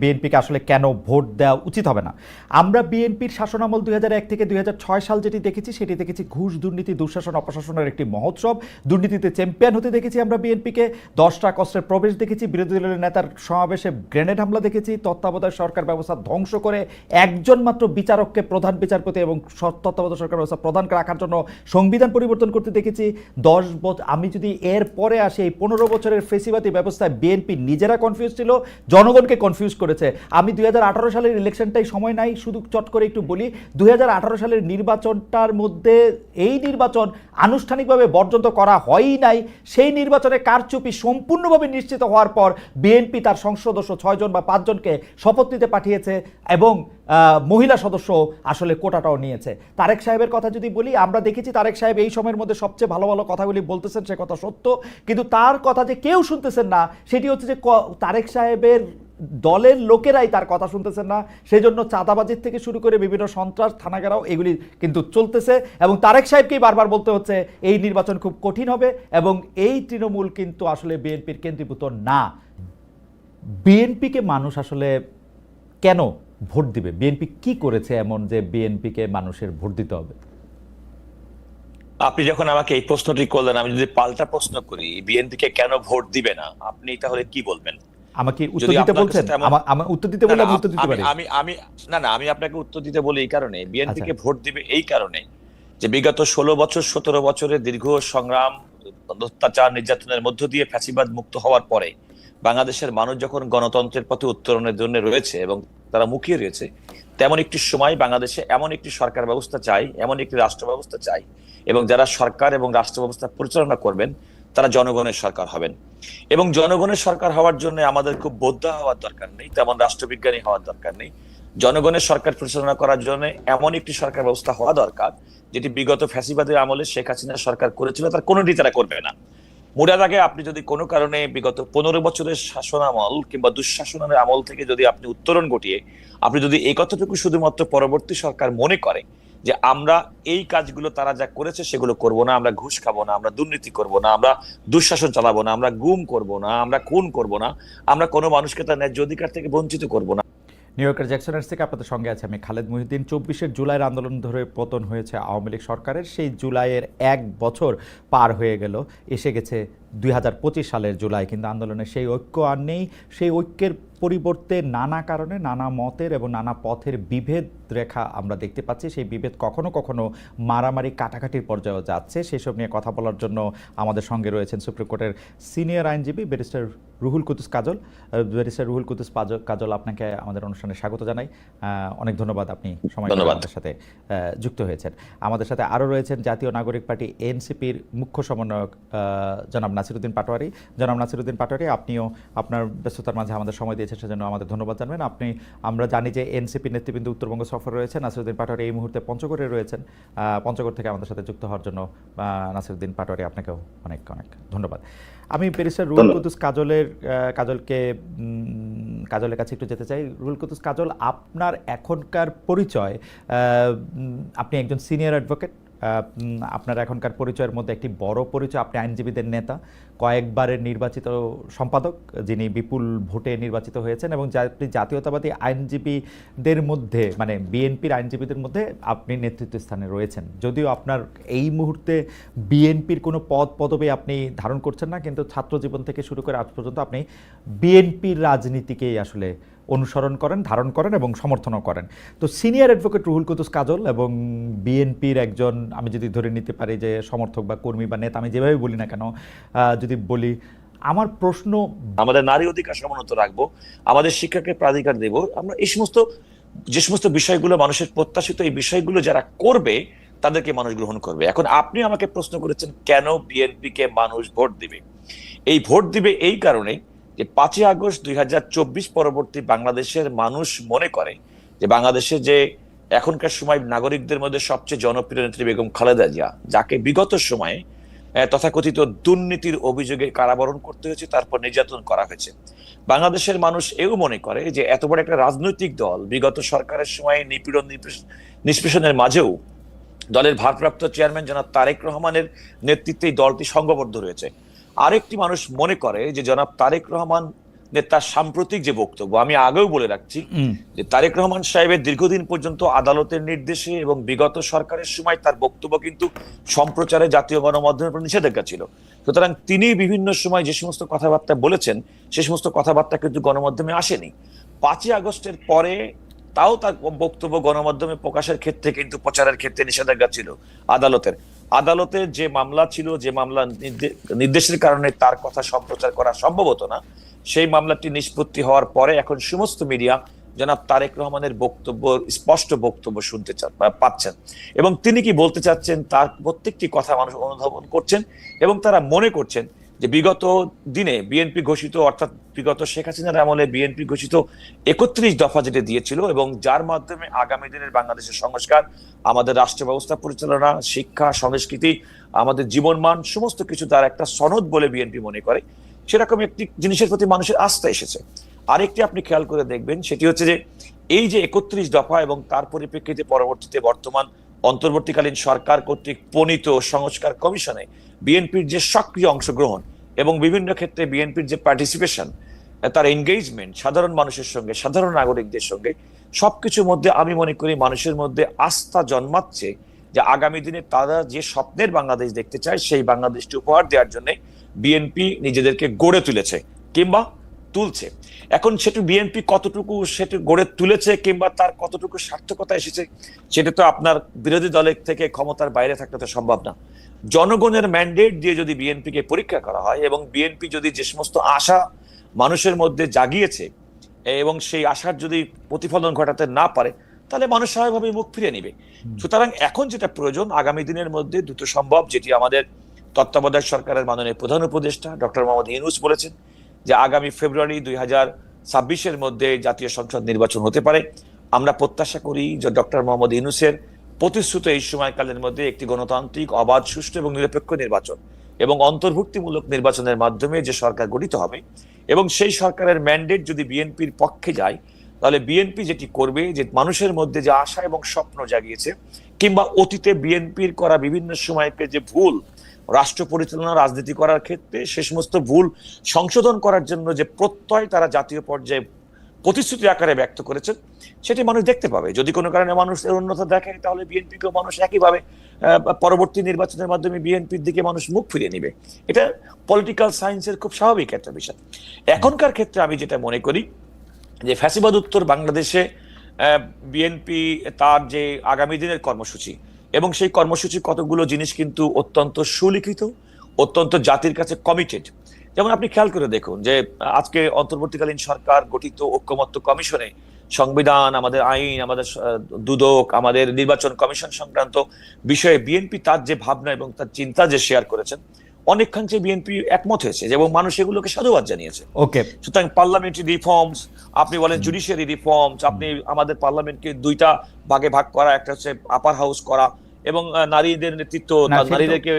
বিএনপিকে আসলে কেন ভোট দেওয়া উচিত হবে না। আমরা বিএনপির শাসনামল 2001 থেকে 2006 সাল যেটি দেখেছি সেটি দেখেছি ঘুষ দুর্নীতি দুঃশাসন অপশাসনের একটি মহোৎসব। দুর্নীতিতে চ্যাম্পিয়ন হতে দেখেছি আমরা বিএনপিকে। 10টা কষ্টের প্রবেশ দেখেছি, বিরোধী দলের নেতার সমাবেশে গ্রেনেড হামলা দেখেছি, তত্ত্বাবধায়ক সরকার ব্যবস্থা ধ্বংস করে একজন মাত্র বিচারককে প্রধান বিচারপতি এবং তত্ত্বাবধায়ক সরকার ব্যবস্থা প্রধান রাখার জন্য সংবিধান পরিবর্তন করতে দেখেছি। 10 বছর, আমি যদি এর পরে আসি, এই 15 বছরের ফেসিবাদী ব্যবস্থায় বিএনপি নিজেরা কনফিউজ ছিল, জনগণকে কনফিউজ করেছে। আমি 2018 সালের ইলেকশনটাই সময় নাই, শুধু চট করে একটু বলি, 2018 সালের নির্বাচনটার মধ্যে এই নির্বাচন আনুষ্ঠানিকভাবে বর্জন তো করা হয়ই নাই। সেই নির্বাচনে কারচুপি সম্পূর্ণভাবে নিশ্চিত হওয়ার পর বিএনপি তার সংসদ সদস্য 6 জন বা 5 জনকে শপথ নিতে পাঠিয়েছে এবং মহিলা সদস্য আসলে কোটাটাও নিয়েছে। তারেক সাহেবের কথা যদি বলি, আমরা দেখেছি তারেক সাহেব এই সময়ের মধ্যে সবচেয়ে ভালো ভালো কথাগুলি বলতেছেন, সে কথা সত্য, কিন্তু তার কথা যে কেউ শুনতেছেন না সেটি হচ্ছে যে তারেক সাহেবের দলের লোকেরাই তার কথা শুনতেছেন না। সেই জন্য চাঁদাবাজির থেকে শুরু করে বিভিন্ন সন্ত্রাস থানাঘেরাও এগুলি কিন্তু চলতেছে এবং তারেক সাহেবকেই বারবার বলতে হচ্ছে এই নির্বাচন খুব কঠিন হবে এবং এই তৃণমূল কিন্তু আসলে বিএনপির কেন্দ্রীভূত না। বিএনপিকে মানুষ আসলে কেন ভোট দিবে? বিএনপি কি করেছে এমন যে বিএনপিকে মানুষের ভোট দিতে হবে? আপনি যখন আমাকে এই প্রশ্নটি করলেন, আমি যদি পাল্টা প্রশ্ন করি, বিএনপিকে কেন ভোট দিবে না, আপনি তাহলে কি বলবেন? আমাকে উত্তর দিতে বলছেন? আমার উত্তর দিতে বললে আমি উত্তর দিতে পারি। আমি আপনাকে উত্তর দিতে বলি এই কারণে, বিএনপিকে ভোট দিবে এই কারণে যে বিগত 16 বছর 17 বছরের দীর্ঘ সংগ্রাম, অত্যাচার, নির্যাতনের মধ্য দিয়ে ফ্যাসিবাদ মুক্ত হওয়ার পরে বাংলাদেশের মানুষ যখন গণতন্ত্রের পথে উত্তরণের জন্য রয়েছে এবং তারা মুখিয়ে রয়েছে, তেমন একটি সময় বাংলাদেশে এমন একটি সরকার ব্যবস্থা চাই, এমন একটি রাষ্ট্র ব্যবস্থা চাই, এবং যারা সরকার এবং রাষ্ট্র ব্যবস্থা পরিচালনা করবেন তারা জনগণের সরকার হবেন। এবং জনগণের সরকার হওয়ার জন্য আমাদের খুব বোদ্ধা হওয়ার দরকার নেই, তেমন রাষ্ট্রবিজ্ঞানী হওয়ার দরকার নেই। জনগণের সরকার পরিচালনা করার জন্য এমন একটি সরকার ব্যবস্থা হওয়া দরকার যেটি বিগত ফ্যাসিবাদের আমলে শেখ হাসিনা সরকার করেছিল তার কোনোটি তারা করবে না। মুরাদ আগে আপনি যদি কোনো কারণে বিগত 15 বছরের শাসন আমল কিংবা দুঃশাসনের আমল থেকে যদি আপনি উত্তরণ ঘটিয়ে আপনি যদি এই কথাটুকু শুধুমাত্র পরবর্তী সরকার মনে করে যে আমরা এই কাজগুলো তারা যা করেছে সেগুলো করব না, আমরা ঘুষ খাবো না, আমরা দুর্নীতি করব না, আমরা দুঃশাসন চালাবো না, আমরা গুম করব না, আমরা খুন করব না, আমরা কোনো মানুষকে তার ন্যায্য অধিকার থেকে বঞ্চিত করব না। নিউ ইয়র্কের জ্যাকসনের থেকে আপনাদের সঙ্গে আছে আমি খালেদ মহিউদ্দিন। 24 জুলাইয়ের আন্দোলন ধরে পতন হয়েছে আওয়ামী লীগ সরকারের। সেই জুলাইয়ের 1 বছর পার হয়ে গেল, এসে গেছে 2025 সালের জুলাই, কিন্তু আন্দোলনের সেই ঐক্য আর নেই। সেই ঐক্যের পরিবর্তে নানা কারণে নানা মতের এবং নানা পথের বিভেদ রেখা আমরা দেখতে পাচ্ছি। সেই বিভেদ কখনো কখনো মারামারি কাটাকাটির পর্যায়েও যাচ্ছে। সেসব নিয়ে কথা বলার জন্য আমাদের সঙ্গে রয়েছেন সুপ্রিম কোর্টের সিনিয়র আইনজীবী ব্যারিস্টার রুহুল কুদ্দুস কাজল। ব্যারিস্টার রুহুল কুদ্দুস কাজল, আপনাকে আমাদের অনুষ্ঠানে স্বাগত জানাই। অনেক ধন্যবাদ, আপনি সময় করে আমাদের সাথে যুক্ত হয়েছেন। আমাদের সাথে আরও রয়েছেন জাতীয় নাগরিক পার্টি এনসিপির মুখ্য সমন্বয়ক জনাব নাসিরউদ্দিন পাটোয়ারি। জনাব নাসিরউদ্দিন পাটোয়ারি, আপনিও আপনার ব্যস্ততার মাঝে আমাদের সময় দিয়েছেন, সেজন্য আমাদের ধন্যবাদ জানাবেন। আমরা জানি যে এনসিপি নেতৃবৃন্দ উত্তরবঙ্গ সফর রয়েছে। নাসিরউদ্দিন পাটোয়ারি এই মুহূর্তে পঞ্চগড়ে রয়েছেন। পঞ্চগড় থেকে আমাদের সাথে যুক্ত হওয়ার জন্য নাসিরউদ্দিন পাটোয়ারি, আপনাকেও অনেক অনেক ধন্যবাদ। আমি ব্যারিস্টার রুহুল কুদ্দুস কাজলের কাছে একটু যেতে চাই। রুহুল কুদ্দুস কাজল, আপনার এখনকার পরিচয়, আপনি একজন সিনিয়র অ্যাডভোকেট। আপনার এখনকার পরিচয়ের মধ্যে একটি বড় পরিচয়, আপনি আইনজীবীদের নেতা, কয়েকবারের নির্বাচিত সম্পাদক যিনি বিপুল ভোটে নির্বাচিত হয়েছেন, এবং জাতীয়তাবাদী আইনজীবীদের মধ্যে মানে বিএনপির আইনজীবীদের মধ্যে আপনি নেতৃত্ব স্থানে রয়েছেন। যদিও আপনার এই মুহূর্তে বিএনপির কোনো পদবি আপনি ধারণ করছেন না, কিন্তু ছাত্র জীবন থেকে শুরু করে আজ পর্যন্ত আপনি বিএনপির রাজনীতিকেই আসলে অনুসরণ করেন, ধারণ করেন এবং সমর্থনও করেন। তো সিনিয়র অ্যাডভোকেট রুহুল কুদ্দুস কাজল এবং বিএনপির একজন, আমি যদি ধরে নিতে পারি যে সমর্থক বা কর্মী বা নেতা, আমি যেভাবে বলি না কেন, যদি বলি, আমার প্রশ্ন, আমাদের নারী অধিকার সমুন্নত রাখবো, আমাদের শিক্ষাকে প্রাধিকার দেব, আমরা এই সমস্ত যে সমস্ত বিষয়গুলো মানুষের প্রত্যাশিত, এই বিষয়গুলো যারা করবে তাদেরকে মানুষ গ্রহণ করবে। এখন আপনি আমাকে প্রশ্ন করেছেন কেন বিএনপিকে মানুষ ভোট দিবে। এই ভোট দিবে এই কারণে যে 5ই আগস্ট 2024 পরবর্তী বাংলাদেশের মানুষ মনে করে যে বাংলাদেশে যে এখনকার সময় নাগরিকদের মধ্যে সবচেয়ে জনপ্রিয় নেত্রী বেগম খালেদা জিয়া, যাকে বিগত সময়ে তথাকথিত দুর্নীতির অভিযোগে কারাবরণ করতে হয়েছে, তারপর নির্যাতন করা হয়েছে, বাংলাদেশের মানুষ এও মনে করে যে এত বড় একটা রাজনৈতিক দল বিগত সরকারের সময় নিপীড়ন নিষ্পেষণের মাঝেও দলের ভারপ্রাপ্ত চেয়ারম্যান জনাব তারেক রহমানের নেতৃত্বে এই দলটি সংঘবদ্ধ রয়েছে। আরেকটি মানুষ মনে করে যে জনাব তারেক রহমান নেতার সাম্প্রতিক যে বক্তব্য, আমি আগেও বলে রাখছি যে তারেক রহমান সাহেবের দীর্ঘদিন পর্যন্ত আদালতের নির্দেশে এবং বিগত সরকারের সময় তার বক্তব্য কিন্তু সম্প্রচারে জাতীয় গণমাধ্যমের উপর নিষেধাজ্ঞা ছিল। সুতরাং তিনি বিভিন্ন সময় যে সমস্ত কথাবার্তা বলেছেন সে সমস্ত কথাবার্তা কিন্তু গণমাধ্যমে আসেনি। 5ই আগস্টের পরে তাও তার বক্তব্য গণমাধ্যমে প্রকাশের ক্ষেত্রে কিন্তু প্রচারের ক্ষেত্রে নিষেধাজ্ঞা ছিল আদালতের যে মামলা ছিল, যে মামলা নির্দেশের কারণে তার কথা সম্প্রচার করা সম্ভব হতো না, সেই মামলাটি নিষ্পত্তি হওয়ার পরে এখন সমস্ত মিডিয়া জনাব তারেক রহমানের বক্তব্য, স্পষ্ট বক্তব্য শুনতে পাচ্ছেন এবং তিনি কি বলতে চাচ্ছেন তার প্রত্যেকটি কথা মানুষ অনুধাবন করছেন এবং তারা মনে করছেন যে বিগত দিনে বিএনপি ঘোষিত, অর্থাৎ বিগত শেখ হাসিনার আমলে বিএনপি ঘোষিত 31 দফা যেটা দিয়েছিল এবং যার মাধ্যমে আগামী দিনের বাংলাদেশের সংস্কার, আমাদের রাষ্ট্র ব্যবস্থা পরিচালনা, শিক্ষা, সংস্কৃতি, আমাদের জীবনমান সমস্ত কিছু তার একটা সনদ বলে বিএনপি মনে করে, সেরকম একটি জিনিসের প্রতি মানুষের আস্থা এসেছে। আরেকটি আপনি খেয়াল করে দেখবেন, সেটি হচ্ছে যে এই যে 31 দফা এবং তার পরিপ্রেক্ষিতে পরবর্তীতে বর্তমান অন্তর্বর্তীকালীন সরকার কর্তৃক প্রণীত সংস্কার কমিশনে বিএনপির যে সক্রিয় অংশগ্রহণ এবং বিভিন্ন ক্ষেত্রে বিএনপির যে পার্টিসিপেশন, তার এনগেজমেন্ট সাধারণ মানুষের সঙ্গে, সাধারণ নাগরিকদের সঙ্গে, সবকিছুর মধ্যে আমি মনে করি মানুষের মধ্যে আস্থা জন্মাচ্ছে যে আগামী দিনে তারা যে স্বপ্নের বাংলাদেশ দেখতে চায় সেই বাংলাদেশটি উপহার দেওয়ার জন্য বিএনপি নিজেদেরকে গড়ে তুলেছে কিংবা তুলছে। এখন সেটি বিএনপি কতটুকু সেটি গড়ে তুলেছে কিংবা তার কতটুকু সার্থকতা এসেছে সেটা তো আপনার বিরোধী দলের থেকে ক্ষমতার বাইরে থাকতে তো সম্ভব না। জনগণের ম্যান্ডেট দিয়ে যদি বিএনপিকে পরীক্ষা করা হয় এবং বিএনপি যদি যে সমস্ত আশা মানুষের মধ্যে জাগিয়েছে এবং সেই আশার যদি প্রতিফলন ঘটাতে না পারে তাহলে মানুষ স্বাভাবিকভাবে মুখ ফিরিয়ে নিবে। সুতরাং এখন যেটা প্রয়োজন আগামী দিনের মধ্যে দ্রুত সম্ভব, যেটি আমাদের তত্ত্বাবধায়ক সরকারের মাননীয় প্রধান উপদেষ্টা ডক্টর মোহাম্মদ ইউনূস বলেছেন যে আগামী ফেব্রুয়ারি 2026-এর মধ্যে জাতীয় সংসদ নির্বাচন হতে পারে। আমরা প্রত্যাশা করি যে ডক্টর মোহাম্মদ ইউনূসের প্রতিশ্রুত এই সময়কালের মধ্যে একটি গণতান্ত্রিক, অবাধ, সুষ্ঠু এবং নিরপেক্ষ নির্বাচন এবং অন্তর্ভুক্তিমূলক নির্বাচনের মাধ্যমে যে সরকার গঠিত হবে এবং সেই সরকারের ম্যান্ডেট যদি বিএনপির পক্ষে যায় তাহলে বিএনপি যেটি করবে যে মানুষের মধ্যে যে আশা এবং স্বপ্ন জাগিয়েছে কিংবা অতীতে বিএনপির করা বিভিন্ন সময়কে যে ভুল রাষ্ট্র পরিচালনা, রাজনীতি করার ক্ষেত্রে সে সমস্ত ভুল সংশোধন করার জন্য যে প্রত্যয় তারা জাতীয় পর্যায়ে প্রতিশ্রুতি আকারে ব্যক্ত করেছেন সেটি মানুষ দেখতে পাবে। যদি কোনো কারণে মানুষ এর অন্যথা দেখে তাহলে বিএনপিকেও মানুষ একইভাবে পরবর্তী নির্বাচনের মাধ্যমে বিএনপির দিকে মানুষ মুখ ফিরিয়ে নিবে। এটা পলিটিক্যাল সায়েন্সের খুব স্বাভাবিক একটা বিষয়। এখনকার ক্ষেত্রে আমি যেটা মনে করি যে ফ্যাসিবাদ উত্তর বাংলাদেশে বিএনপি তার যে আগামী দিনের কর্মসূচি এবং সেই কর্মসূচি কতগুলো জিনিস কিন্তু অত্যন্ত সুলিখিত, অত্যন্ত জাতির কাছে কমিটেড। যেমন আপনি খেয়াল করে দেখুন যে আজকে অন্তর্বর্তীকালীন সরকার গঠিত ঐকমত্য কমিশনে সংবিধান, আমাদের আইন, আমাদের দুদক, আমাদের নির্বাচন কমিশন সংক্রান্ত বিষয়ে বিএনপি তার যে ভাবনা এবং তার চিন্তা যে শেয়ার করেছেন অনেকখানি বিএনপি একমত হয়েছে এবং মানুষ এগুলোকে সাধুবাদ জানিয়েছে। ওকে, সুতরাং পার্লামেন্টারি রিফর্মস, আপনি বলেন জুডিশিয়ারি রিফর্মস, আপনি আমাদের পার্লামেন্টকে দুইটা ভাগে ভাগ করা, একটা হচ্ছে আপার হাউস করা এবং নারীদের নেতৃত্ব, নারীদেরকে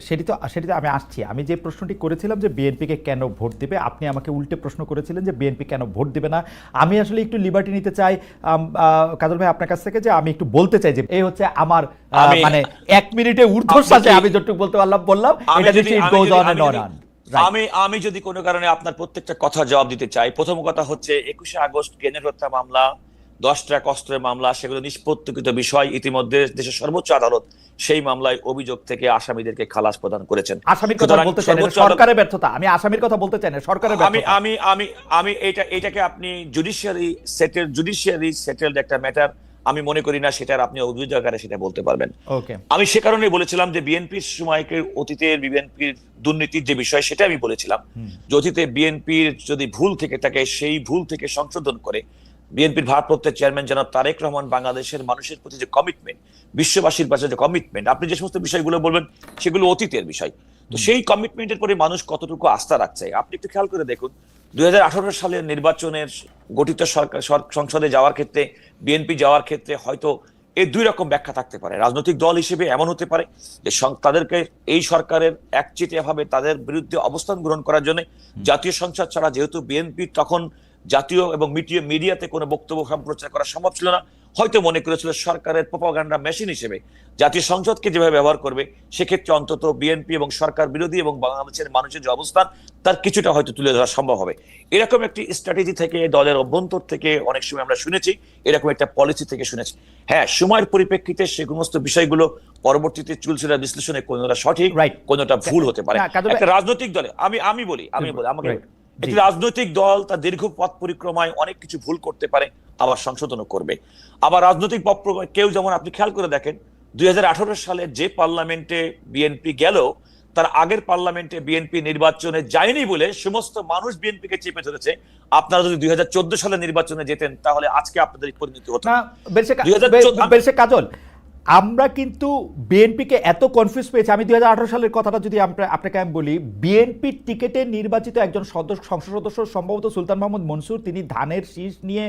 সেটি তো আমি আসছি। আমি যে প্রশ্নটি করেছিলাম যে বিএনপিকে কেন ভোট দিবে, আপনি আমাকে উল্টে প্রশ্ন করেছিলেন যে বিএনপি কেন ভোট দিবে না। আমি আসলে একটু লিবার্টি নিতে চাই কাজল ভাই আপনার কাছ থেকে, যে আমি একটু বলতে চাই যে এই হচ্ছে আমার মানে 1 মিনিটে ঊর্ধ্বশ্বাসে আমি যতটুকু বলতে পারলাম বললাম। এটা যদি ইট গোজ অন এন্ড অন। আমি যদি কোনো কারণে আপনার প্রত্যেকটা কথা জবাব দিতে চাই, প্রথম কথা হচ্ছে 21শে আগস্ট গ্রেনেড হত্যা মামলা, 10 ট্রাক অস্ত্রের মামলা, সেগুলো নিষ্পত্তিকৃত বিষয়। ইতিমধ্যে দেশের সর্বোচ্চ আদালত সেই মামলায় অভিযোগ থেকে আসামিদেরকে খালাস প্রদান করেছেন। আসামির কথা বলতে চাই না, সরকারের ব্যর্থতা। আমি আসামির কথা বলতে চাই না, সরকারের ব্যর্থতা। আমি এটাকে আপনি জুডিশিয়ারি সেটেলড একটা ম্যাটার আমি মনে করি না সেটার আপনি অভিযোগ আকারে সেটা বলতে পারবেন। ওকে, আমি সে কারণেই বলেছিলাম যে বিএনপির সময়কে অতীতের বিএনপির দুর্নীতির যে বিষয় সেটা আমি বলেছিলাম যে অতীতে বিএনপির যদি ভুল থেকে থাকে সেই ভুল থেকে সংশোধন করে বিএনপির ভারপ্রাপ্ত চেয়ারম্যান জনাব তারেক রহমান বাংলাদেশের মানুষের প্রতি যে কমিটমেন্ট, বিশ্ববাসীর পাশে যে কমিটমেন্ট, আপনি যে সমস্ত বিষয়গুলো বলবেন সেগুলো অতীতের বিষয়। তো সেই কমিটমেন্টের পরে মানুষ কতটুকু আস্থা রাখছে আপনি একটু খেয়াল করে দেখুন। 2018 সালের নির্বাচনের গঠিত সরকার সংসদে যাওয়ার ক্ষেত্রে, বিএনপি যাওয়ার ক্ষেত্রে হয়তো এই দুই রকম ব্যাখ্যা থাকতে পারে। রাজনৈতিক দল হিসেবে এমন হতে পারে যে তাদেরকে এই সরকারের একচেটিয়া ভাবে তাদের বিরুদ্ধে অবস্থান গ্রহণ করার জন্য জাতীয় সংসদ ছাড়া, যেহেতু বিএনপি তখন জাতীয় এবং মিডিয়াতে কোনো বক্তব্য সম্প্রচার করা সম্ভব ছিল না, হয়তো মনে করেছিল সরকারের প্রোপাগান্ডা মেশিন হিসেবে জাতীয় সংসদকে যেভাবে ব্যবহার করবে, সেক্ষেত্রে অন্তত বিএনপি এবং সরকার বিরোধী এবং বাংলাদেশের মানুষের যে অবস্থান তার কিছুটা হয়তো তুলে ধরা সম্ভব হবে। এরকম একটি স্ট্র্যাটেজি থেকে, দলের অভ্যন্তর থেকে অনেক সময় আমরা শুনেছি, এরকম একটা পলিসি থেকে শুনেছি। হ্যাঁ, সময়ের পরিপ্রেক্ষিতে সে সমস্ত বিষয়গুলো পরবর্তীতে চুলচেরা বিশ্লেষণে কোনটা সঠিক, কোনটা ভুল হতে পারে। একটা রাজনৈতিক দলে আমি বলি আমাকে একটি রাজনৈতিক দল তার দীর্ঘ পথ পরিক্রমায় অনেক কিছু ভুল করতে পারে, আবার সংশোধনও করবে। আবার রাজনৈতিক কেউ, যেমন আপনি খেয়াল করে দেখেন 2018 সালে যে পার্লামেন্টে বিএনপি গেল, তার আগের পার্লামেন্টে বিএনপি নির্বাচনে যায়নি বলে সমস্ত মানুষ বিএনপিকে চেপে ধরেছে। আপনারা যদি 2014 সালে নির্বাচনে যেতেন তাহলে আজকে আপনাদের পরিণতি হতো না। কাজল, আমরা কিন্তু বিএনপিকে এত কনফিউজ পেয়েছি। আমি 2018 সালের কথাটা যদি আপনাকে আমি বলি, বিএনপির টিকেটে নির্বাচিত একজন সংসদ সদস্য সম্ভবত সুলতান মাহমুদ মনসুর, তিনি ধানের শীষ নিয়ে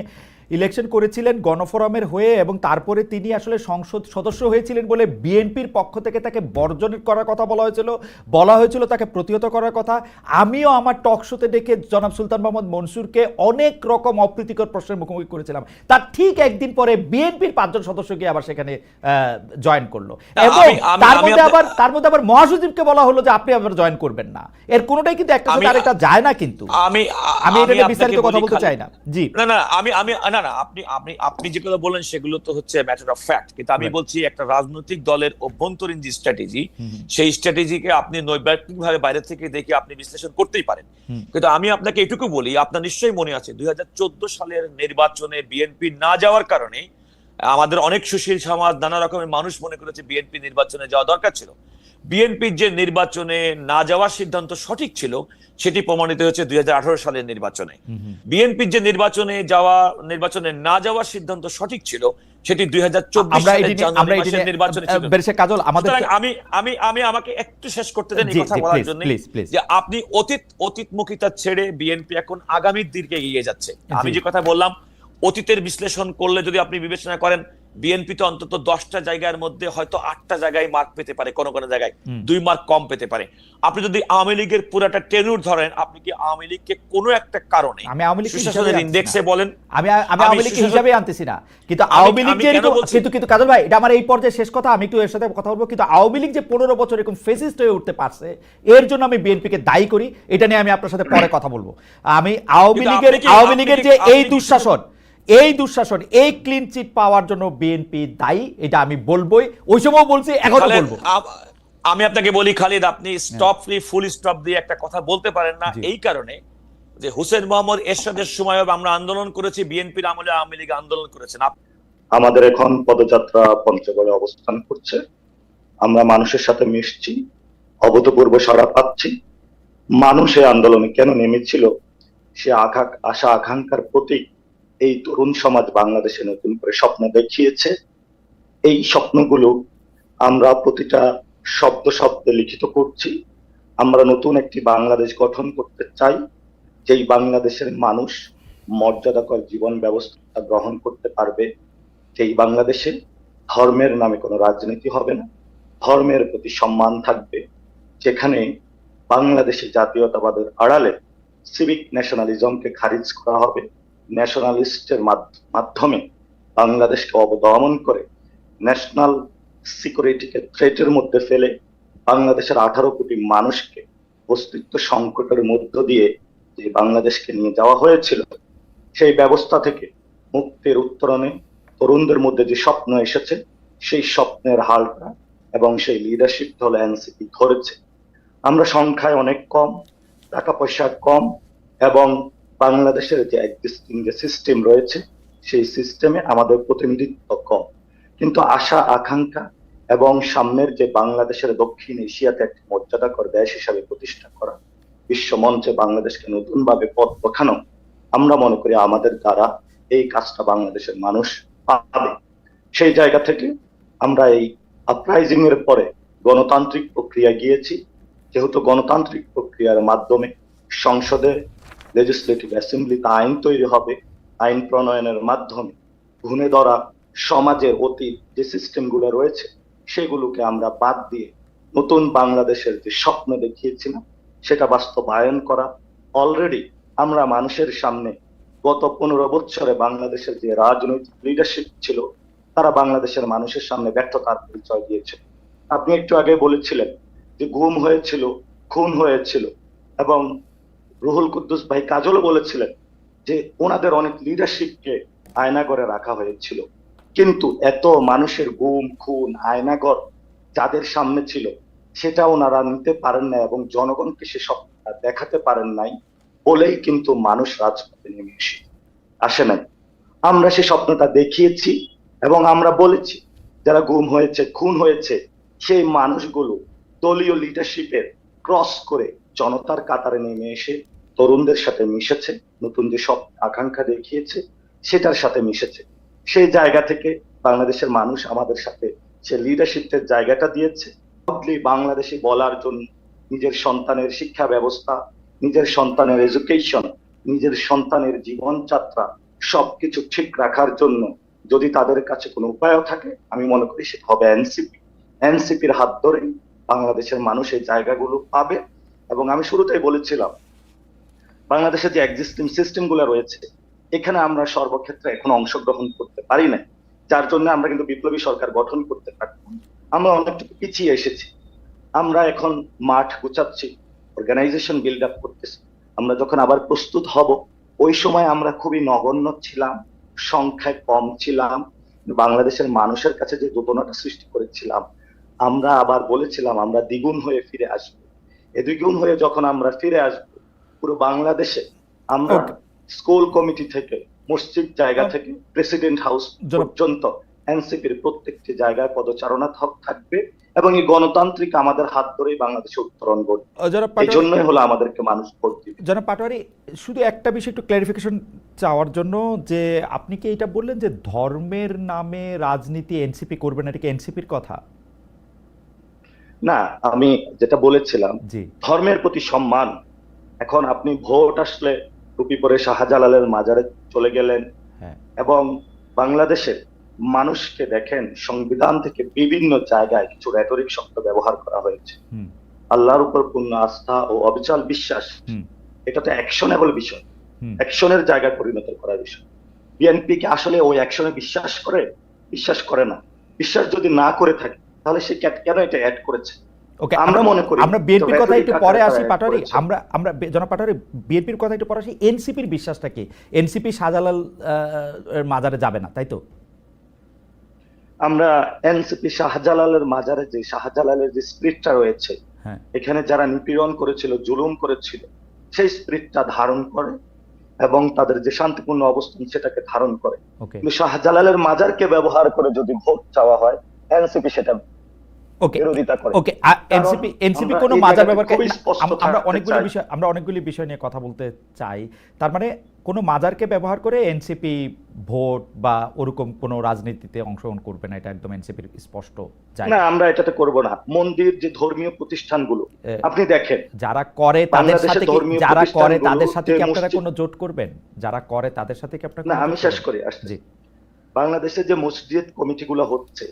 ইলেকশন করেছিলেন গণফোরামের হয়ে, এবং তারপরে তিনি আসলে সংসদ সদস্য হয়েছিলেন বলে বিএনপির পক্ষ থেকে তাকে বর্জন করার কথা বলা হয়েছিল, তাকে প্রতিহত করার কথা। আমিও আমার টক শোতে ডেকে জনাব সুলতান মাহমুদ মনসুরকে অনেক রকম অপ্রীতিকর প্রশ্নের মুখোমুখি করেছিলাম। তার ঠিক একদিন পরে বিএনপির 5 জন সদস্য গিয়ে আবার সেখানে জয়েন করলো, এবং তার মধ্যে আবার মহাসচিবকে বলা হলো যে আপনি আবার জয়েন করবেন না। এর কোনোটাই কিন্তু একটা সাথে আরেকটা যায় না। কিন্তু আমি এটা নিয়ে বিস্তারিত কথা বলতে চাই না। জি না, আপনি যেগুলো বলেন সেগুলো তো হচ্ছে ম্যাটার অফ ফ্যাক্ট, কিন্তু আমি বলছি একটা রাজনৈতিক দলের অভ্যন্তরীণ যে স্ট্র্যাটেজি, সেই স্ট্র্যাটেজিকে আপনি নৈর্ব্যক্তিকভাবে বাইরে থেকে দেখে আপনি বিশ্লেষণ করতেই পারেন। কিন্তু আমি আপনাকে এটুকু বলি, আপনার নিশ্চয়ই মনে আছে 2014 সালের নির্বাচনে বিএনপি না যাওয়ার কারণে আমাদের অনেক সুশীল সমাজ, নানা রকমের মানুষ মনে করেছে বিএনপি নির্বাচনে যাওয়া দরকার ছিল। বিএনপির যে নির্বাচনে না যাওয়ার সিদ্ধান্ত সঠিক ছিল সেটি প্রমাণিত হয়েছে 2018 সালের নির্বাচনে। বিএনপির যে নির্বাচনে না যাওয়ার সিদ্ধান্ত সঠিক ছিল সেটি 2024 সালের জানুয়ারি মাসের নির্বাচনে ছিল। কাজল, আমি আমাকে একটু শেষ করতে দেন এই কথা বলার জন্য, যে আপনি অতীতমুখিতা ছেড়ে বিএনপি এখন আগামীর দিকে এগিয়ে যাচ্ছে। আমি যে কথা বললাম, অতীতের বিশ্লেষণ করলে যদি আপনি বিবেচনা করেন, বিএনপি তো অন্তত 10টা জায়গার মধ্যে হয়তো 8টা জায়গায় মার্ক পেতে পারে, কোন কোন জায়গায় 2 মার্ক কম পেতে পারে। আপনি যদি আওয়ামী লীগের পুরাটা টেনুর ধরেন, আপনি কি আওয়ামী লীগকে কোনো একটা কারণে ইন্ডেক্সে বলেন? আমি আওয়ামী লীগ হিসাবে আনতেছি না, কিন্তু আওয়ামী লীগ কিন্তু কাজল ভাই, এটা আমার এই পর্যায়ে শেষ কথা, আমি একটু এর সাথে কথা বলবো। কিন্তু আওয়ামী লীগ যে 15 বছর এরকম ফেসিস্ট হয়ে উঠতে পারছে, এর জন্য আমি বিএনপিকে দায়ী করি। এটা নিয়ে আমি আপনার সাথে পরে কথা বলবো। আমি আওয়ামী লীগের যে এই দুঃশাসন, এই ক্লিন চিট পাওয়ার জন্য বিএনপি দায়ী, এটা আমি বলবোই, ওই সময় বলছি, এখনো বলবো। আমি আপনাকে বলি খালিদ, আপনি ফুল স্টপ দিয়ে একটা কথা বলতে পারেন না, এই কারণে যে হোসেন মোহাম্মদ এরশাদের সময় আমরা আন্দোলন করেছি, বিএনপির আমলে আওয়ামী লীগ আন্দোলন করেছেন। আমাদের এখন পদযাত্রা পঞ্চগড়ে অবস্থান করছে। আমরা মানুষের সাথে মিশছি, অভূতপূর্ব সাড়া পাচ্ছি। মানুষ এই আন্দোলনে কেন নেমেছিল, সে আশা আকাঙ্ক্ষার প্রতীক এই তরুণ সমাজ বাংলাদেশে নতুন করে স্বপ্ন দেখিয়েছে। এই স্বপ্নগুলো আমরা প্রতিটা শব্দে লিখিত করছি। আমরা নতুন একটি বাংলাদেশ গঠন করতে চাই, যেই বাংলাদেশের মানুষ মর্যাদাকর জীবন ব্যবস্থা গ্রহণ করতে পারবে, যেই বাংলাদেশে ধর্মের নামে কোনো রাজনীতি হবে না, ধর্মের প্রতি সম্মান থাকবে, যেখানে বাংলাদেশে জাতীয়তাবাদের আড়ালে সিভিক ন্যাশনালিজমকে খারিজ করা হবে, ন্যাশনালিস্টের মাধ্যমে বাংলাদেশকে অবদমন করে ন্যাশনাল সিকিউরিটিকে থ্রেটের মধ্যে ফেলে বাংলাদেশের 18 কোটি মানুষকে অস্তিত্ব সংকটের মধ্য দিয়ে যে বাংলাদেশকে নিয়ে যাওয়া হয়েছিল, সেই ব্যবস্থা থেকে মুক্তির উত্তরণে তরুণদের মধ্যে যে স্বপ্ন এসেছে, সেই স্বপ্নের হালটা এবং সেই লিডারশিপ হলো এনসিপি ধরেছে। আমরা সংখ্যায় অনেক কম, টাকা পয়সা কম, এবং বাংলাদেশের যে এক্সিস্টিং যে সিস্টেম রয়েছে সেই সিস্টেমে আমাদের প্রতিনিধিত্ব কম, কিন্তু আশা আকাঙ্ক্ষা এবং সামনের যে বাংলাদেশের দক্ষিণ এশিয়াতে একটি মর্যাদাকর দেশ হিসাবে প্রতিষ্ঠা করা, বিশ্ব মঞ্চে বাংলাদেশকে নতুন ভাবে পথ দেখানো, আমরা মনে করি আমাদের দ্বারা এই কাজটা বাংলাদেশের মানুষ পাবে। সেই জায়গা থেকে আমরা এই আপরাইজিং এর পরে গণতান্ত্রিক প্রক্রিয়া গিয়েছি। যেহেতু গণতান্ত্রিক প্রক্রিয়ার মাধ্যমে সংসদে লেজিসলেটিভ অ্যাসেম্বলিতে আইন তৈরি হবে, আইন প্রণয়নের মাধ্যমে ঘুণে ধরা সমাজের অতীত যে সিস্টেমগুলো রয়েছে সেগুলোকে আমরা বাদ দিয়ে নতুন বাংলাদেশের যে স্বপ্ন দেখিয়েছিলাম সেটা বাস্তবায়ন করা। অলরেডি আমরা মানুষের সামনে গত 15 বছরে বাংলাদেশের যে রাজনৈতিক লিডারশিপ ছিল, তারা বাংলাদেশের মানুষের সামনে ব্যর্থতার পরিচয় দিয়েছে। আপনি একটু আগে বলেছিলেন যে গুম হয়েছিল, খুন হয়েছিল, এবং রুহুল কুদ্দুস ভাই কাজলও বলেছিলেন যে ওনাদের অনেক লিডারশিপকে আয়নাগরে রাখা হয়েছিল। কিন্তু এত মানুষের গুম খুন আয়নাগর যাদের সামনে ছিল, সেটা ওনারা নিতে পারেন না এবং জনগণকে সে সব দেখাতে পারেন নাই বলেই কিন্তু মানুষ রাজপথে নেমে আসে নাই। আমরা সে স্বপ্নটা দেখিয়েছি এবং আমরা বলেছি যারা গুম হয়েছে খুন হয়েছে সেই মানুষগুলো দলীয় লিডারশিপের ক্রস করে জনতার কাতারে নেমে এসে তরুণদের সাথে মিশেছে, নতুন যে সব আকাঙ্ক্ষা দেখিয়েছে সেটার সাথে মিশেছে। সেই জায়গা থেকে বাংলাদেশের মানুষ আমাদের সাথে সে লিডারশিপের জায়গাটা দিয়েছে। বাংলাদেশে বলার জন্য নিজের সন্তানের শিক্ষা ব্যবস্থা, নিজের সন্তানের এডুকেশন, নিজের সন্তানের জীবনযাত্রা সবকিছু ঠিক রাখার জন্য যদি তাদের কাছে কোনো উপায় থাকে, আমি মনে করি সেটা হবে এনসিপি। এনসিপির হাত ধরে বাংলাদেশের মানুষ এই জায়গাগুলো পাবে। এবং আমি শুরুতেই বলেছিলাম বাংলাদেশের যে এক্সিস্টিং সিস্টেম গুলো রয়েছে এখানে আমরা সর্বক্ষেত্রে এখন অংশগ্রহণ করতে পারি না, যার জন্য আমরা কিন্তু বিপ্লবী সরকার গঠন করতে পারবো। আমরা অনেকটুকু পিছিয়ে এসেছি। আমরা এখন মাঠ গুছাচ্ছি, অর্গানাইজেশন বিল্ড আপ করতেছি। আমরা যখন আবার প্রস্তুত হব, ওই সময় আমরা খুবই নগণ্য ছিলাম, সংখ্যায় কম ছিলাম, বাংলাদেশের মানুষের কাছে যে দোদনাটা সৃষ্টি করেছিলাম, আমরা আবার বলেছিলাম আমরা দ্বিগুণ হয়ে ফিরে আসবো। এই দ্বিগুণ হয়ে যখন আমরা ফিরে আসবো, পুরো বাংলাদেশে আমরা স্কুল কমিটি থেকে মসজিদ জায়গা থেকে প্রেসিডেন্ট হাউস পর্যন্ত এনসিপির প্রত্যেকটি জায়গায় পদচারণা থাকবে এবং এই গণতান্ত্রিক আমাদের হাত ধরেই বাংলাদেশে উত্তরণ ঘটবে। এই জন্যই হলো আমাদেরকে মানুষ ভোট দিবে। জনাব পাটোয়ারি, শুধু একটা বিষয় একটু ক্লারিফিকেশন চাওয়ার জন্য, যে আপনি কি এটা বললেন যে ধর্মের নামে রাজনীতি এনসিপি করবে না, এটা কি এনসিপির কথা? না, আমি যেটা বলেছিলাম ধর্মের প্রতি সম্মান। এখন আপনি ভোট আসলে টুপি পরে শাহজালালের মাজারে চলে গেলেন এবং বাংলাদেশের মানুষকে দেখেন সংবিধান থেকে বিভিন্ন জায়গায় কিছু রেটরিক শব্দ ব্যবহার করা হয়েছে। আল্লাহর উপর পূর্ণ আস্থা ও অবিচল বিশ্বাস, এটা তো অ্যাকশনেবল বিষয়, অ্যাকশনের জায়গায় পরিণত করার বিষয়। বিএনপি কি আসলে ওই অ্যাকশনে বিশ্বাস করে? বিশ্বাস করে না। বিশ্বাস যদি না করে থাকে তাহলে সে কেন এটা অ্যাড করেছে? ওকে, আমরা মনে করি আমরা বিএনপির কথা একটু পরে আসি পাটোয়ারি, আমরা জনাব পাটোয়ারি বিএনপির কথা একটু পরে আসি। এনসিপির বিশ্বাসটা কি? এনসিপি শাহজালাল মাজারে যাবে না, তাই তো? আমরা এনসিপি শাহজালালের মাজারে যে শাহজালালের যে স্পিরিটটা রয়েছে, এখানে যারা নিপীড়ন করেছিল, জুলুম করেছিল, সেই স্পিরিটটা ধারণ করে এবং তাদের যে শান্তিপূর্ণ অবস্থান সেটাকে ধারণ করে। কিন্তু শাহজালালের মাজারকে ব্যবহার করে যদি ভোট চাওয়া হয়, এনসিপি সেটা বিরোধিতা করে। ওকে, এনসিপি কোনো মাজার ব্যবহার করে? আমরা অনেকগুলি বিষয় নিয়ে কথা বলতে চাই। তার মানে কোনো মাজারকে ব্যবহার করে এনসিপি ভোট বা ওরকম কোনো রাজনীতিতে অংশগ্রহণ করবে না, এটা একদম এনসিপির স্পষ্ট। না, আমরা এটাতে করব না। মন্দির যে ধর্মীয় প্রতিষ্ঠানগুলো আপনি দেখেন, যারা করে তাদের সাথে কি আপনারা কোনো জোট করবেন? যারা করে তাদের সাথে কি আপনারা? না, আমি শেষ করি আসছি। বাংলাদেশে যে মসজিদ কমিটিগুলো হচ্ছে,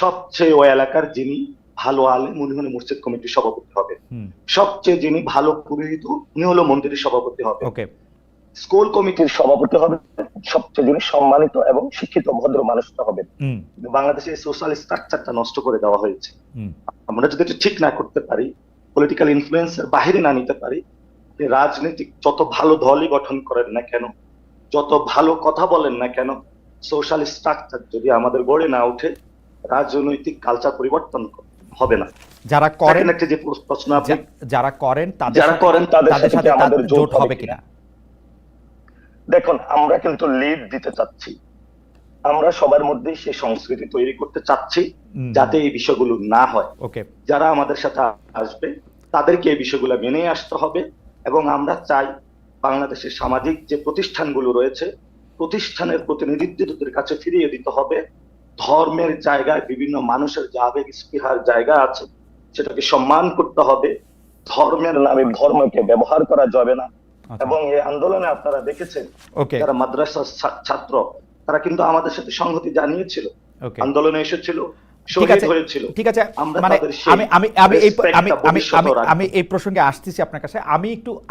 সবচেয়ে ওই এলাকার যিনি ভালো আলেম উনি হলো মসজিদ কমিটির সভাপতি হবে, সবচেয়ে যিনি ভালো পুরোহিত উনি হলো মন্দিরের সভাপতি হবে, স্কুল কমিটির সভাপতি হবে সবচেয়ে যিনি সম্মানিত এবং শিক্ষিত ভদ্র মানুষটা হবে। বাংলাদেশে সোশ্যাল স্ট্রাকচারটা নষ্ট করে দেওয়া হয়েছে। আমরা যদি এটা ঠিক না করতে পারি, পলিটিক্যাল ইনফ্লুয়েন্সের বাহিরে না নিতে পারি, রাজনৈতিক যত ভালো দলই গঠন করেন না কেন, যত ভালো কথা বলেন না কেন, সোশ্যাল স্ট্রাকচার যদি আমাদের গড়ে না উঠে, রাজনৈতিক কালচার পরিবর্তন হবে না। যারা করেন একটা যে প্রশ্ন আপনি যারা করেন তাদের সাথে আমাদের জোট হবে কিনা? দেখুন, আমরা কিন্তু লিড দিতে চাচ্ছি, আমরা সবার মধ্যে সেই সংস্কৃতি তৈরি করতে চাচ্ছি যাতে এই বিষয়গুলো না হয়। যারা আমাদের সাথে আসবে তাদেরকে এই বিষয়গুলো মেনে আসতে হবে এবং আমরা চাই বাংলাদেশের সামাজিক যে প্রতিষ্ঠানগুলো রয়েছে, প্রতিষ্ঠানের প্রতিনিধিত্বদের কাছে ফিরিয়ে দিতে হবে। ধর্মের জায়গায় বিভিন্ন মানুষের যে আবেগ স্পৃহার জায়গা আছে সেটাকে সম্মান করতে হবে। ধর্মের নামে ধর্মকে ব্যবহার করা যাবে না। এবং এই আন্দোলনে আপনারা দেখেছেন যারা মাদ্রাসার ছাত্র তারা কিন্তু আমাদের সাথে সংহতি জানিয়েছিল, আন্দোলনে এসেছিল, শহীদ হয়েছিল। ঠিক আছে, আমরা মানে তাদের সেই আমি এই প্রসঙ্গে আসতেছি আপনার কাছে।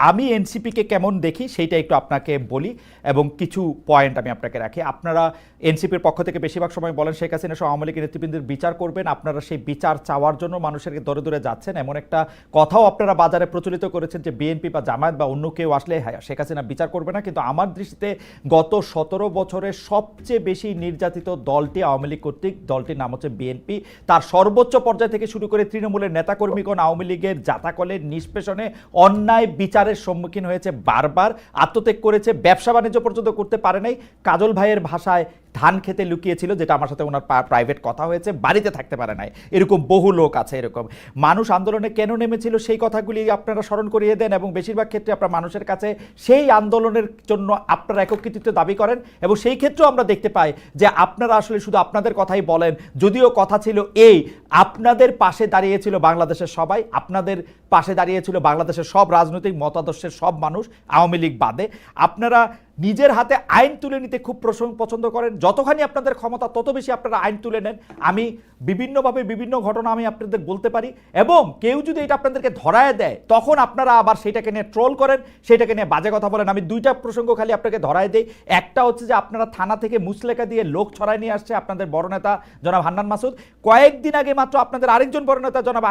আমি এনসিপিকে কেমন দেখি সেইটা একটু আপনাকে বলি এবং কিছু পয়েন্ট আমি আপনাকে রাখি। আপনারা এনসিপির পক্ষ থেকে বেশিরভাগ সময় বলেন শেখ হাসিনা সহ আওয়ামী লীগের নেতৃবৃন্দের বিচার করবেন, আপনারা সেই বিচার চাওয়ার জন্য মানুষের দরে দরে যাচ্ছেন, এমন একটা কথাও আপনারা বাজারে প্রচলিত করেছেন যে বিএনপি বা জামায়াত বা অন্য কেউ আসলে শেখ হাসিনা বিচার করবে না। কিন্তু আমার দৃষ্টিতে গত 17 বছরে সবচেয়ে বেশি নির্যাতিত দলটি আওয়ামী লীগ কর্তৃক, দলটির নাম হচ্ছে বিএনপি। তার সর্বোচ্চ পর্যায় থেকে শুরু করে তৃণমূলের নেতাকর্মীগণ আওয়ামী লীগের জাতাকলের নিষ্পেষণে অন্যায় বিচারের সম্মুখীন হয়েছে, বারবার আত্মত্যাগ করেছে, ব্যবসা বাণিজ্য পর্যন্ত করতে পারে নাই। কাজল ভাইয়ের ভাষায় ধান খেতে লুকিয়েছিল, যেটা আমার সাথে ওনার প্রাইভেট কথা হয়েছে, বাড়িতে থাকতে পারে নাই। এরকম বহু লোক আছে। এরকম মানুষ আন্দোলনে কেন নেমেছিল সেই কথাগুলি আপনারা স্মরণ করিয়ে দেন এবং বেশিরভাগ ক্ষেত্রে আপনারা মানুষের কাছে সেই আন্দোলনের জন্য আপনারা একক কৃতিত্ব দাবি করেন এবং সেই ক্ষেত্রেও আমরা দেখতে পাই যে আপনারা আসলে শুধু আপনাদের কথাই বলেন, যদিও কথা ছিল এই আপনাদের পাশে দাঁড়িয়েছিল বাংলাদেশের সবাই, আপনাদের পাশে দাঁড়িয়েছিল বাংলাদেশের সব রাজনৈতিক মতাদর্শের সব মানুষ, আওয়ামী লীগ বাদে। আপনারা নিজের হাতে আইন তুলে নিতে খুব পছন্দ করেন, যতখানি আপনাদের ক্ষমতা তত বেশি আপনারা আইন তুলে নেন। আমি বিভিন্নভাবে বিভিন্ন ঘটনা আমি আপনাদের বলতে পারি এবং কেউ যদি এটা আপনাদেরকে ধরায় দেয় তখন আপনারা আবার সেটাকে নিয়ে ট্রোল করেন, সেটাকে নিয়ে বাজে কথা বলেন। আমি দুইটা প্রসঙ্গ খালি আপনাকে ধরায় দেই। একটা হচ্ছে যে আপনারা থানা থেকে মুসলেখা দিয়ে লোক ছড়ায় নিয়ে আসছে আপনাদের বড় নেতা জনাব হান্নান মাসুদ। কয়েকদিন আগে মাত্র আপনাদের আরেকজন বড় নেতা জনাব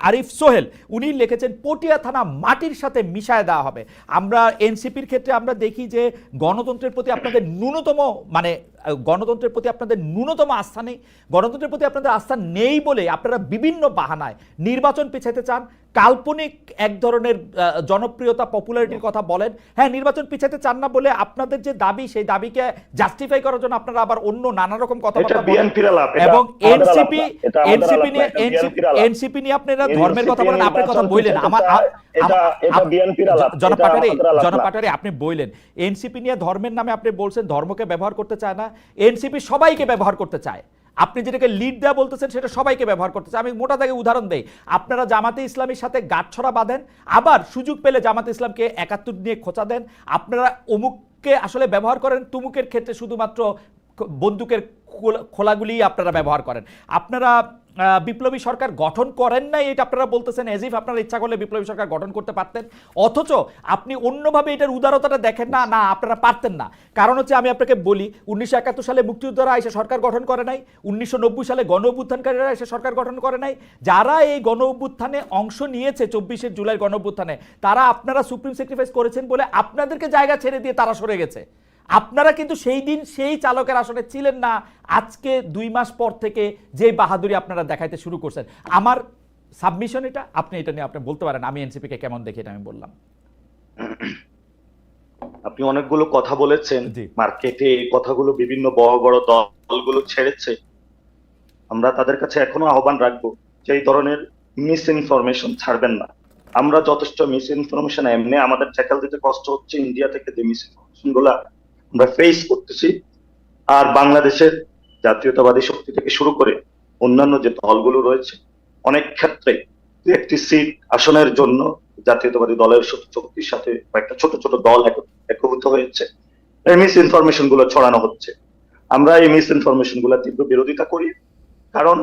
আরিফ সোহেল উনি লিখেছেন পটিয়া থানা মাটির সাথে মিশায় দেওয়া হবে। আমরা এনসিপির ক্ষেত্রে আমরা দেখি যে গণতন্ত্রের প্রতি আপনাদের ন্যূনতম আস্থা নেই। গণতন্ত্রের প্রতি আপনাদের আস্থা নেই বলে আপনারা বিভিন্ন বাহানায় নির্বাচন পিছাইতে চান, কাল্পনিক এক ধরনের জনপ্রিয়তা পপুলারিটির কথা বলেন। হ্যাঁ, নির্বাচন পিছাইতে চান না বলে আপনাদের যে দাবি সেই দাবিকে জাস্টিফাই করার জন্য আপনারা আবার অন্য নানা রকম কথাবার্তা বলেন এবং এনসিপি নিয়ে আপনারা ধর্মের কথা বলেন। আপনি কথা বললেন জনাব পাটারি, আপনি বললেন এনসিপি নিয়ে ধর্মের নামে আপনি বলছেন ধর্মকে ব্যবহার করতে চায় না, এনসিপি সবাইকে ব্যবহার করতে চায়। আপনি যেটাকে লিড দেওয়া বলতেছেন সেটা সবাইকে ব্যবহার করতে চায়। আমি মোটা দাগে উদাহরণ দেই, আপনারা জামাতে ইসলামীর সাথে গাঁটছড়া বাঁধেন, আবার সুযোগ পেলে জামাতে ইসলামকে ৭১ নিয়ে খোঁচা দেন। আপনারা অমুককে আসলে ব্যবহার করেন, তুমুকের ক্ষেত্রে শুধুমাত্র বন্দুকের খোলাগুলি আপনারা ব্যবহার করেন। আপনারা বিপ্লবী সরকার গঠন করেন নাই এটা আপনারা বলতেছেন, এজিফ আপনারা ইচ্ছা করলে বিপ্লবী সরকার গঠন করতে পারতেন, অথচ আপনি অন্যভাবে এটার উদারতাটা দেখেন না। না, আপনারা পারতেন না। কারণ হচ্ছে আমি আপনাকে বলি, 1971 সালে মুক্তিযোদ্ধারা এসে সরকার গঠন করে নাই, 1990 সালে গণ অভ্যুত্থানকারীরা এসে সরকার গঠন করে নাই। যারা এই গণ অভ্যুত্থানে অংশ নিয়েছে 24শে জুলাই গণ অভ্যুত্থানে, তারা আপনারা সুপ্রিম স্যাক্রিফাইস করেছেন বলে আপনাদেরকে জায়গা ছেড়ে দিয়ে তারা সরে গেছে। আপনারা কিন্তু সেই দিন সেই চালকের আসনে ছিলেন না। আজকে 2 মাস পর থেকে যে বাহাদুরি আপনারা দেখাইতে শুরু করছেন, আমার সাবমিশন এটা, আপনি এটা নিয়ে আপনি বলতে পারেন আমি এনসিপি কে কেমন দেখি, এটা আমি বললাম। আপনি অনেকগুলো কথা বলেছেন, মার্কেটে এই কথাগুলো বিভিন্ন বড় বড় দলগুলো ছেড়েছে। আমরা তাদের কাছে এখনো আহ্বান রাখবো যে এই ধরনের মিস ইনফরমেশন ছাড়বেন না। আমরা যথেষ্ট মিস ইনফরমেশন এমনি আমাদের ট্যাকল দিতে কষ্ট হচ্ছে, ইন্ডিয়া থেকে যে মিস ইনফরমেশন গুলা আমরা ফেস করতেছি। আর বাংলাদেশের জাতীয়তাবাদী শক্তি থেকে শুরু করে অন্যান্য যে দলগুলো রয়েছে, অনেক ক্ষেত্রে একটি সিট আসনের জন্য জাতীয়তাবাদী দলের শক্তির সাথে একটা ছোট ছোট দল একভূত হয়েছে, এই মিস ইনফরমেশন গুলো ছড়ানো হচ্ছে। আমরা এই মিস ইনফরমেশন গুলা তীব্র বিরোধিতা করি। কারণ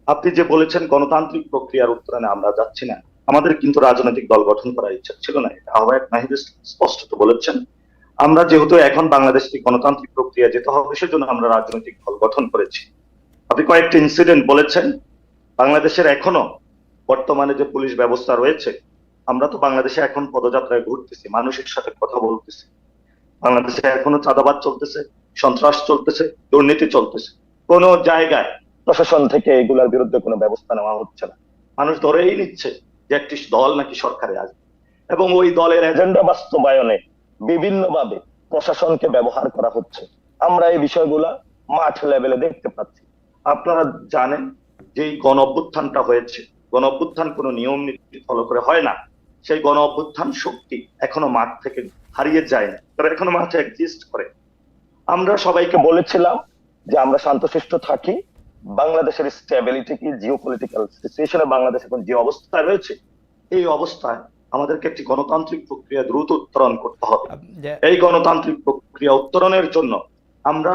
আপনি যে বলেছেন গণতান্ত্রিক প্রক্রিয়ার উত্তরণে আমরা যাচ্ছি না, আমাদের কিন্তু রাজনৈতিক দল গঠন করার ইচ্ছা ছিল না, এটা আহ্বায়ক নাহিদ স্পষ্টত বলেছেন। আমরা যেহেতু এখন বাংলাদেশকে গণতান্ত্রিক প্রক্রিয়া যেতে হবে, সেজন্য আমরা রাজনৈতিক দল গঠন করেছি। আপনি কয়েকটি ইনসিডেন্ট বলেছেন। বাংলাদেশের এখনো বর্তমানে যে পুলিশ ব্যবস্থা রয়েছে, আমরা তো বাংলাদেশে এখন পদযাত্রায় ঘুরতেছি, মানুষের সাথে কথা বলতেছি। বাংলাদেশে এখনো চাঁদাবাদ চলতেছে, সন্ত্রাস চলতেছে, দুর্নীতি চলতেছে। কোন জায়গায় প্রশাসন থেকে এগুলোর বিরুদ্ধে কোনো ব্যবস্থা নেওয়া হচ্ছে না। মানুষ ধরেই নিচ্ছে যে একটি দল নাকি সরকারে আসবে এবং ওই দলের এজেন্ডা বাস্তবায়নে বিভিন্নভাবে প্রশাসনকে ব্যবহার করা হচ্ছে। আমরা এই বিষয়গুলা মাঠ লেভেলে দেখতে পাচ্ছি। আপনারা জানেন যে গণ অভ্যুত্থানটা হয়েছে, গণ অভ্যুত্থান কোনো নিয়ম নীতি ফলো করে হয় না। সেই গণ অভ্যুত্থান শক্তি এখনো মাঠ থেকে হারিয়ে যায় না, তারা এখনো মাঠে এক্সিস্ট করে। আমরা সবাইকে বলেছিলাম যে আমরা শান্তশিষ্ট থাকি, বাংলাদেশের স্টেবিলিটি কি, জিওপলিটিক্যাল সিচুয়েশনে বাংলাদেশ এখন যে অবস্থায় রয়েছে, এই অবস্থায় আমাদেরকে একটি গণতান্ত্রিক প্রক্রিয়া দ্রুত উত্তরণ করতে হবে। এই গণতান্ত্রিক প্রক্রিয়া উত্তরণের জন্য আমরা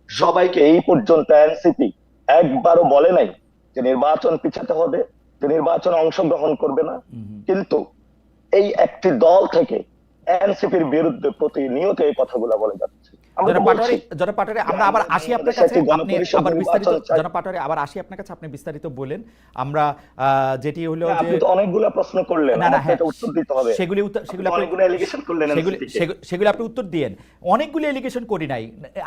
সবাইকে এই পর্যন্ত এনসিপি একবারও বলে নাই যে নির্বাচন পিছাতে হবে, যে নির্বাচনে অংশগ্রহণ করবে না। কিন্তু এই একটি দল থেকে এনসিপির বিরুদ্ধে প্রতিনিয়ত এই কথাগুলো বলে যাচ্ছে। আমরা তো বলছি জনাব পাটোয়ারি, আমরা আবার আসি আপনার কাছে, আপনি আবার বিস্তারিত, জনাব পাটোয়ারি আবার আসি আপনার কাছে, আপনি বিস্তারিত বলেন। আমরা যেটি হলো যে আপনি তো অনেকগুলো প্রশ্ন করলেন, না, আমাকে এটা উত্তর দিতে হবে। সেগুলি আপনি অনেকগুলো এলিগেশন করলেন সেগুলি আপনি উত্তর দিয়েন। অনেকগুলি এলিগেশন করি নাই,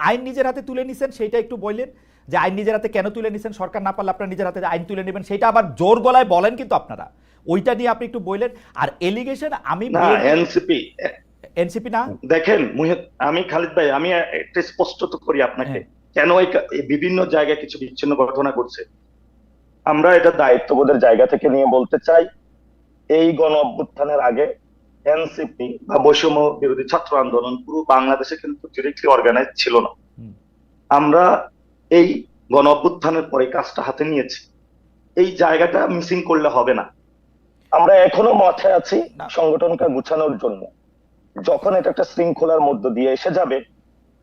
আইন নিজের হাতে তুলে নিছেন সেটা একটু বললেন, যে আইন নিজের হাতে কেন তুলে নিছেন, সরকার না পারলে আপনার নিজের হাতে আইন তুলে নেবেন, সেটা আবার জোর গলায় বলেন কিন্তু আপনারা, ওইটা নিয়ে আপনি একটু বললেন। আর এলিগেশন আমি এনসিপি না দেখেন আমি খালিদ ভাই, আমি একটা স্পষ্ট তো করি আপনাকে, কেন এই বিভিন্ন জায়গায় কিছু বিচ্ছিন্ন ঘটনা ঘটছে। আমরা এটা দায়িত্ববোধের জায়গা থেকে নিয়ে বলতে চাই, এই গণ অভ্যুত্থানের আগে এনসিপি বা বৈষম্য বিরোধী ছাত্র আন্দোলন পুরো বাংলাদেশে কিন্তু ডিরেক্টলি অর্গানাইজ ছিল না। আমরা এই গণ অভ্যুত্থানের পরে কাজটা হাতে নিয়েছি, এই জায়গাটা মিসিং করলে হবে না। আমরা এখনো মাঠে আছি সংগঠনকে গুছানোর জন্য। যখন এটা একটা শৃঙ্খলার মধ্য দিয়ে এসে যাবে,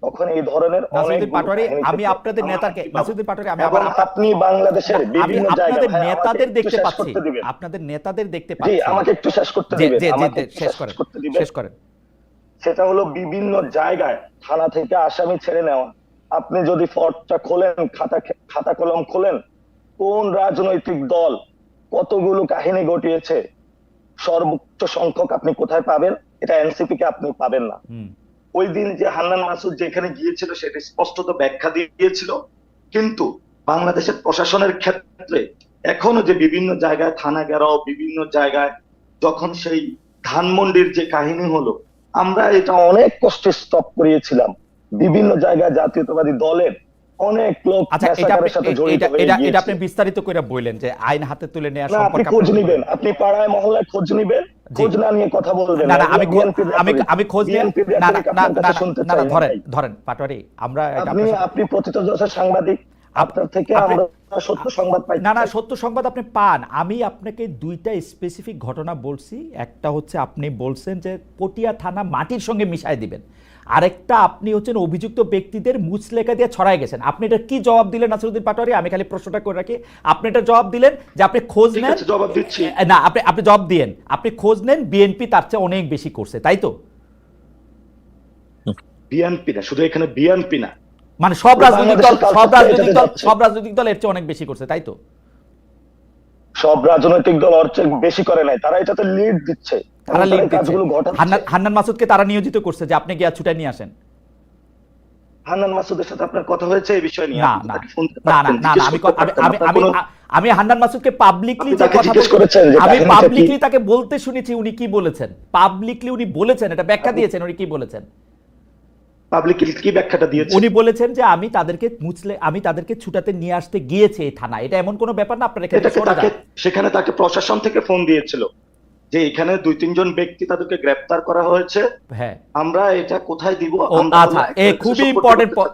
তখন এই ধরনের নাসিরুদ্দিন পাটোয়ারি, আমি আপনাদের নেতাকে, নাসিরুদ্দিন পাটোয়ারি, আমি আবার আপনি বাংলাদেশের বিভিন্ন জায়গায় আপনাদের নেতাদের দেখতে পাচ্ছি, আপনাদের নেতাদের দেখতে পাচ্ছি। আমাকে একটু শেষ করতে দিবেন, আমাকে শেষ করেন। সেটা হলো বিভিন্ন জায়গায় থানা থেকে আসামি ছেড়ে নেওয়া। আপনি যদি ফর্দটা খোলেন, খাতা কলম খোলেন, কোন রাজনৈতিক দল কতগুলো কাহিনী ঘটিয়েছে, সর্বোচ্চ সংখ্যক আপনি কোথায় পাবেন? এটা এনসিপি কে আপনি পাবেন না। ওই দিন যে হান্নান মাসুদ যেখানে গিয়েছিল সেটা স্পষ্টত ব্যাখ্যা দিয়েছিল, কিন্তু বাংলাদেশের প্রশাসনের ক্ষেত্রে এখনো যে বিভিন্ন জায়গায় থানা ঘেরাও, বিভিন্ন জায়গায় যখন সেই ধানমন্ডির যে কাহিনী হলো, আমরা এটা অনেক কষ্টে স্টপ করিয়েছিলাম। বিভিন্ন জায়গায় জাতীয়তাবাদী দলের অনেক লোক সাথে জড়িত হয়ে গিয়েছে। এটা আপনি বিস্তারিত করে বললেন যে আইন হাতে তুলে নেওয়া সম্পর্কে আপনি খোঁজ নেবেন, আপনি পাড়ায় মহল্লায় খোঁজ নেবেন, খোঁজ না নিয়ে কথা বলবেন না। আমি খোঁজ নিয়ে না, ধরেন পাটোয়ারি, আমরা আপনি প্রথিতযশা সাংবাদিক, আপনার থেকে আমরা সত্য সংবাদ পাই। না, সত্য সংবাদ আপনি পান। আমি আপনাকে দুইটা স্পেসিফিক ঘটনা বলছি। একটা হচ্ছে আপনি বলছেন যে পটিয়া থানা মাটির সঙ্গে মিশায় দিবেন, আরেকটা আপনি হচ্ছেন অভিযুক্ত ব্যক্তিদের মুচলেখা দিয়ে ছড়ায় গেছেন। আপনি এটা কি জবাব দিলেন নাসিরুদ্দিন পাটোয়ারি? আমি খালি প্রশ্নটা করে রাখি, আপনি এটা জবাব দিলেন যে আপনি খোঁজ নেন। জবাব দিচ্ছি না, আপনি জবাব দিয়েন, আপনি খোঁজ নেন বিএনপি তার চেয়ে অনেক বেশি করছে, তাই তো? বিএনপি না, শুধু এখানে বিএনপি না, মানে সব রাজনৈতিক দল এর চেয়ে অনেক বেশি করছে, তাই তো? সব রাজনৈতিক দল ওর চেয়ে বেশি করে নাই, তারা এটাতে লিড দিচ্ছে, তারা লিড দিচ্ছে। হান্নান মাসুদকে তারা নিয়োজিত করছে যে আপনি গিয়া ছুটে নিয়ে আসেন। হান্নান মাসুদের সাথে আপনার কথা হয়েছে এই বিষয় নিয়ে? না, আমি হান্নান মাসুদকে পাবলিকলি তাকে বলতে শুনেছি উনি কি বলেছেন, পাবলিকলি উনি বলেছেন, এটা ব্যাখ্যা দিয়েছেন, উনি কি বলেছেন? পাবলিকলি কি ব্যাখ্যাটা দিয়েছেন? উনি বলেছেন যে আমি তাদেরকে ছুটাতে নিয়ে আসতে গিয়েছে এই থানা। এটা এমন কোনো ব্যাপার না, আপনার সেখানে তাকে প্রশাসন থেকে ফোন দিয়েছিল যে এখানে 2-3 জন ব্যক্তি তাদেরকে গ্রেফতার করা হয়েছে, হ্যাঁ, আমরা এটা কোথায় দিব? আচ্ছা,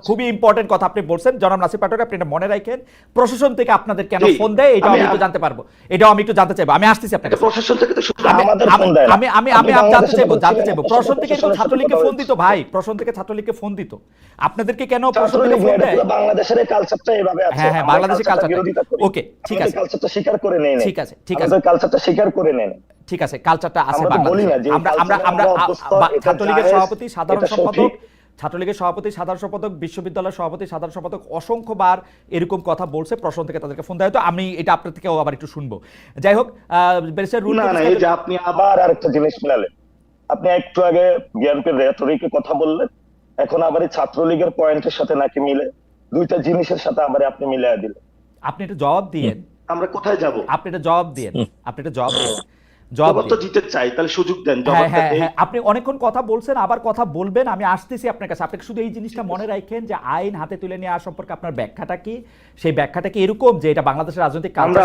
খুবই ইম্পর্টেন্ট কথা আপনি বলছেন জনাব নাসির পাটোয়ারি, আপনি এটা মনে রাখেন। প্রশাসন থেকে আপনাদের কেন ফোন দেয় এটাও আমি একটু জানতে পারবো, এটাও আমি একটু জানতে চাইবো। আমি আসতেছি আপনাকে। প্রশাসন থেকে তো শুধু আমাদের ফোন দেয় না। আমি জানতে চাইবো প্রশাসন থেকে ছাত্রলীগকে ফোন দিত ভাই, প্রশাসন থেকে ছাত্রলীগকে ফোন দিত, আপনাদেরকে কেন প্রশাসন থেকে ফোন দেয়? বাংলাদেশের কালচারটা এভাবে আছে। হ্যাঁ, বাংলাদেশের কালচারটা ওকে, ঠিক আছে, কালচারটা স্বীকার করে নেই, ঠিক আছে, কালচারটা স্বীকার করে নেন, ঠিক আছে, কালচারটা আছে বাংলাদেশে। আমরা ছাত্রলীগের সভাপতি, সাধারণ সম্পাদক, বিশ্ববিদ্যালয়ের সভাপতি, সাধারণ সম্পাদক অসংখ্যবার এরকম কথা বলছে, প্রশ্ন থেকে তাদেরকে ফোন দেয়। তো আমি এটা আপনার থেকেও আবার একটু শুনবো। যাই হোক, আপনি আবার আরেকটা জিনিস মিলালেন। আপনি একটু আগে বিএনপির রেটরিকের কথা বললেন, এখন আবার এই ছাত্রলীগের পয়েন্টের সাথে নাকি মিলে, দুইটা জিনিসের সাথে আবার আপনি মিলিয়ে দিলেন। আপনি এটা জবাব দিয়েন, আমরা কোথায় যাব? আপনি এটা জবাব দিয়েন, জবাব তো দিতে চাই, তাহলে সুযোগ দেন। আপনি অনেকক্ষণ কথা বলছেন, আবার কথা বলবেন, আমি আসতেছি আপনার কাছে। আপনি শুধু এই জিনিসটা মনে রাখেন যে আইন হাতে তুলে নেওয়া সম্পর্কে আপনার ব্যাখ্যাটা কি, সেই ব্যাখ্যাটা কি এরকম যে এটা বাংলাদেশের রাজনৈতিক আমরা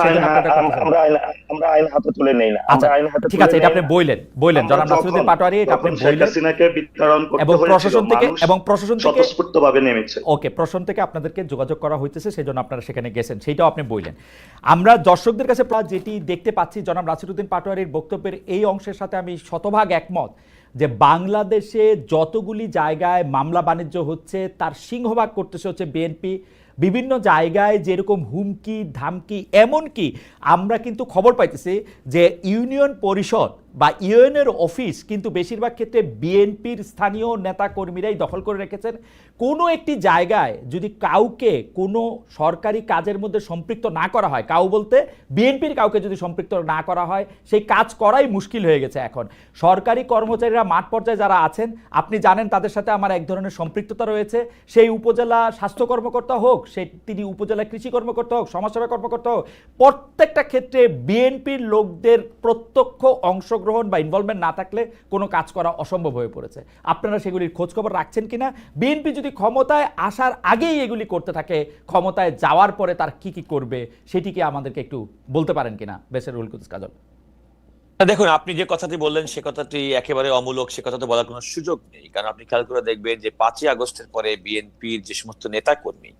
আইন হাতে তুলে নেই না। আচ্ছা, ঠিক আছে, এটা আপনি বললেন জনাব নাসিরুদ্দিন পাটোয়ারি, এটা আপনি বললেন, এবং প্রশাসন থেকে স্বতঃস্ফূর্তভাবে নেমেছে। ওকে, প্রশাসন থেকে আপনাদেরকে যোগাযোগ করা হইতেছে, সেজন্য আপনারা সেখানে গেছেন, সেইটাও আপনি বললেন। আমরা দর্শকদের কাছে যেটি দেখতে পাচ্ছি, জনাব নাসিরুদ্দিন পাটোয়ারির বক্তব্যের এই অংশের সাথে আমি শতভাগ একমত যে বাংলাদেশে যতগুলি জায়গায় মামলা বাণিজ্য হচ্ছে তার সিংহভাগ করতেছে হচ্ছে বিএনপি। বিভিন্ন জায়গায় যেরকম হুমকি ধামকি, এমনকি আমরা কিন্তু খবর পাইতেছি যে ইউনিয়ন পরিষদ বা ইউএনের অফিস কিন্তু বেশিরভাগ ক্ষেত্রে বিএনপির স্থানীয় নেতাকর্মীরাই দখল করে রেখেছেন। কোনো একটি জায়গায় যদি কাউকে কোনো সরকারি কাজের মধ্যে সম্পৃক্ত না করা হয়, কাউ বলতে বিএনপির কাউকে যদি সম্পৃক্ত না করা হয়, সেই কাজ করাই মুশকিল হয়ে গেছে এখন। সরকারি কর্মচারীরা মাঠ পর্যায়ে যারা আছেন, আপনি জানেন তাদের সাথে আমার এক ধরনের সম্পৃক্ততা রয়েছে। সেই উপজেলা স্বাস্থ্য কর্মকর্তা হোক, তিনি উপজেলা কৃষি কর্মকর্তা হোক, সমাজসেবা কর্মকর্তা হোক, প্রত্যেকটা ক্ষেত্রে বিএনপির লোকদের প্রত্যক্ষ অংশগ্রহণ বা ইনভলভমেন্ট না থাকলে কোনো কাজ করা অসম্ভব হয়ে পড়েছে। আপনারা সেগুলির খোঁজখবর রাখছেন কিনা? বিএনপি যদি ক্ষমতায় আসার আগেই এগুলি করতে থাকে, ক্ষমতায় যাওয়ার পরে তার কি কি করবে সেটিকে আমাদেরকে একটু বলতে পারেন কিনা বেসের রুহুল কুদ্দুস কাজল? দেখুন, আপনি যে কথাটি বললেন সে কথাটি একেবারে অমূলক, সে কথা তো বলার কোনো সুযোগ নেই। কারণ আপনি খেয়াল করে দেখবেন যে 5ই আগস্টের পরে বিএনপির যে সমস্ত নেতা কর্মী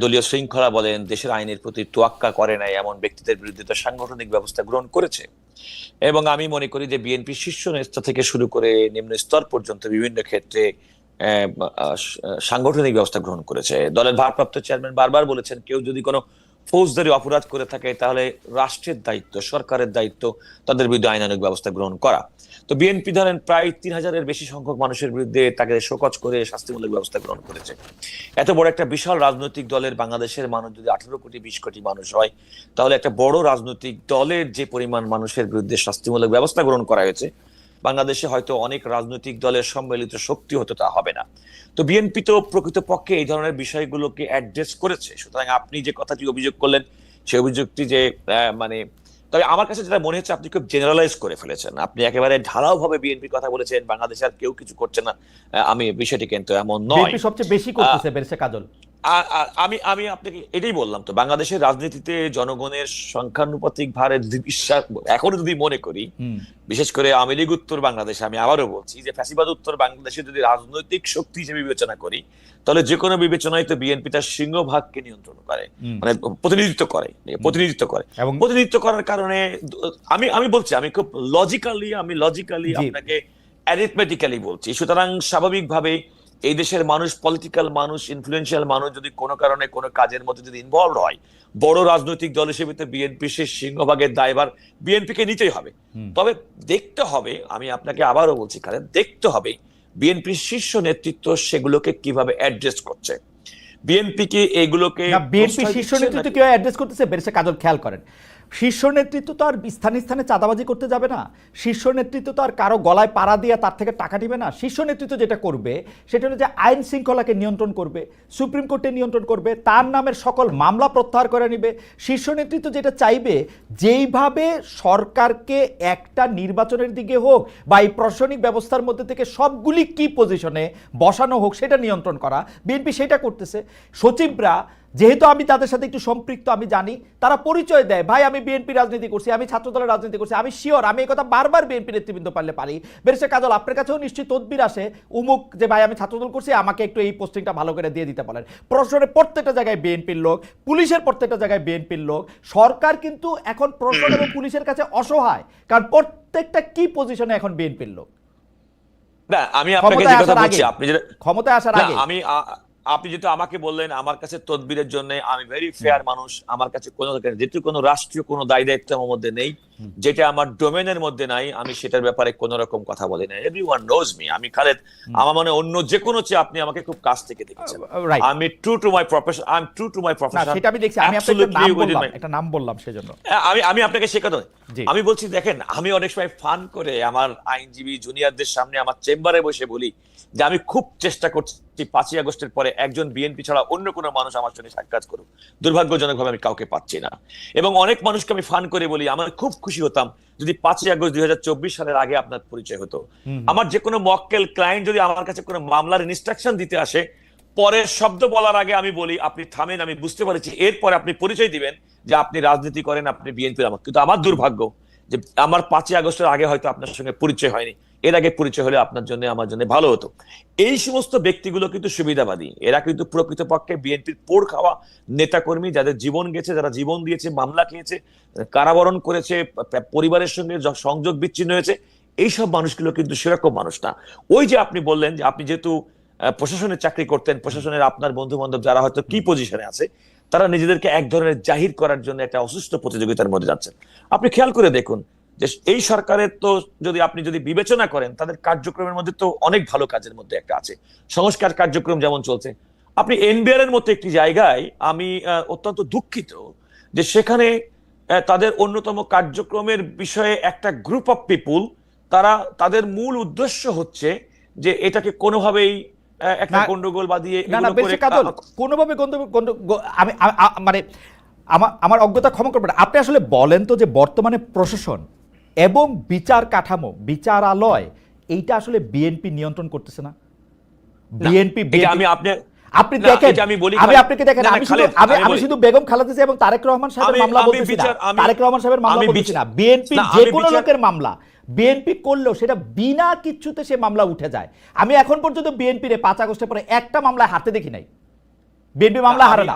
দলীয় শৃঙ্খলা বলেন, দেশের আইনের প্রতি তোয়াক্কা করে নাই এমন ব্যক্তিদের বিরুদ্ধে তো সাংগঠনিক ব্যবস্থা গ্রহণ করেছে। এবং আমি মনে করি যে বিএনপি শীর্ষ নেতা থেকে শুরু করে নিম্ন স্তর পর্যন্ত বিভিন্ন ক্ষেত্রে সাংগঠনিক ব্যবস্থা গ্রহণ করেছে। দলের ভারপ্রাপ্ত চেয়ারম্যান বারবার বলেছেন, কেউ যদি কোনো ফৌজদারি অপরাধ করে থাকে তাহলে রাষ্ট্রের দায়িত্ব, সরকারের দায়িত্ব তাদের বিরুদ্ধে আইনানুগ ব্যবস্থা গ্রহণ করা। তো বিএনপি ধরেন প্রায় 3000-এর বেশি সংখ্যক মানুষের বিরুদ্ধে তাকে শোকজ করে শাস্তিমূলক ব্যবস্থা গ্রহণ করেছে। এত বড় একটা বিশাল রাজনৈতিক দলের বাংলাদেশের মানুষ যদি 18 কোটি 20 কোটি মানুষ হয়, তাহলে একটা বড় রাজনৈতিক দলের যে পরিমাণ মানুষের বিরুদ্ধে শাস্তিমূলক ব্যবস্থা গ্রহণ করা হয়েছে, বাংলাদেশে হয়তো অনেক রাজনৈতিক দলের সম্মিলিত শক্তি হতো তা হবে না। তো বিএনপি তো প্রকৃতপক্ষে এই ধরনের বিষয়গুলোকে অ্যাড্রেস করেছে। সুতরাং আপনি যে কথাটি অভিযোগ করলেন সেই অভিযোগটি যে মানে, তবে আমার কাছে যেটা মনে হচ্ছে আপনি খুব জেনারেলাইজ করে ফেলেছেন। আপনি একেবারে ঢালাও ভাবে বিএনপির কথা বলেছেন, বাংলাদেশে আর কেউ কিছু করছে না। আমি বিষয়টি কিন্তু এমন নয়। বিএনপি সবচেয়ে বেশি করতেছে বেরসে কাজল। আমি আমি আপনাকে এটাই বললাম, তো বাংলাদেশের রাজনীতিতে জনগণের সংখ্যানুপাতিক ভারে বিশ্বাস এখনো যদি মনে করি, বিশেষ করে আওয়ামী লীগ উত্তর বাংলাদেশে, আমি আবারও বলছি যে ফ্যাসিবাদ উত্তর বাংলাদেশে যদি রাজনৈতিক শক্তি হিসেবে বিবেচনা করি, তাহলে যে কোনো বিবেচনায় তো বিএনপি তার সিংহভাগকে নিয়ন্ত্রণ করে, মানে প্রতিনিধিত্ব করে এবং প্রতিনিধিত্ব করার কারণে আমি বলছি, আমি খুব লজিক্যালি আপনাকে অ্যারিথমেটিক্যালি বলছি। সুতরাং স্বাভাবিকভাবে এই দেশের মানুষ, পলিটিক্যাল মানুষ, ইনফ্লুয়েন্সিয়াল মানুষ যদি কোনো কারণে কোনো কাজের মধ্যে যদি ইনভলভ হয়, বড় রাজনৈতিক দল হিসেবে তো বিএনপি সে সিংহভাগের দায়ভার বিএনপিকে নিতেই হবে। তবে দেখতে হবে, আমি আপনাকে আবারও বলছি কারণ দেখতে হবে বিএনপির শীর্ষ নেতৃত্ব সেগুলোকে কিভাবে অ্যাড্রেস করছে। বিএনপি কি এগুলোকে, বিএনপি শীর্ষ নেতৃত্ব কিভাবে অ্যাড্রেস করতেছে বেরসে কাজল খেয়াল করেন। শীর্ষ নেতৃত্ব তো আর স্থানে স্থানে চাঁদাবাজি করতে যাবে না। শীর্ষ নেতৃত্ব তো আর কারো গলায় পাড়া দিয়ে তার থেকে টাকা নিবে না। শীর্ষ নেতৃত্ব যেটা করবে সেটা হলো যে আইন শৃঙ্খলাকে নিয়ন্ত্রণ করবে, সুপ্রিম কোর্টে নিয়ন্ত্রণ করবে, তার নামের সকল মামলা প্রত্যাহার করে নিবে। শীর্ষ নেতৃত্ব যেটা চাইবে, যেইভাবে সরকারকে একটা নির্বাচনের দিকে হোক বা এই প্রশাসনিক ব্যবস্থার মধ্যে থেকে সবগুলি কি পজিশনে বসানো হোক সেটা নিয়ন্ত্রণ করা, বিএনপি সেটা করতেছে। সচিবরা, যেহেতু আমি তাদের সাথে একটু সম্পৃক্ত, আমি জানি, তারা পরিচয় দেয়, ভাই আমি বিএনপি রাজনীতি করছি, আমি ছাত্রদলের রাজনীতি করছি, আমি শিওর, আমি এই কথা বারবার বিএনপি নেতৃবৃন্দ পারলে পারি। বেরসে কাজল, আপনার কাছেও নিশ্চয়ই তদবির আসে উমুক যে ভাই আমি ছাত্রদল করছি, আমাকে একটু এই পোস্টিংটা ভালো করে দিয়ে দিতে পারেন। প্রশাসনের প্রত্যেকটা জায়গায় বিএনপির লোক, পুলিশের প্রত্যেকটা জায়গায় বিএনপির লোক। সরকার কিন্তু এখন প্রশাসন এবং পুলিশের কাছে অসহায়, কারণ প্রত্যেকটা কি পজিশনে এখন বিএনপির লোক। না, আমি আপনাকে যে কথা বলছি, আপনি যেটা ক্ষমতায় আসার আগে আপনি যেটা আমাকে বললেন, আমার কাছে তদবিরের জন্য আমি ভেরি ফেয়ার মানুষ। আমার কাছে যেহেতু কোনো রাষ্ট্রীয় কোনো দায় দায়িত্ব আমার মধ্যে নেই, যেটা আমার ডোমেনের মধ্যে নাই, আমি সেটার ব্যাপারে কোনো রকম কথা বলি না। Everyone knows me. আমি খালেদ, আমার মনে অন্য যে কোনো চেয়ে আপনি আমাকে খুব কাছ থেকে দেখেছেন। আমি true to my profession, I am true to my profession. সেটা আমি দেখছি, আমি আপনাকে একটা নাম বললাম সেজন্য আমি আপনাকে সে কথা আমি বলছি। দেখেন, আমি অনেক সময় ফান করে আমার আইনজীবী জুনিয়রদের সামনে আমার চেম্বারে বসে বলি যে আমি খুব চেষ্টা করছি 5ই আগস্টের পরে একজন বিএনপি ছাড়া অন্য কোনো মানুষ আমার সঙ্গে সাক্ষাৎ করুক। দুর্ভাগ্যজনকভাবে আমি কাউকে পাচ্ছি না। এবং অনেক মানুষকে আমি ফান করে বলি, আমার খুব খুশি হতাম যদি 5ই আগস্ট 2024 সালের আগে আপনার পরিচয় হতো। আমার যে কোনো মক্কেল ক্লায়েন্ট যদি আমার কাছে কোনো মামলার ইনস্ট্রাকশন দিতে আসে, পরের শব্দ বলার আগে আমি বলি আপনি থামেন, আমি বুঝতে পারছি, এরপরে আপনি পরিচয় দিবেন যে আপনি রাজনীতি করেন, আপনি বিএনপির আমল। কিন্তু আমার দুর্ভাগ্য যে আমার 5ই আগস্টের আগে হয়তো আপনার সঙ্গে পরিচয় হয়নি। এর আগে পরিচয় হলে আপনার জন্য আমার জন্য ভালো হতো। এই সমস্ত ব্যক্তিগুলো কিন্তু সুবিধাবাদী, এরা কিন্তু প্রকৃতপক্ষে বিএনপির পোড় খাওয়া নেতাকর্মী, যাদের জীবন গেছে, যারা জীবন দিয়েছে, মামলা খেয়েছে, কারাবরণ করেছে, পরিবারের সঙ্গে সংযোগ বিচ্ছিন্ন হয়েছে। এইসব মানুষগুলো কিন্তু সেরকম মানুষ না। ওই যে আপনি বললেন যে আপনি যেহেতু প্রশাসনের চাকরি করতেন, প্রশাসনের আপনার বন্ধু বান্ধব যারা হয়তো কি পজিশনে আছে, তারা নিজেদেরকে এক ধরনের জাহির করার জন্য একটা অসুস্থ প্রতিযোগিতার মধ্যে যাচ্ছেন। আপনি খেয়াল করে দেখুন যে এই সরকারের তো আপনি যদি বিবেচনা করেন, তাদের কার্যক্রমের মধ্যে তো অনেক ভালো কাজের মধ্যে একটা আছে, সংস্কার কার্যক্রম যেমন চলছে। আপনি এনবিআর এর মতো একটি জায়গায় আমি অত্যন্ত দুঃখিত যে সেখানে তাদের অন্যতম কার্যক্রমের বিষয়ে একটা গ্রুপ অফ পিপুল, তারা তাদের মূল উদ্দেশ্য হচ্ছে যে এটাকে কোনোভাবেই একটা গন্ডগোল বাঁধিয়ে কোনোভাবে আমি মানে আমার অজ্ঞতা ক্ষমা করবেন, আপনি আসলে বলেন তো যে বর্তমানে প্রশাসন এবং বিচার কাঠামো, বিচারালয়, এইটা আসলে বিএনপি নিয়ন্ত্রণ করতেছে না? বিএনপি আপনি দেখেন, আমি আপনাকে দেখেন, আমি শুধু বেগম খালেদা জিয়া এবং তারেক রহমান সাহেবের মামলা বলতেছি না, তারেক রহমান সাহেবের মামলা বলতেছি না, বিএনপি যে কোনো লোকের মামলা বিএনপি করলেও সেটা বিনা কিচ্ছুতে সে মামলা উঠে যায়। আমি এখন পর্যন্ত বিএনপি রে 5 আগস্টের পরে একটা মামলায় হারতে দেখি নাই। বিএনপি মামলা হারে না।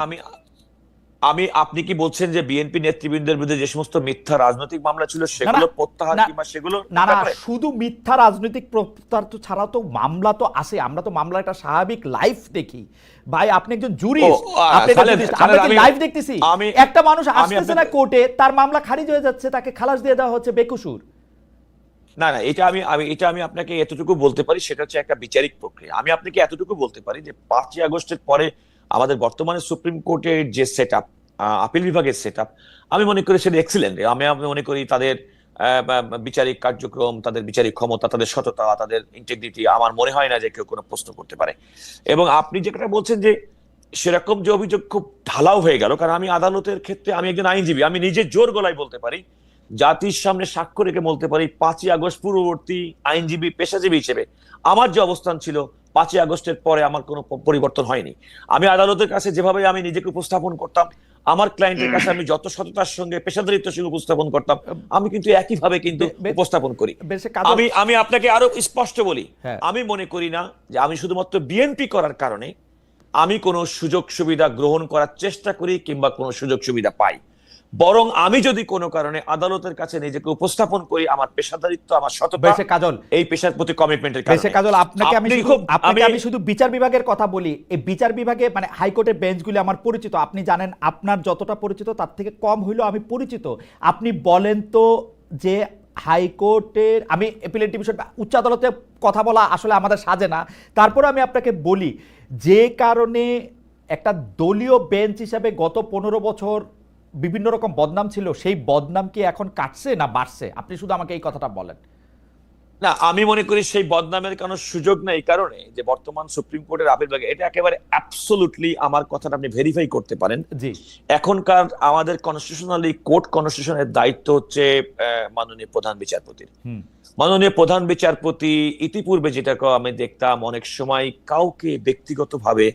আপনি কি বলছেন যে বিএনপি নেতৃবৃন্দের বিরুদ্ধে যে সমস্ত মিথ্যা রাজনৈতিক মামলা ছিল সেগুলো প্রত্যাহার কিংবা সেগুলো না? শুধু মিথ্যা রাজনৈতিক প্রত্যাহার তো ছাড়াও তো মামলা তো আছে, আমরা তো মামলার একটা স্বাভাবিক লাইফ দেখি। ভাই আপনি একজন জুরিস্ট, আমরা কি লাইফ দেখতেছি? একটা মানুষ আসতেছে না কোর্টে, তার মামলা খারিজ হয়ে যাচ্ছে, তাকে খালাস দিয়ে দেওয়া হচ্ছে বেকসুর। না, এটা আমি আপনাকে এতটুকু বলতে পারি, সেটা হচ্ছে একটা বিচারিক প্রক্রিয়া। আমি আপনাকে এতটুকু বলতে পারি যে 5ই আগস্টের পরে আমাদের বর্তমানে সুপ্রিম কোর্টের যে সেট আপ, আপিল বিভাগের সেট আপ, আমি মনে করি সেটা এক্সিলেন্ট। আমি মনে করি তাদের বিচারিক কার্যক্রম, তাদের বিচারিক ক্ষমতা, তাদের সততা, তাদের ইন্টিগ্রিটি, আমার মনে হয় না যে কেউ কোনো প্রশ্ন করতে পারে। এবং আপনি যেটা বলছেন যে সেরকম যে অভিযোগ খুব ঢালাও হয়ে গেল, কারণ আমি আদালতের ক্ষেত্রে আমি একজন আইনজীবী, আমি নিজে জোর গলায় বলতে পারি, জাতির সামনে সাক্ষ্য রেখে বলতে পারি, 5ই আগস্ট পূর্ববর্তী আইনজীবী, পেশাজীবী হিসেবে আমার যে অবস্থান ছিল 5ই আগস্টের পরে আমার কোনো পরিবর্তন হয়নি। আমি আদালতের কাছে যেভাবে আমি নিজেকে উপস্থাপন করতাম, আমার ক্লায়েন্টের কাছে আমি যত সততার সঙ্গে, পেশাদারিত্বের সঙ্গে উপস্থাপন করতাম, আমি কিন্তু একইভাবে কিন্তু উপস্থাপন করি। আমি আপনাকে আরো স্পষ্ট বলি, আমি মনে করি না যে আমি শুধুমাত্র বিএনপি করার কারণে আমি কোনো সুযোগ সুবিধা গ্রহণ করার চেষ্টা করি কিংবা কোনো সুযোগ সুবিধা পাই, বরং আমি যদি কোনো কারণে আদালতের কাছে নিজেকে উপস্থাপন করি, আমার পেশাদারিত্ব, আমার সততা, কাজল, এই পেশার প্রতি কমিটমেন্টের কারণে। কাজল, আপনাকে আমি শুধু বিচার বিভাগের কথা বলি। এই বিচার বিভাগে মানে হাইকোর্টের বেঞ্চগুলি আমার পরিচিত, আপনি জানেন, আপনার যতটা পরিচিত তার থেকে কম হইলেও আমি পরিচিত। আপনি বলেন তো যে হাইকোর্টের, আমি অ্যাপিলেট ডিভিশন, উচ্চ আদালতে কথা বলা আসলে আমাদের সাজে না, তারপর আমি আপনাকে বলি যে কারণে একটা দলীয় বেঞ্চ হিসাবে গত 15 বছর বিভিন্ন রকম বদনাম ছিল, সেই বদনাম কি এখন কাটছে না বাড়ছে? আপনি শুধু আমাকে এই কথাটা বলেন। না, আমি মনে করি সেই বদনামের কোনো সুযোগ নেই, এই কারণে যে বর্তমান সুপ্রিম কোর্টের আপিল বিভাগে এটা একেবারে অ্যাবসলিউটলি, আমার কথাটা আপনি ভেরিফাই করতে পারেন। জি, এখনকার আমাদের কনস্টিটিউশনালি কোর্ট কনস্টিটিউশনের দায়িত্ব হচ্ছে মাননীয় প্রধান বিচারপতির। মাননীয় প্রধান বিচারপতি ইতিপূর্বে যেটা আমি দেখতাম, অনেক সময় কাউকে ব্যক্তিগতভাবে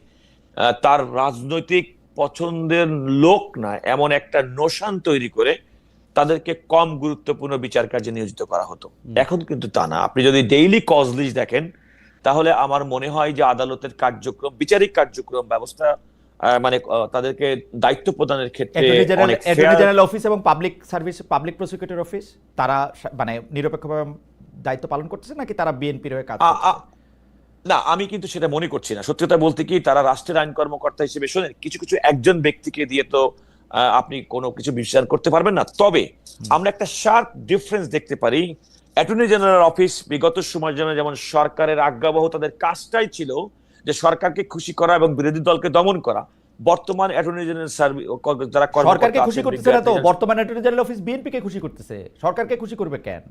তার রাজনৈতিক পছন্দের লোক না এমন একটা নোশান তৈরি করে তাদেরকে কম গুরুত্বপূর্ণ বিচার কার্যে নিয়োজিত করা হতো। এখন কিন্তু তা না। আপনি যদি ডেইলি কজ লিস্ট দেখেন, তাহলে আমার মনে হয় যে আদালতের কার্যক্রম, বিচারিক কার্যক্রম ব্যবস্থা, মানে তাদেরকে দায়িত্ব প্রদানের ক্ষেত্রে অ্যাটর্নি জেনারেল অফিস এবং public service, public prosecutor office, তারা মানে নিরপেক্ষভাবে দায়িত্ব পালন করতেছে নাকি তারা বিএনপির হয়ে কাজ করছে? না, আমি কিন্তু সেটা মনে করছি না। সত্যি কথা বলতে কি, তারা রাষ্ট্রের আইন কর্মকর্তা হিসেবে, শোনেন, কিছু কিছু একজন ব্যক্তিকে দিয়ে তো আপনি কোনো কিছু বিচার করতে পারবেন না। তবে আমরা একটা শার্প ডিফারেন্স দেখতে পারি। অ্যাটর্নি জেনারেল অফিস বিগত সময়ের জন্য যেমন সরকারের আজ্ঞাবহ, তাদের কাজটাই ছিল যে সরকারকে খুশি করা এবং বিরোধী দলকে দমন করা। বর্তমান অ্যাটর্নি জেনারেল যারা সরকারকে খুশি করতেছে না, তো বর্তমান অ্যাটর্নি জেনারেল অফিস বিএনপি কে খুশি করতেছে, সরকারকে খুশি করবে কেন?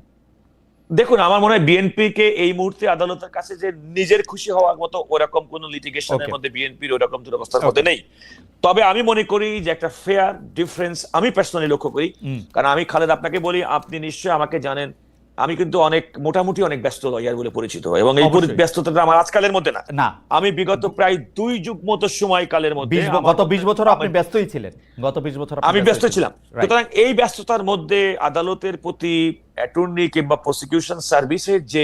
দেখুন, আমার মনে হয় বিএনপি কে এই মুহূর্তে আদালতের কাছে যে নিজের খুশি হওয়ার মতো ওরকম কোন লিটিগেশনের মধ্যে বিএনপির ওরকম দুরবস্থার মধ্যে নেই। তবে আমি মনে করি যে একটা ফেয়ার ডিফারেন্স আমি পার্সোনালি লক্ষ্য করি, কারণ আমি খালেদ আপনাকে বলি, আপনি নিশ্চয়ই আমাকে জানেন, আমি কিন্তু মোটামুটি অনেক ব্যস্ত লয়ার বলে পরিচিত, এবং এই ব্যস্ততাটা আমার আজকালের মধ্যে না। আমি বিগত প্রায় 2 যুগ মতো সময়কালের মধ্যে, গত 20 বছর আপনি ব্যস্তই ছিলেন, গত 20 বছর আমি ব্যস্ত ছিলাম। সুতরাং এই ব্যস্ততার মধ্যে আদালতের প্রতি অ্যাটর্নি কিংবা প্রসিকিউশন সার্ভিসের যে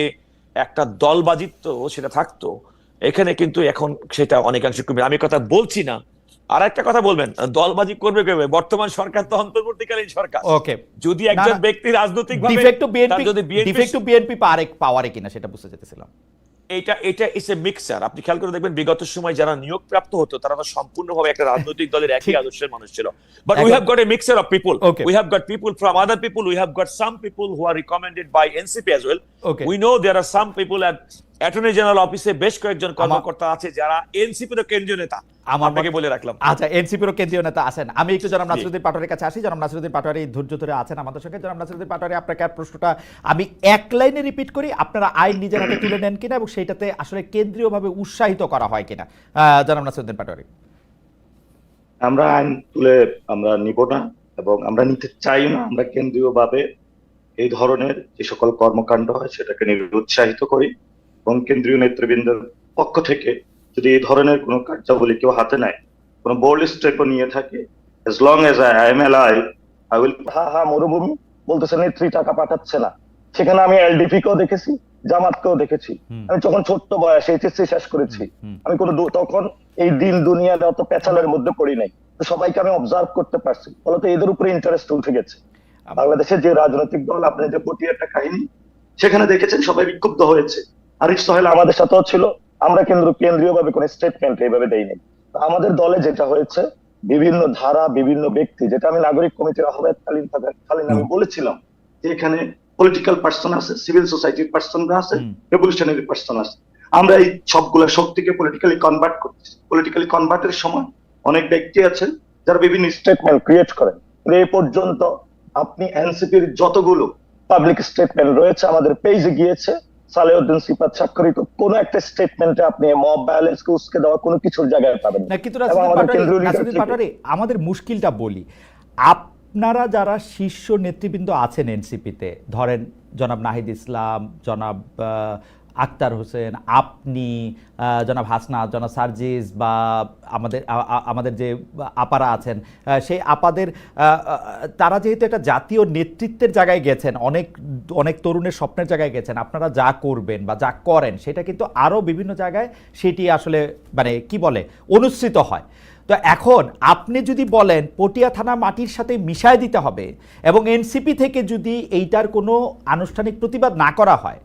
একটা দলবাজিত্ব সেটা থাকতো, এখানে কিন্তু এখন সেটা অনেকাংশে কমে। আমি কথা বলছি না, আর একটা কথা বলবেন, দলবাজি করবে কেবে? বর্তমান সরকার তো অন্তর্বর্তীকালীন সরকার। ওকে, যদি একজন ব্যক্তি রাজনৈতিকভাবে ডিফেক্ট টু বিএনপি পাওয়ারে কিনা সেটা বুঝতে যেতেছিলাম। এটা এটা ইস এ মিক্সার। আপনি খেয়াল করে দেখবেন বিগত সময় যারা নিয়োগ প্রাপ্ত হতো তারা তো সম্পূর্ণভাবে একটা রাজনৈতিক দলের একই আদর্শের মানুষ ছিল। But we have got a mixture of people. Okay. We have got people from other people, we have got some people who are recommended by NCP as well. Okay. We know there are some people at attorney general অফিসে বেশ কয়েকজন কর্মকর্তা আছে যারা এনসিপির কেন্দ্রীয় নেতা। আপনাকে বলে রাখলাম। আচ্ছা, এনসিপির কেন্দ্রীয় নেতা আছেন। আমি একটু জনাব নাসিরউদ্দিন পাটোয়ারির কাছে আসি। জনাব নাসিরউদ্দিন পাটোয়ারি ধৈর্য ধরে আছেন আমাদের সঙ্গে। জনাব নাসিরউদ্দিন পাটোয়ারি, আপনাকে আর প্রশ্নটা আমি এক লাইনে রিপিট করি, আপনারা আইন নিজের হাতে তুলে নেন কিনা এবং সেইটাতে আসলে কেন্দ্রীয়ভাবে উৎসাহিত করা হয় কিনা। জনাব নাসিরউদ্দিন পাটোয়ারি। আমরা আইন তুলে আমরা নিব না এবং আমরা নিতে চাই না। আমরা কেন্দ্রীয়ভাবে এই ধরনের যে সকল কর্মকাণ্ড হয় সেটাকে নিরুৎসাহিত করি এবং কেন্দ্রীয় নেতৃবৃন্দের পক্ষ থেকে যদি এই ধরনের কোনো কার্যাবলী কেউ হাতে নেয়, কোনো বোল্ড স্টেপও নিয়ে থাকে, as long as I am alive, I will. হ্যাঁ, মরুভূমি বলতেছে নেত্রী টাকা পাঠাচ্ছে না। সেখানে আমি এলডিপি কেও দেখেছি, জামাতকেও দেখেছি। আমি যখন ছোট্ট বয়সে এইচএসসি শেষ করেছি, আমি তখন এই দিন দুনিয়ার অত পেছালের মধ্যে পড়ি নাই। সবাইকে আমি অবজার্ভ করতে পারছি, ফলত এদের উপরে ইন্টারেস্ট উঠে গেছে। বাংলাদেশের যে রাজনৈতিক দল, আপনি যে পটিয়াটা কাহিনী সেখানে দেখেছেন, সবাই বিক্ষুব্ধ হয়েছে। আরিফ সোহেল আমাদের সাথেও ছিল, আমরা কেন্দ্রীয়ভাবে কোন স্টেটমেন্ট এইভাবে দেইনি। আমাদের দলে যেটা হয়েছে, বিভিন্ন ধারা, বিভিন্ন ব্যক্তি, যেটা আমি নাগরিক কমিটির আহ্বায়ককালীন আমি বলেছিলাম যে এখানে পলিটিক্যাল পার্সন আছে, সিভিল সোসাইটির পার্সনরা আছে, রেভলিউশনারি পার্সন আছে। আমরা এই সবগুলো শক্তিকে পলিটিক্যালি কনভার্ট করতেছি। পলিটিক্যালি কনভার্টের সময় অনেক ব্যক্তি আছেন যারা বিভিন্ন স্টেটমেন্ট ক্রিয়েট করেন। এই পর্যন্ত আপনি এনসিপির যতগুলো পাবলিক স্টেটমেন্ট রয়েছে আমাদের পেজে গিয়েছে, সালেউদ্দিন সিফাত স্বাক্ষরিত কোন একটা স্টেটমেন্টে আপনি মব ভায়োলেন্স কে উস্কে দেওয়া কোনো কিছুর জায়গায় পাবেন না। কিন্তু নাসিরউদ্দিন পাটোয়ারি, আমাদের মুশকিলটা বলি, আপনারা যারা শীর্ষ নেতৃবৃন্দ আছেন এনসিপিতে, ধরেন জনাব নাহিদ ইসলাম, জনাব আক্তার হোসেন, আপনি, জনাব হাসনাত, জনাব সার্জিস, বা আমাদের যে আপারা আছেন, সেই আপাদের, তারা যেহেতু একটা জাতীয় নেতৃত্বের জায়গায় গেছেন, অনেক তরুণের স্বপ্নের জায়গায় গেছেন, আপনারা যা করবেন বা যা করেন সেটা কিন্তু আরও বিভিন্ন জায়গায় সেটি আসলে মানে কি বলে অনুসৃত হয়। তো এখন আপনি যদি বলেন পটিয়া থানা মাটির সাথে মিশায় দিতে হবে এবং এনসিপি থেকে যদি এইটার কোনো আনুষ্ঠানিক প্রতিবাদ না করা হয়,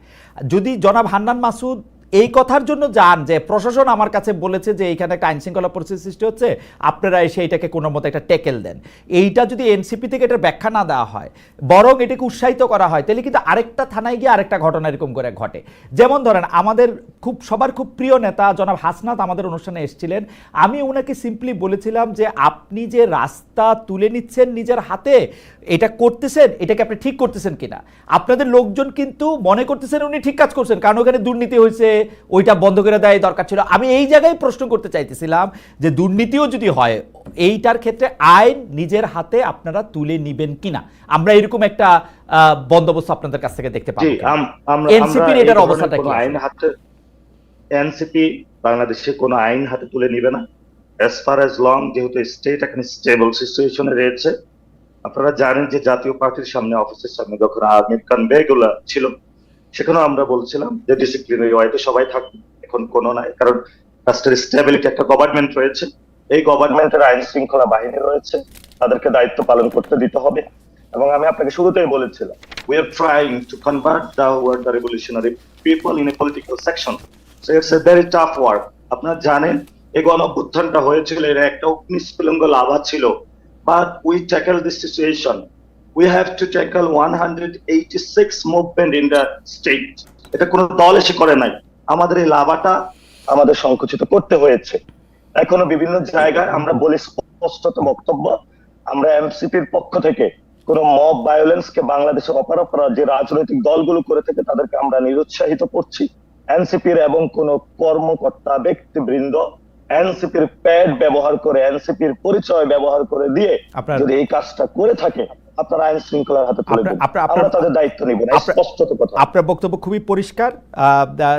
যদি জনাব হান্নান মাসুদ এই কথার জন্য যান যে প্রশাসন আমার কাছে বলেছে যে এইখানে একটা আইন শৃঙ্খলা পরিস্থিতি সৃষ্টি হচ্ছে, আপনারা এসে এইটাকে কোনো মতো একটা টেকেল দেন, এইটা যদি এনসিপি থেকে এটার ব্যাখ্যা না দেওয়া হয়, বরং এটাকে উৎসাহিত করা হয়, তাহলে কিন্তু আরেকটা থানায় গিয়ে আরেকটা ঘটনা এরকম করে ঘটে। যেমন ধরেন আমাদের সবার খুব প্রিয় নেতা জনাব হাসনাত আমাদের অনুষ্ঠানে এসেছিলেন, আমি ওনাকে সিম্পলি বলেছিলাম যে আপনি যে রাস্তা তুলে নিচ্ছেন নিজের হাতে, এটা করতেছেন, এটাকে আপনি ঠিক করতেছেন কিনা। আপনাদের লোকজন কিন্তু মনে করতেছেন উনি ঠিক কাজ করছেন, কারণ ওখানে দুর্নীতি হয়েছে, ওইটা বন্ধ করে দেয় দরকার ছিল। আমি এই জায়গায় প্রশ্ন করতে চাইতেছিলাম যে দুর্নীতিও যদি হয়, এইটার ক্ষেত্রে আইন নিজের হাতে আপনারা তুলে নিবেন কিনা, আমরা এরকম একটা বন্দোবস্ত আপনাদের কাছ থেকে দেখতে পাবো। এনসিপির এটার অবস্থাটা কি? এনসিপি বাংলাদেশে কোনো আইন হাতে তুলে নিবে না, as far as long যেহেতু স্টেট এখন স্টেবল সিচুয়েশনে রয়েছে। আপনারা জানেন যে জাতীয় পার্টির সামনে, অফিসের সামনে যখন আর্মির কনভে গুলো ছিল, সেখানেও আমরা বলছিলাম যে ডিসিপ্লিনারি ওয়াইতে সবাই থাকবে। এখন কোনো নাই, কারণ রাষ্ট্রের স্টেবিলিটি, একটা গভর্নমেন্ট রয়েছে, এই গভর্নমেন্টের আইন শৃঙ্খলা বাহিনী রয়েছে, তাদেরকে দায়িত্ব পালন করতে দিতে হবে। এবং আমি আপনাকে শুরুতেই বলেছিলাম, we are trying to convert the revolutionary people in a political section, so it's a very tough work. আপনারা জানেন এই গণঅভ্যুত্থানটা হয়েছিল, এর একটা অগ্নিস্ফুলিঙ্গ লাভা ছিল, but we tackle this situation. We have to tackle 186 movement in the state. এটা কোনো দল এসে করে নাই, আমাদের এই লাভাটা আমাদের সংকুচিত করতে হয়েছে। এখনো বিভিন্ন জায়গায় আমরা বলি স্পষ্টত বক্তব্য, আমরা এনসিপির পক্ষ থেকে কোন মব ভায়োলেন্স কে বাংলাদেশের অপরাধ যে রাজনৈতিক দলগুলো করে থাকে তাদেরকে আমরা নিরুৎসাহিত করছি। এনসিপির এবং কোন কর্মকর্তা ব্যক্তিবৃন্দ এনসিপির প্যাড ব্যবহার করে, এনসিপির পরিচয় ব্যবহার করে দিয়ে যদি এই কাজটা করে থাকে, আপনারা আইন শৃঙ্খলার হাতে তুলে দেন, আমরা তাদের দায়িত্ব নিব না। স্পষ্টত কথা। আপনার বক্তব্য খুবই পরিষ্কার।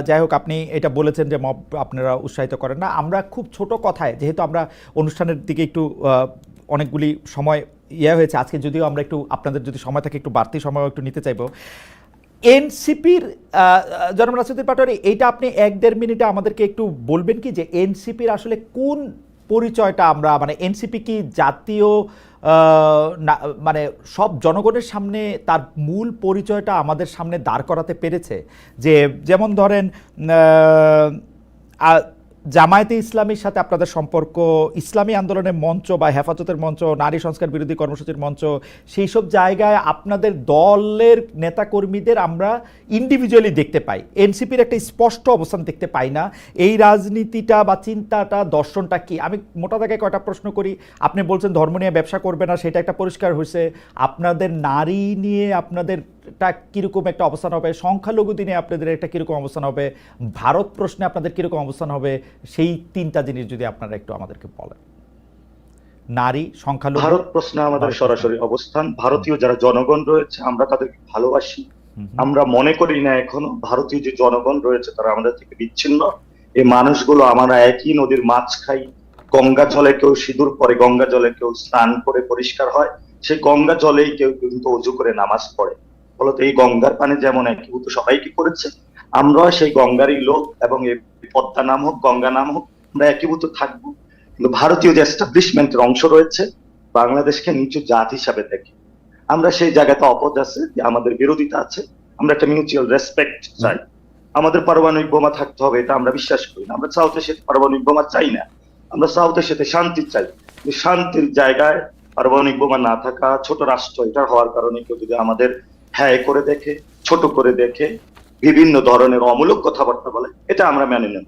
যাই হোক, আপনি এটা বলেছেন যে মব আপনারা উৎসাহিত করেন না। আমরা খুব ছোট কথায়, যেহেতু আমরা অনুষ্ঠানের দিকে একটু অনেকগুলি সময় হয়েছে আজকে, যদিও আমরা একটু আপনাদের যদি সময় থাকে একটু বাড়তি সময় একটু নিতে চাইবো। এনসিপির জনাব নাসিরউদ্দিন পাটোয়ারি, এইটা আপনি 1-1.5 মিনিটে আমাদেরকে একটু বলবেন কি যে এনসিপির আসলে কোন পরিচয়টা আমরা, মানে এনসিপি কি জাতীয় মানে সব জনগণের সামনে তার মূল পরিচয়টা আমাদের সামনে দাঁড় করাতে পেরেছে। যে যেমন ধরেন জামায়াতে ইসলামীর সাথে আপনাদের সম্পর্ক, ইসলামী আন্দোলনের মঞ্চ বা হেফাজতের মঞ্চ, নারী সংস্কার বিরোধী কর্মসূচির মঞ্চ, সেই সব জায়গায় আপনাদের দলের নেতাকর্মীদের আমরা ইন্ডিভিজুয়ালি দেখতে পাই। এনসিপির একটা স্পষ্ট অবস্থান দেখতে পাই না। এই রাজনীতিটা বা চিন্তাটা, দর্শনটা কি? আমি মোটা দাগে কয়টা প্রশ্ন করি। আপনি বলছেন ধর্ম নিয়ে ব্যবসা করবে না, সেটা একটা পরিষ্কার হয়েছে। আপনাদের নারী নিয়ে আপনাদেরটা কীরকম একটা অবস্থান হবে, সংখ্যালঘু দিনে আপনাদের একটা কীরকম অবস্থান হবে, ভারত প্রশ্নে আপনাদের কীরকম অবস্থান হবে, সেই তিনটা জিনিস যদি আপনারা একটু আমাদেরকে বলেন। নারী, সংখ্যালঘু, ভারত প্রশ্নে আমাদের সরাসরি অবস্থান, ভারতীয় যারা জনগণ রয়েছে আমরা তাদেরকে ভালোবাসি। আমরা মনে করি না এখনো ভারতীয় যে জনগণ রয়েছে তারা আমাদের থেকে বিচ্ছিন্ন। এই মানুষগুলো আমরা একই নদীর মাছ খাই, গঙ্গা জলে কেউ সিঁদুর পরে, গঙ্গা জলে কেউ স্নান করে পরিষ্কার হয়, সেই গঙ্গা জলেই কেউ কিন্তু অজু করে নামাজ পড়ে। ফলত এই গঙ্গার পানি যেমন একীভূত সবাইকে করেছে, আমরা সেই গঙ্গারই লোক, এবং এই পদ্মা নাম হোক, গঙ্গা নাম হোক, আমরা একীভূত থাকবো। কিন্তু ভারতীয় যে এস্টাবলিশমেন্টের অংশ রয়েছে বাংলাদেশকে নিচু জাত হিসাবে দেখে। আমরা সেই জায়গাতে অপোজ আছে, যে আমাদের বিরোধিতা আছে, আমরা একটা মিউচুয়াল রেসপেক্ট চাই। আমাদের পারমাণবিক বোমা থাকতে হবে এটা আমরা বিশ্বাস করি না। আমরা সাউথ এশিয়াতে পারমাণবিক বোমা চাই না, আমরা সাউথ এশিয়াতে শান্তি চাই। শান্তির জায়গায় পারমাণবিক বোমা না থাকা, ছোট রাষ্ট্র এটা হওয়ার কারণে কেউ যদি আমাদের হ্যায় করে দেখে, ছোট করে দেখে, বিভিন্ন ধরনের অমূলক কথাবার্তা বলে, এটা আমরা মেনে নেব।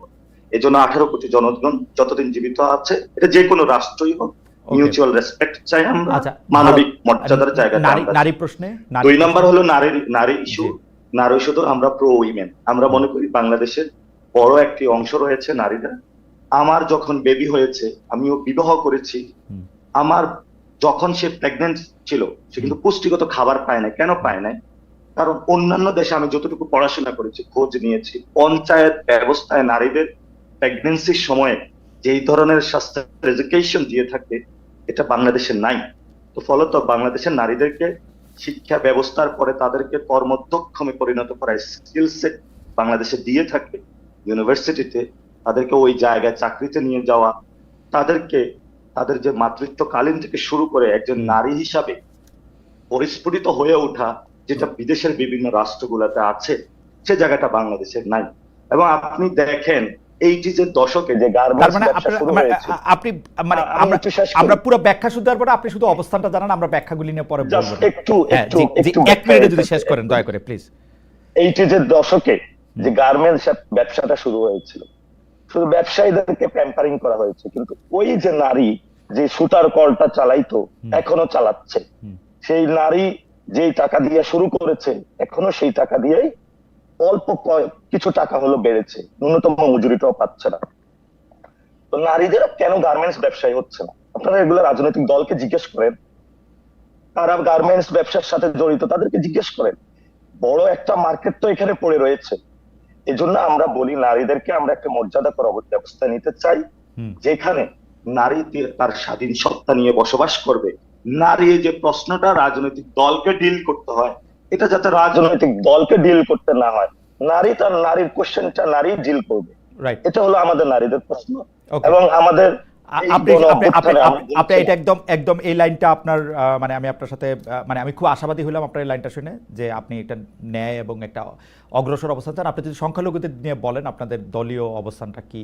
এই জন্য 18 কোটি জনগণ যতদিন জীবিত আছে, এটা যে কোনো রাষ্ট্রই হোক, মিউচুয়াল রেসপেক্ট চাই আমরা, মানবিক মর্যাদার জায়গায়। নারী প্রশ্নে 2 নম্বর হলো নারী ইস্যু। নারী ইস্যু আমরা প্রো উইমেন। আমরা মনে করি বাংলাদেশের বড় একটি অংশ রয়েছে নারীরা। আমার যখন বেবি হয়েছে, আমিও বিবাহ করেছি, আমার যখন সে প্রেগনেন্ট ছিল সে কিন্তু পুষ্টিগত খাবার পায় না। কেন পায় না? কারণ অন্যান্য দেশে আমি যতটুকু পড়াশোনা করেছি, খোঁজ নিয়েছি, পঞ্চায়েত ব্যবস্থায় নারীদের প্রেগনেন্সির সময়ে যেই ধরনের স্বাস্থ্য এডুকেশন দিয়ে থাকে, এটা বাংলাদেশে নাই। তো ফলত বাংলাদেশের নারীদেরকে শিক্ষা ব্যবস্থার পরে তাদেরকে কর্মদক্ষমে পরিণত করার স্কিল সেট বাংলাদেশে দিয়ে থাকে। ইউনিভার্সিটিতে তাদেরকে ওই জায়গায় চাকরিতে নিয়ে যাওয়া, তাদেরকে তাদের যে মাতৃত্বকালীন থেকে শুরু করে একজন নারী হিসাবে পরিস্ফুটিত হয়ে ওঠা, যেটা বিদেশের বিভিন্ন রাষ্ট্রগুলোতে আছে, সে জায়গাটা বাংলাদেশের নাই। এবং আপনি দেখেন এই যে দশকে যে আমরা পুরো ব্যাখ্যা শুনতে পারবো না, আপনি শুধু অবস্থানটা জানান, আমরা ব্যাখ্যাগুলি নিয়ে পরে বলবো। একটু এক মিনিটে যদি শেষ করেন দয়া করে প্লিজ। এই যে দশকে যে গার্মেন্টস ব্যবসাটা শুরু হয়েছিল, শুধু ব্যবসায়ীদেরকে প্যাম্পারিং করা হয়েছে, কিন্তু ওই যে নারী যে সুতার কলটা চালাইতো, এখনো চালাচ্ছে, সেই নারী যেই টাকা দিয়ে শুরু করেছে, এখনো সেই টাকা দিয়েই অল্প কিছু টাকা হলো বেড়েছে, ন্যূনতম মজুরিটাও পাচ্ছে না। তো নারীদের কেন গার্মেন্টস ব্যবসায়ী হচ্ছে না? আপনারা এগুলো রাজনৈতিক দলকে জিজ্ঞেস করেন, তারা গার্মেন্টস ব্যবসার সাথে জড়িত, তাদেরকে জিজ্ঞেস করেন। বড় একটা মার্কেট তো এখানে পড়ে রয়েছে। এজন্য আমরা বলি নারীদেরকে আমরা একটা মর্যাদাকর ব্যবস্থা নিতে চাই, যেখানে নারী তার স্বাধীন সত্তা নিয়ে বসবাস করবে। নারী যে প্রশ্নটা রাজনৈতিক দলকে ডিল করতে হয়, এটা যাতে রাজনৈতিক দলকে ডিল করতে না হয়, নারী তার নারীর কোশ্চেনটা নারী ডিল করবে। এটা হলো আমাদের নারীদের প্রশ্ন। এবং আমাদের আপনি এটা একদম এই লাইনটা আপনার, মানে আমি আপনার সাথে, মানে আমি খুব আশাবাদী হলাম আপনার এই লাইনটা শুনে, যে আপনি একটা ন্যায় এবং একটা অগ্রসর অবস্থান চান। আপনি যদি সংখ্যালঘুদের নিয়ে বলেন, আপনাদের দলীয় অবস্থানটা কি?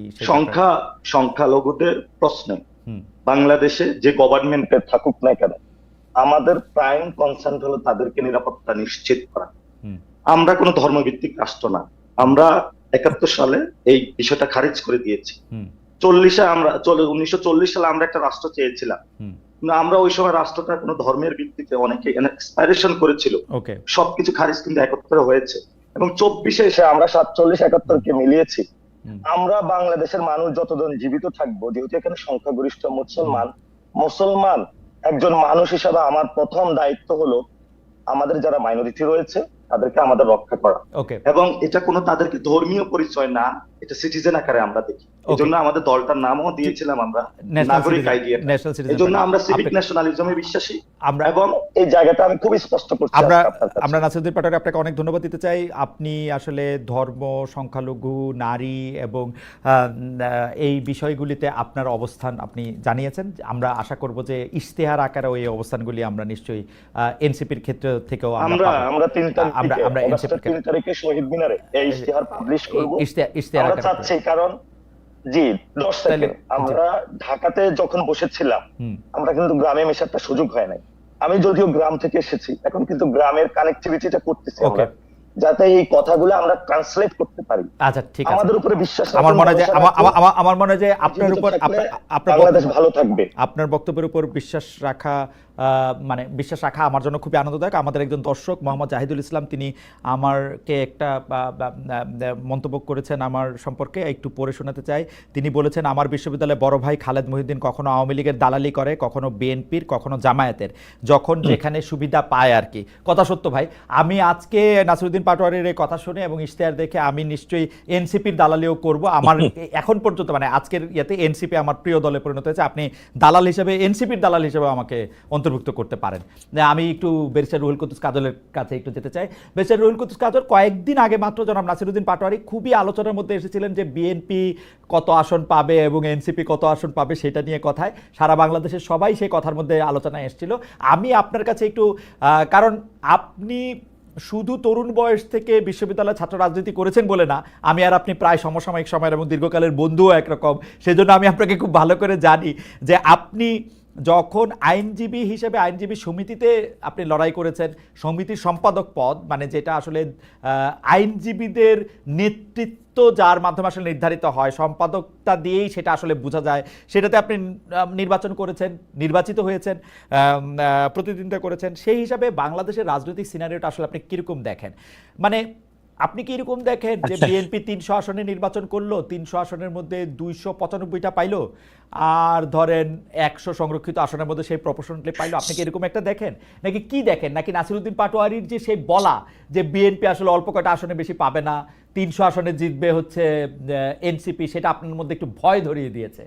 সংখ্যালঘুদের প্রশ্নে বাংলাদেশে যে গভর্নমেন্টে থাকুক না কেন, আমাদের প্রাইম কনসার্ন হলো তাদেরকে নিরাপত্তা নিশ্চিত করা। আমরা কোনো ধর্মভিত্তিক রাষ্ট্র না। আমরা 71 সালে এই বিষয়টা খারিজ করে দিয়েছি। 1940 সালে আমরা একটা রাষ্ট্র চেয়েছিলাম, কিন্তু আমরা ওই সময় রাষ্ট্রটা কোনো ধর্মের ভিত্তিতে অনেকে এক্সপাইরেশন করেছিল, সবকিছু খারিজ কিন্তু 71 হয়েছে। এবং 24-এ এসে আমরা 47-71 কে মিলিয়েছি। আমরা বাংলাদেশের মানুষ যতদিন জীবিত থাকবো, যেহেতু এখানে সংখ্যাগরিষ্ঠ মুসলমান একজন মানুষ হিসাবে আমার প্রথম দায়িত্ব হলো আমাদের যারা মাইনরিটি রয়েছে তাদেরকে আমাদের রক্ষা করা। এবং এটা কোনো তাদেরকে ধর্মীয় পরিচয় না, এটা সিটিজেন আকারে আমরা দেখি। এই জন্য আমাদের দলটার নামও দিয়েছিলাম আমরা নাগরিক আইডিয়া। এই জন্য আমরা সিভিক ন্যাশনালিজমে বিশ্বাসী এবং এই জায়গাটা আমি খুব স্পষ্ট করছি। আমরা নাসিরউদ্দিন পাটোয়ারি আপনাকে অনেক ধন্যবাদ দিতে চাই। আপনি আসলে ধর্ম, সংখ্যালঘু, নারী এবং এই বিষয়গুলিতে আপনার অবস্থান আপনি জানিয়েছেন। আমরা আশা করব যে ইশতেহার আকারে ওই অবস্থানগুলি আমরা নিশ্চয়ই এনসিপির ক্ষেত্র থেকেও আমরা 3 তারিখে শহীদ মিনারে এই ইশতেহার পাবলিশ করব। ইশতেহার আমরা চাচ্ছি, কারণ জি 10 তারিখে আমরা ঢাকাতে যখন বসেছিলাম আমরা কিন্তু গ্রামে মেশার একটা সুযোগ হয় নাই। আমি যদিও গ্রাম থেকে এসেছি, এখন কিন্তু গ্রামের কানেক্টিভিটিটা করতেছি আমরা, যাতে এই কথাগুলো আমরা ট্রান্সলেট করতে পারি। আচ্ছা, ঠিক আছে, আমাদের উপরে বিশ্বাস। আমার মনে হয় যে আপনার উপর বাংলাদেশ ভালো থাকবে। আপনার বক্তব্যের উপর বিশ্বাস রাখা আমার জন্য খুবই আনন্দদায়ক। আমাদের একজন দর্শক মোহাম্মদ জাহিদুল ইসলাম, তিনি আমাকে একটা মন্তব্য করেছেন আমার সম্পর্কে, একটু পড়ে শোনাতে চাই। তিনি বলেছেন, আমার বিশ্ববিদ্যালয়ে বড় ভাই খালেদ মহিউদ্দিন কখনো আওয়ামী লীগের দালালি করে, কখনো বিএনপির, কখনো জামায়াতের, যখন যেখানে সুবিধা পায় আর কি। কথা সত্য ভাই। আমি আজকে নাসিরউদ্দিন পাটোয়ারির এই কথা শুনে এবং ইশতেহার দেখে আমি নিশ্চয়ই এনসিপির দালালিও করব। আমার এখন পর্যন্ত মানে আজকের ইয়েতে এনসিপি আমার প্রিয় দলে পরিণত হয়েছে। আপনি দালাল হিসেবে, এনসিপির দালাল হিসেবে আমাকে অন্তর্ভুক্ত করতে পারেন। আমি একটু ব্যারিস্টার রুহুল কুদ্দুস কাজলের কাছে একটু যেতে চাই। ব্যারিস্টার রুহুল কুদ্দুস কাজল, কয়েকদিন আগে মাত্র জনাব নাসিরউদ্দিন পাটোয়ারি খুবই আলোচনার মধ্যে এসেছিলেন যে বিএনপি কত আসন পাবে এবং এনসিপি কত আসন পাবে সেটা নিয়ে কথায় সারা বাংলাদেশের সবাই সেই কথার মধ্যে আলোচনায় এসেছিল। আমি আপনার কাছে একটু, কারণ আপনি শুধু তরুণ বয়স থেকে বিশ্ববিদ্যালয়ের ছাত্র রাজনীতি করেছেন বলে না, আমি আর আপনি প্রায় সমসাময়িক সময়ের এবং দীর্ঘকালের বন্ধুও একরকম, সেজন্য আমি আপনাকে খুব ভালো করে জানি যে আপনি যখন আইনজীবী হিসেবে আইনজীবী সমিতিতে আপনি লড়াই করেছেন, সমিতির সম্পাদক পদ মানে যেটা আসলে আইনজীবীদের নেতৃত্ব যার মাধ্যমে আসলে নির্ধারিত হয়, সম্পাদকটা দিয়েই সেটা আসলে বোঝা যায়, সেটাতে আপনি নির্বাচন করেছেন, নির্বাচিত হয়েছেন, প্রতিদ্বন্দ্বিতা করেছেন। সেই হিসাবে বাংলাদেশের রাজনৈতিক সিনারিওটা আসলে আপনি কীরকম দেখেন? মানে আপনি কি এরকম দেখেন যে বিএনপি 300 আসনে নির্বাচন করলো, 300 আসনের মধ্যে 295টা পাইলো, আর ধরেন 100 সংরক্ষিত আসনের মধ্যে সেই প্রপোর্শনালি পাইলো? আপনি কি এরকম একটা দেখেন, নাকি কি দেখেন? নাকি নাসিরউদ্দিন পাটোয়ারির যে সেই বলা যে বিএনপি আসলে অল্প কয়টা আসনে বেশি পাবে না, 300 আসনে জিতবে হচ্ছে এনসিপি, সেটা আপনার মধ্যে একটু ভয় ধরিয়ে দিয়েছে?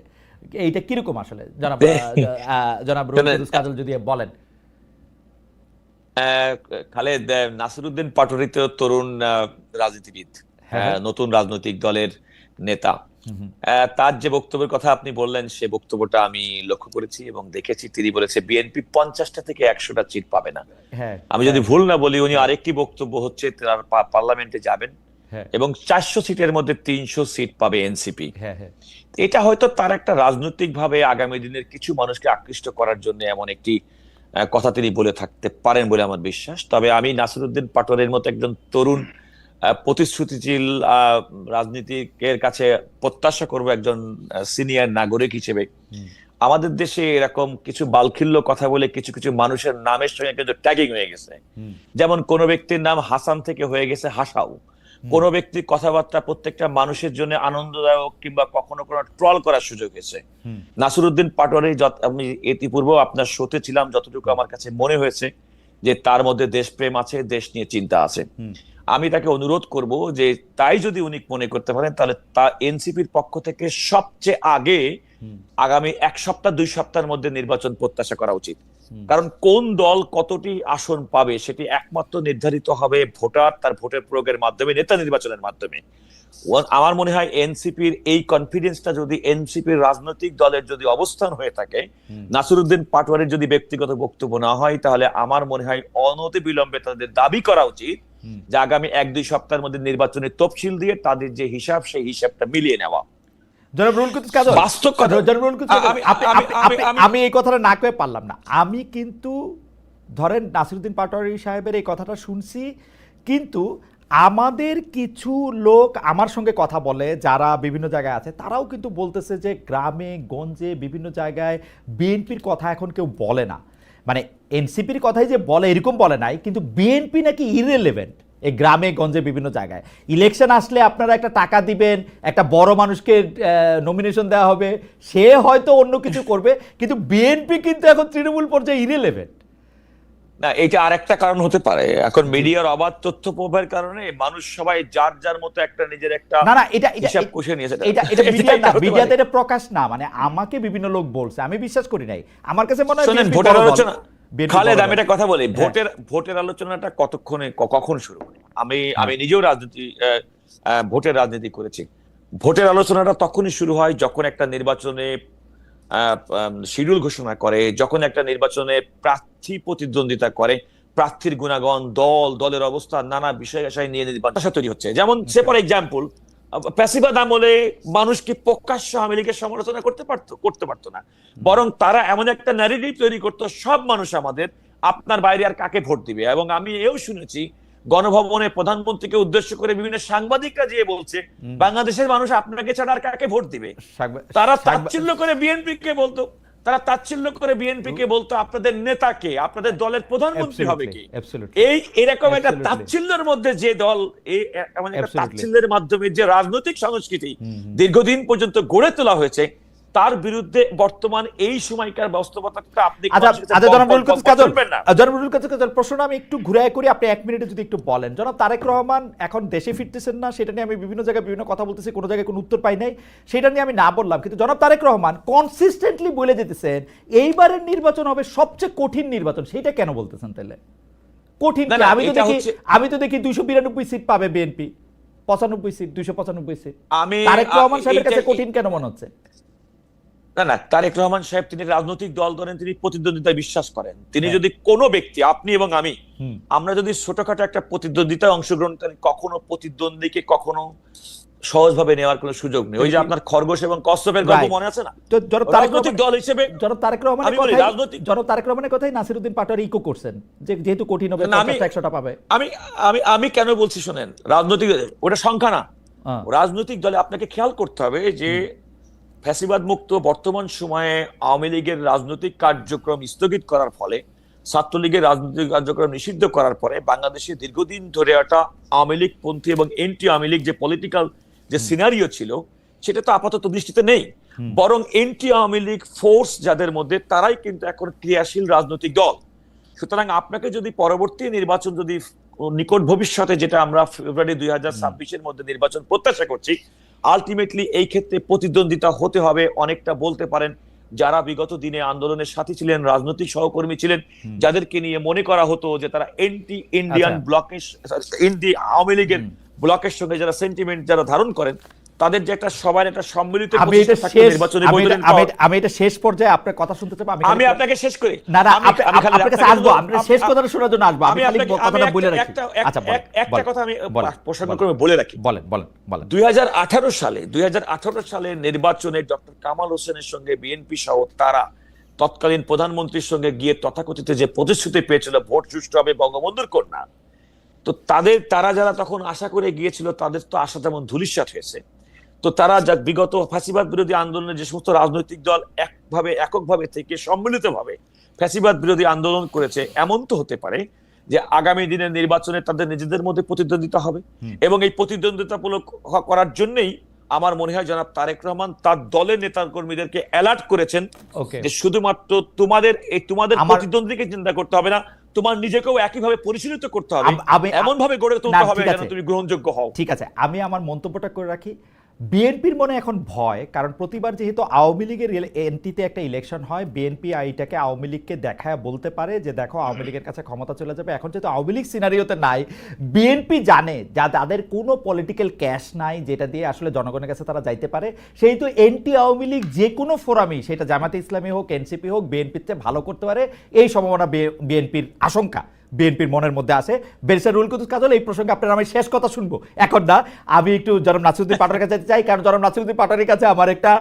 এইটা কিরকম আসলে জনাব রুহুল কুদ্দুস কাজল যদি বলেন। খালেদ, নাসিরউদ্দিন পাটোয়ারি তো তরুণ রাজনীতিবিদ, নতুন রাজনৈতিক দলের নেতা। তার যে বক্তব্যের কথা আপনি বললেন সে বক্তব্যটা আমি লক্ষ্য করেছি এবং দেখেছি। তিনি বলেছে বিএনপি 50টা থেকে 100টা সিট পাবে না। আমি যদি ভুল না বলি, উনি আরেকটি বক্তব্য হচ্ছে তারা পার্লামেন্টে যাবেন এবং 400 সিটের মধ্যে 300 সিট পাবে এনসিপি। এটা হয়তো তার একটা রাজনৈতিক ভাবে আগামী দিনের কিছু মানুষকে আকৃষ্ট করার জন্য এমন একটি কথা তিনি বলে থাকতে পারেন বলে আমার বিশ্বাস। তবে আমি নাসিরউদ্দিন পাটোয়ারির মতো একজন তরুণ প্রতিশ্রুতিশীল রাজনীতিকের কাছে প্রত্যাশা করব, একজন সিনিয়র নাগরিক হিসেবে আমাদের দেশে এরকম কিছু বালখিল্য কথা বলে কিছু কিছু মানুষের নামের সঙ্গে কিন্তু ট্যাগিং হয়ে গেছে। যেমন কোন ব্যক্তির নাম হাসান থেকে হয়ে গেছে হাসাও, কোন ব্যক্তির কথাবার্তা প্রত্যেকটা মানুষের জন্য আনন্দদায়ক কিংবা কখনো কোনো ট্রল করার সুযোগ হয়েছে। নাসিরউদ্দিন পাটোয়ারি, আমি ইতিপূর্বে আপনার শোতে ছিলাম, যতটুকু আমার কাছে মনে হয়েছে যে তার মধ্যে দেশপ্রেম আছে, দেশ নিয়ে চিন্তা আছে। আমি তাকে অনুরোধ করব যে তাই যদি উনি মনে করতে পারেন তাহলে তা এনসিপির পক্ষ থেকে সবচেয়ে আগে আগামী 1 সপ্তাহ 2 সপ্তাহের মধ্যে নির্বাচন প্রত্যাশা করা উচিত। কারণ কোন দল কতটি আসন পাবে সেটি একমাত্র নির্ধারিত হবে ভোটার তার ভোটের প্রয়োগের মাধ্যমে, নেতা নির্বাচনের মাধ্যমে। আমার মনে হয় এনসিপির এই কনফিডেন্সটা যদি এনসিপির রাজনৈতিক দলের যদি অবস্থান হয়ে থাকে, নাসিরউদ্দিন পাটোয়ারির যদি ব্যক্তিগত বক্তব্য না হয়, তাহলে আমার মনে হয় অনতি বিলম্বে তাদের দাবি করা উচিত যে আগামী 1-2 সপ্তাহের মধ্যে নির্বাচনের তফসিল দিয়ে তাদের যে হিসাব সেই হিসাবটা মিলিয়ে নেওয়া। আমি এই কথাটা না কয়ে পারলাম না। আমি কিন্তু ধরেন নাসিরউদ্দিন পাটোয়ারি সাহেবের এই কথাটা শুনছি, কিন্তু আমাদের কিছু লোক আমার সঙ্গে কথা বলে যারা বিভিন্ন জায়গায় আছে, তারাও কিন্তু বলতেছে যে গ্রামে গঞ্জে বিভিন্ন জায়গায় বিএনপির কথা এখন কেউ বলে না। মানে এনসিপির কথাই যে বলে এরকম বলে নাই, কিন্তু বিএনপি নাকি ইররিলেভেন্ট এই গ্রামে গঞ্জে বিভিন্ন জায়গায়। ইলেকশন আসলে আপনারা একটা টাকা দিবেন, একটা বড় মানুষকে নমিনেশন দেওয়া হবে, সে হয়তো অন্য কিছু করবে, কিন্তু বিএনপি কিন্তু এখন তৃণমূল পর্যায়ে ইররিলেভেন্ট। না, এটা আরেকটা কারণ হতে পারে। এখন মিডিয়ার অবাধ তথ্য প্রবাহের কারণে মানুষ সবাই যার যার মতো একটা নিজের একটা না না এটা হিসাব কষে নিয়েছে। এটা মিডিয়া না, মিডিয়াতে এটা প্রকাশ না, মানে আমাকে বিভিন্ন লোক বলছে, আমি বিশ্বাস করি নাই। আমার কাছে মনে হয় শোনেন, BNP ভোটের বড় দল। আলোচনা BNP খালেদ, বড় আমি দল। একটা কথা বলি, হ্যাঁ। ভোটের আলোচনাটা কখন শুরু হয়? আমি নিজেও ভোটের রাজনীতি করেছি। ভোটের আলোচনাটা তখনই শুরু হয় যখন একটা নির্বাচনে শিডিউল ঘোষণা করে, যখন একটা নির্বাচনে প্রার্থী প্রতিদ্বন্দ্বিতা করে, প্রার্থীর গুণাগুণ, দলের অবস্থা, নানা বিষয় নিয়ে নির্বাচন তৈরি হচ্ছে। যেমন সে ফর এক্সাম্পল, ফ্যাসিবাদ আমলে মানুষ কি প্রকাশ্য আওয়ামী লীগের সমালোচনা করতে পারতো না, বরং তারা এমন একটা ন্যারেটিভ তৈরি করতো, সব মানুষ আমাদের, আপনার বাইরে আর কাকে ভোট দিবে। এবং আমি এও শুনেছি গণভবনে প্রধানমন্ত্রীকে উদ্দেশ্য করে বিভিন্ন সাংবাদিকরা যে বলছে, বাংলাদেশের মানুষ আপনাকে ছাড়া আর কাকে ভোট দিবে। তারা তাচ্ছিল্য করে বিএনপিকে বলতো আপনাদের নেতাকে, আপনাদের দলের প্রধানমন্ত্রী হবে কি। এরকম একটা তাচ্ছিল্যের মধ্যে যে দল, এমন একটা তাচ্ছিল্যের মাধ্যমে যে রাজনৈতিক সংস্কৃতি দীর্ঘদিন পর্যন্ত গড়ে তোলা হয়েছে, তার বিরুদ্ধে বর্তমান এই সময়কার বাস্তবতাটা আপনি প্রশ্ন আমি একটু ঘুরায় করি, আপনি 1 মিনিটে যদি একটু বলেন। জনাব তারেক রহমান এখন দেশে ফিরতেছেন না, সেটা নিয়ে আমি বিভিন্ন জায়গায় বিভিন্ন কথা বলতেছি, কোনো জায়গায় কোনো উত্তর পাই নাই, সেটা নিয়ে আমি না বললাম। কিন্তু জনাব তারেক রহমান কনসিস্টেন্টলি বলে যেতেছেন এইবারের নির্বাচন হবে সবচেয়ে কঠিন নির্বাচন, সেটা কেন বলতেছেন তাহলে? কঠিন আমি তো দেখি 292 সিট পাবে BNP, 95 seat, 295 seat. Tarique Rahman সাহেবের কাছে কঠিন কেন মনে হচ্ছে? না, তারেক রহমান সাহেব তিনি রাজনৈতিক দল ধরেন, তিনি প্রতিদ্বন্দ্বিতায় বিশ্বাস করেন। তিনি যদি কোনো ব্যক্তি, আপনি এবং আমরা যদি ছোটখাটো একটা প্রতিদ্বন্দ্বিতায় অংশগ্রহণ করি, কখনো প্রতিদ্বন্দ্বীকে কখনো সহজভাবে নেওয়ার কোনো সুযোগ নেই। ওই যে আপনার খরগোশ এবং কচ্ছপের গল্প মনে আছে না? রাজনৈতিক দল হিসেবে তারেক রহমানের কথাই নাসিরউদ্দিন পাটোয়ারি ইকো করছেন, যে যেহেতু কঠিন হবে 50-100টা পাবে। আমি কেন বলছি শোনেন, রাজনৈতিক ওটা সংখ্যা না, রাজনৈতিক দলে আপনাকে খেয়াল করতে হবে যে ফ্যাসিবাদ মুক্ত বর্তমান সময়ে আওয়ামী লীগের রাজনৈতিক কার্যক্রম স্থগিত করার ফলে, ছাত্রলীগের রাজনৈতিক কার্যক্রম নিষিদ্ধ করার পরে বাংলাদেশে দীর্ঘদিন ধরে একটা আওয়ামী লীগ পন্থী এবং এন্টি আওয়ামী লীগ যে পলিটিক্যাল যে সিনারিও ছিল, সেটা তো আপাতত দৃষ্টিতে নেই। বরং এন্টি আওয়ামী লীগ ফোর্স যাদের মধ্যে, তারাই কিন্তু এখন ক্রিয়াশীল রাজনৈতিক দল। সুতরাং আপনাকে যদি পরবর্তী নির্বাচন, যদি নিকট ভবিষ্যতে, যেটা আমরা ফেব্রুয়ারি 2026-এর মধ্যে নির্বাচন প্রত্যাশা করছি, আলটিমেটলি এই ক্ষেত্রে প্রতিদ্বন্দ্বিতা হতে হবে অনেকটা বলতে পারেন যারা বিগত দিনে আন্দোলনের সাথী ছিলেন, রাজনৈতিক সহকর্মী ছিলেন, যাদেরকে নিয়ে মনে করা হতো যে তারা এন্টি ইন্ডিয়ান ব্লকের, এন্টি আওয়ামী লীগের ব্লকের সঙ্গে যারা সেন্টিমেন্ট যারা ধারণ করেন, তাদের যে একটা সবার একটা সম্মিলিত আমি এটা শেষ পর্যায়ে আপনার কথা শুনতে চাই। আমি আপনাকে শেষ করি, না না, আপনার কাছে আসবো, আপনার শেষ কথাটা শোনার জন্য আসবো। আমি খালি কথাটা বলে রাখি। আচ্ছা, একটা কথা আমি প্রসঙ্গক্রমে বলে রাখি। বলেন। 2018 সালে নির্বাচনে ডক্টর কামাল হোসেনের সঙ্গে বিএনপি সহ তারা তৎকালীন প্রধানমন্ত্রীর সঙ্গে গিয়ে তথাকথিত যে প্রতিশ্রুতি পেয়েছিল ভোট সুষ্ঠু হবে, বঙ্গবন্ধুর কন্যা, তো তারা যারা তখন আশা করে গিয়েছিল, তাদের তো আশা যেমন ধূলিসাৎ হয়েছে। তো তারা যা বিগত ফ্যাসিবাদ বিরোধী আন্দোলনে যে সমস্ত রাজনৈতিক দল এককভাবে থেকে সম্মিলিতভাবে ফ্যাসিবাদ বিরোধী আন্দোলন করেছে, এমন তো হতে পারে যে আগামী দিনের নির্বাচনে তাদের নিজেদের মধ্যে প্রতিদ্বন্দ্বিতা হবে। এবং এই প্রতিদ্বন্দ্বিতামূলক করার জন্যই আমার মনে হয় জনাব তারেক রহমান তার দলের নেতা কর্মীদেরকে অ্যালার্ট করেছেন যে শুধুমাত্র তোমাদের প্রতিদ্বন্দ্বীকে চিন্তা করতে হবে না, তোমার নিজেকেও একইভাবে পরিচালিত করতে হবে, এমন ভাবে গড়ে তুলতে হবে যেন তুমি গ্রহণযোগ্য হও। ঠিক আছে, আমি আমার মন্তব্যটা করে রাখি। বিএনপির মনে এখন ভয়, কারণ প্রতিবার যেহেতু আওয়ামী লীগের এনটিতে একটা ইলেকশন হয়, বিএনপি এইটাকে আওয়ামী লীগকে দেখায় বলতে পারে যে দেখো আওয়ামী লীগের কাছে ক্ষমতা চলে যাবে। এখন যেহেতু আওয়ামী লীগ সিনারিওতে নাই, বিএনপি জানে যা তাদের কোনো পলিটিক্যাল ক্যাশ নাই যেটা দিয়ে আসলে জনগণের কাছে তারা যাইতে পারে, সেহেতু এনটি আওয়ামী লীগ যে কোনো ফোরামই, সেটা জামাতে ইসলামী হোক, এনসিপি হোক, বিএনপির চেয়ে ভালো করতে পারে, এই সম্ভাবনা বিএনপির আশঙ্কা বিএনপির মনের মধ্যে আছে। ব্যারিস্টার রুহুল কুদ্দুস কাজল, এই প্রসঙ্গে আপনার আমি শেষ কথা শুনবো এখন না, আমি একটু জনাব নাসিরউদ্দিন পাটোয়ারির কাছে যেতে চাই, কারণ জনাব নাসিরউদ্দিন পাটোয়ারির কাছে আমার একটা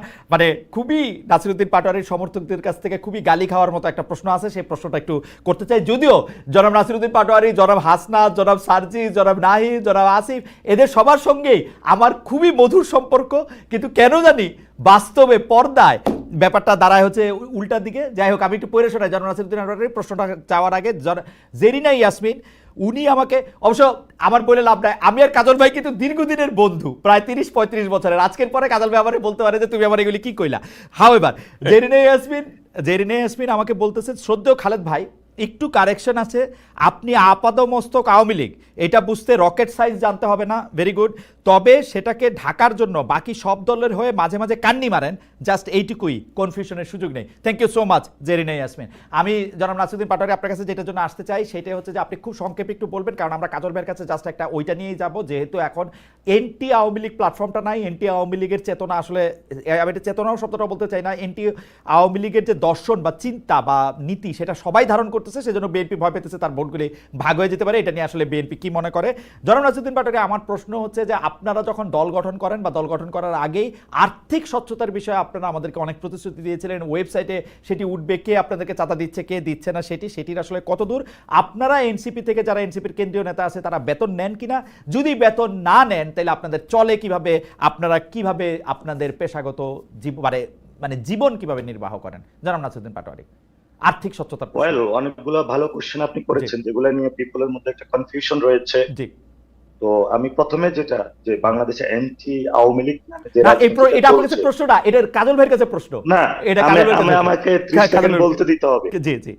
খুবই নাসিরউদ্দিন পাটোয়ারির সমর্থকদের কাছ থেকে খুবই গালি খাওয়ার মতো একটা প্রশ্ন আছে, সেই প্রশ্নটা একটু করতে চাই। যদিও জনাব নাসিরউদ্দিন পাটোয়ারি, জনাব হাসনাত, জনাব সার্জি, জনাব নাহিদ, জনাব আসিফ, এদের সবার সঙ্গেই আমার খুবই মধুর সম্পর্ক, কিন্তু কেন জানি বাস্তবে পর্দায় ব্যাপারটা দাঁড়ায় হচ্ছে উল্টার দিকে। যাই হোক, আমি একটু পড়ে শোনাই জনাব নাসিরউদ্দিন পাটোয়ারির প্রশ্নটা চাওয়ার আগে। জেরিনা ইয়াসমিন, উনি আমাকে, অবশ্য আমার বলে লাভ নাই, আমি আর কাজল ভাই কিন্তু দীর্ঘদিনের বন্ধু, প্রায় 30-35 বছরের। আজকের পরে কাজল ভাই আমারে বলতে পারে যে তুমি আমার এগুলি কি কইলা। হাওয়েভার জেরিনা ইয়াসমিন আমাকে বলতেছে, শ্রদ্ধেয় খালেদ ভাই, একটু কারেকশন আছে, আপনি আপাদমস্তক আওয়ামী লীগ এটা বুঝতে রকেট সাইজ জানতে হবে না, ভেরি গুড। তবে সেটাকে ঢাকার জন্য বাকি সব দলের হয়ে মাঝে মাঝে কান্নি মারেন, জাস্ট এইটুকুই, কনফিউশনের সুযোগ নেই। Thank you so much Zerina Yasmin. আমি জনাব নাসিরউদ্দিন পাটোয়ারি আপনার কাছে যেটার জন্য আসতে চাই সেটা হচ্ছে যে আপনি খুব সংক্ষেপে একটু বলবেন, কারণ আমরা কাজল ভাইয়ের কাছে জাস্ট একটা ওইটা নিয়েই যাব, যেহেতু এখন এনটি আওয়ামী লীগ প্ল্যাটফর্মটা নাই, এনটি আওয়ামী লীগের চেতনা আসলে, আমি এটা চেতনাও শব্দটা বলতে চাই না, এনটি আওয়ামী লীগের যে দর্শন বা চিন্তা বা নীতি সেটা সবাই ধারণ করতেছে, সেজন্য বিএনপি ভয় পেতেছে তার ভোটগুলি ভাগ হয়ে যেতে পারে। এটা নিয়ে আসলে বিএনপি কি মনে করে? জনাব নাসিরউদ্দিন পাটোয়ারি, আমার প্রশ্ন হচ্ছে যে আপনারা যখন দল গঠন করেন বা দল গঠন করার আগেই আর্থিক স্বচ্ছতার বিষয়ে আপনারা আমাদেরকে অনেক প্রতিশ্রুতি দিয়েছিলেন, ওয়েবসাইটে সেটি উঠবে, কে আপনাদেরকে চাঁদা দিচ্ছে কে দিচ্ছে না সেটির আসলে কতদূর আপনারা এনসিপি থেকে, যারা এনসিপির কেন্দ্রীয় নেতা আছে তারা বেতন নেন কিনা, যদি বেতন না নেন তাহলে আপনাদের চলে কিভাবে, আপনারা কিভাবে আপনাদের পেশাগত জীবন কিভাবে নির্বাহ করেন? জনাব নাসিরউদ্দিন পাটোয়ারি, আর্থিক স্বচ্ছতার ওয়েল, অনেকগুলো ভালো কোশ্চেন আপনি করেছেন, যেগুলো নিয়ে পিপলের মধ্যে একটা কনফিউশন রয়েছে। জি, তো আমি প্রথমে যেটা, যে বাংলাদেশে এনটি আওয়ামী লীগ নামে যে না এটা আপনার কাছে প্রশ্ন না, এটা কাজল ভাইয়ের কাছে প্রশ্ন। না, এটা কাজল ভাইয়ের কাছে, আমাকে 30 সেকেন্ড বলতে দিতে হবে। জি জি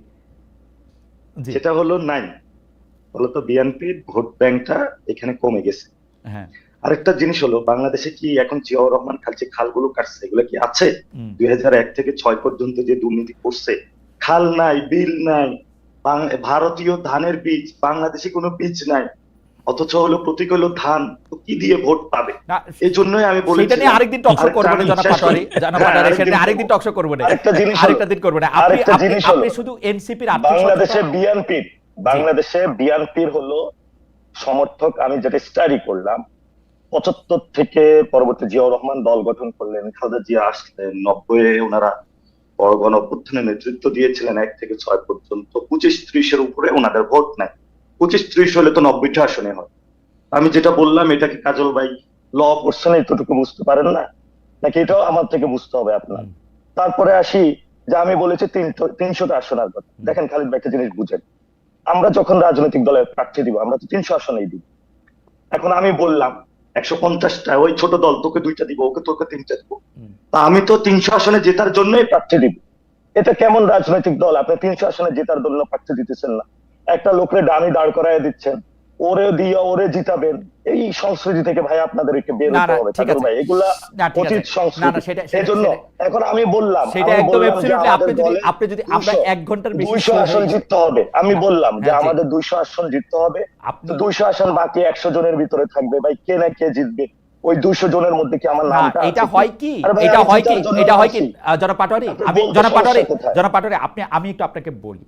জি, সেটা হলো নাই, ফলত বিএনপির ভোট ব্যাংকটা এখানে কমে গেছে। হ্যাঁ। আরেকটা জিনিস হলো, বাংলাদেশে কি এখন জিয়াউর রহমান যে খালগুলো কাটছে এগুলো কি আছে? 2001 থেকে 6 পর্যন্ত যে দুর্নীতি করছে, খাল নাই, বিল নাই, ভারতীয় ধানের বীজ, বাংলাদেশে কোনো বীজ নাই, অথচ হলো প্রতীক হলো ধান, তো কি দিয়ে ভোট পাবে? এই জন্যই আমি বলি সেটা নিয়ে আরেকদিন টক শো করব না জনাব পাটোয়ারি, সেটা নিয়ে আরেকদিন টক শো করব না, আরেকটা দিন করব না। আপনি শুধু এনসিপির বাংলাদেশে বিএনপির হলো সমর্থক। আমি যেটা স্টাডি করলাম, 75 থেকে পরবর্তী জিয়াউর রহমান দল গঠন করলেন, খালেদা জিয়া আসলেন, 90-এ ওনারা বড় গণঅভ্যুত্থানের নেতৃত্ব দিয়েছিলেন 1 থেকে 6 পর্যন্ত, 25-30-এর উপরে ওনাদের ভোট নাই। 25-30 হলে তো 90টা আসনে হয়। আমি যেটা বললাম, এটাকে কাজল ভাই ল পড়ছেন, এতটুকু বুঝতে পারেন না নাকি? এটাও আমার থেকে বুঝতে হবে আপনার। তারপরে আসি যে আমি বলেছি 300টা আসনের কথা। দেখেন খালিদ ভাই, একটা জিনিস বুঝেন, আমরা যখন রাজনৈতিক দলের প্রার্থী দিব আমরা তো 300 আসনেই দিব। এখন আমি বললাম 150টা, ওই ছোট দল তোকে 2টা দিব, তোকে 3টা দিব, তা আমি তো 300 আসনে জেতার জন্যই প্রার্থী দিব। এটা কেমন রাজনৈতিক দল? আপনি 300 আসনে জেতার জন্য প্রার্থী দিতেছেন না, একটা লোকের ডামি দাঁড় করায় দিচ্ছেন, ওরে দিয়ে ওরে জিতাবেন। এই সংস্কৃতি থেকে ভাই আপনাদেরকে বের হতে হবে ভাই, এগুলা অতীত সংস্কৃতি। এজন্য এখন আমি বললাম সেটা একদম অ্যাবসলিউটলি, আপনি যদি আমরা 1 ঘন্টার বেশি 200 আসন জিততে হবে, আমি বললাম যে আমাদের 200 আসন জিততে হবে, 200 আসন বাকি 100 জনের ভিতরে থাকবে ভাই, কে না কে জিতবে। ওই 200 জনের মধ্যে কি আমার নামটা? এটা হয় কি জনাব পাটোয়ারি, আমি একটু আপনাকে বলি,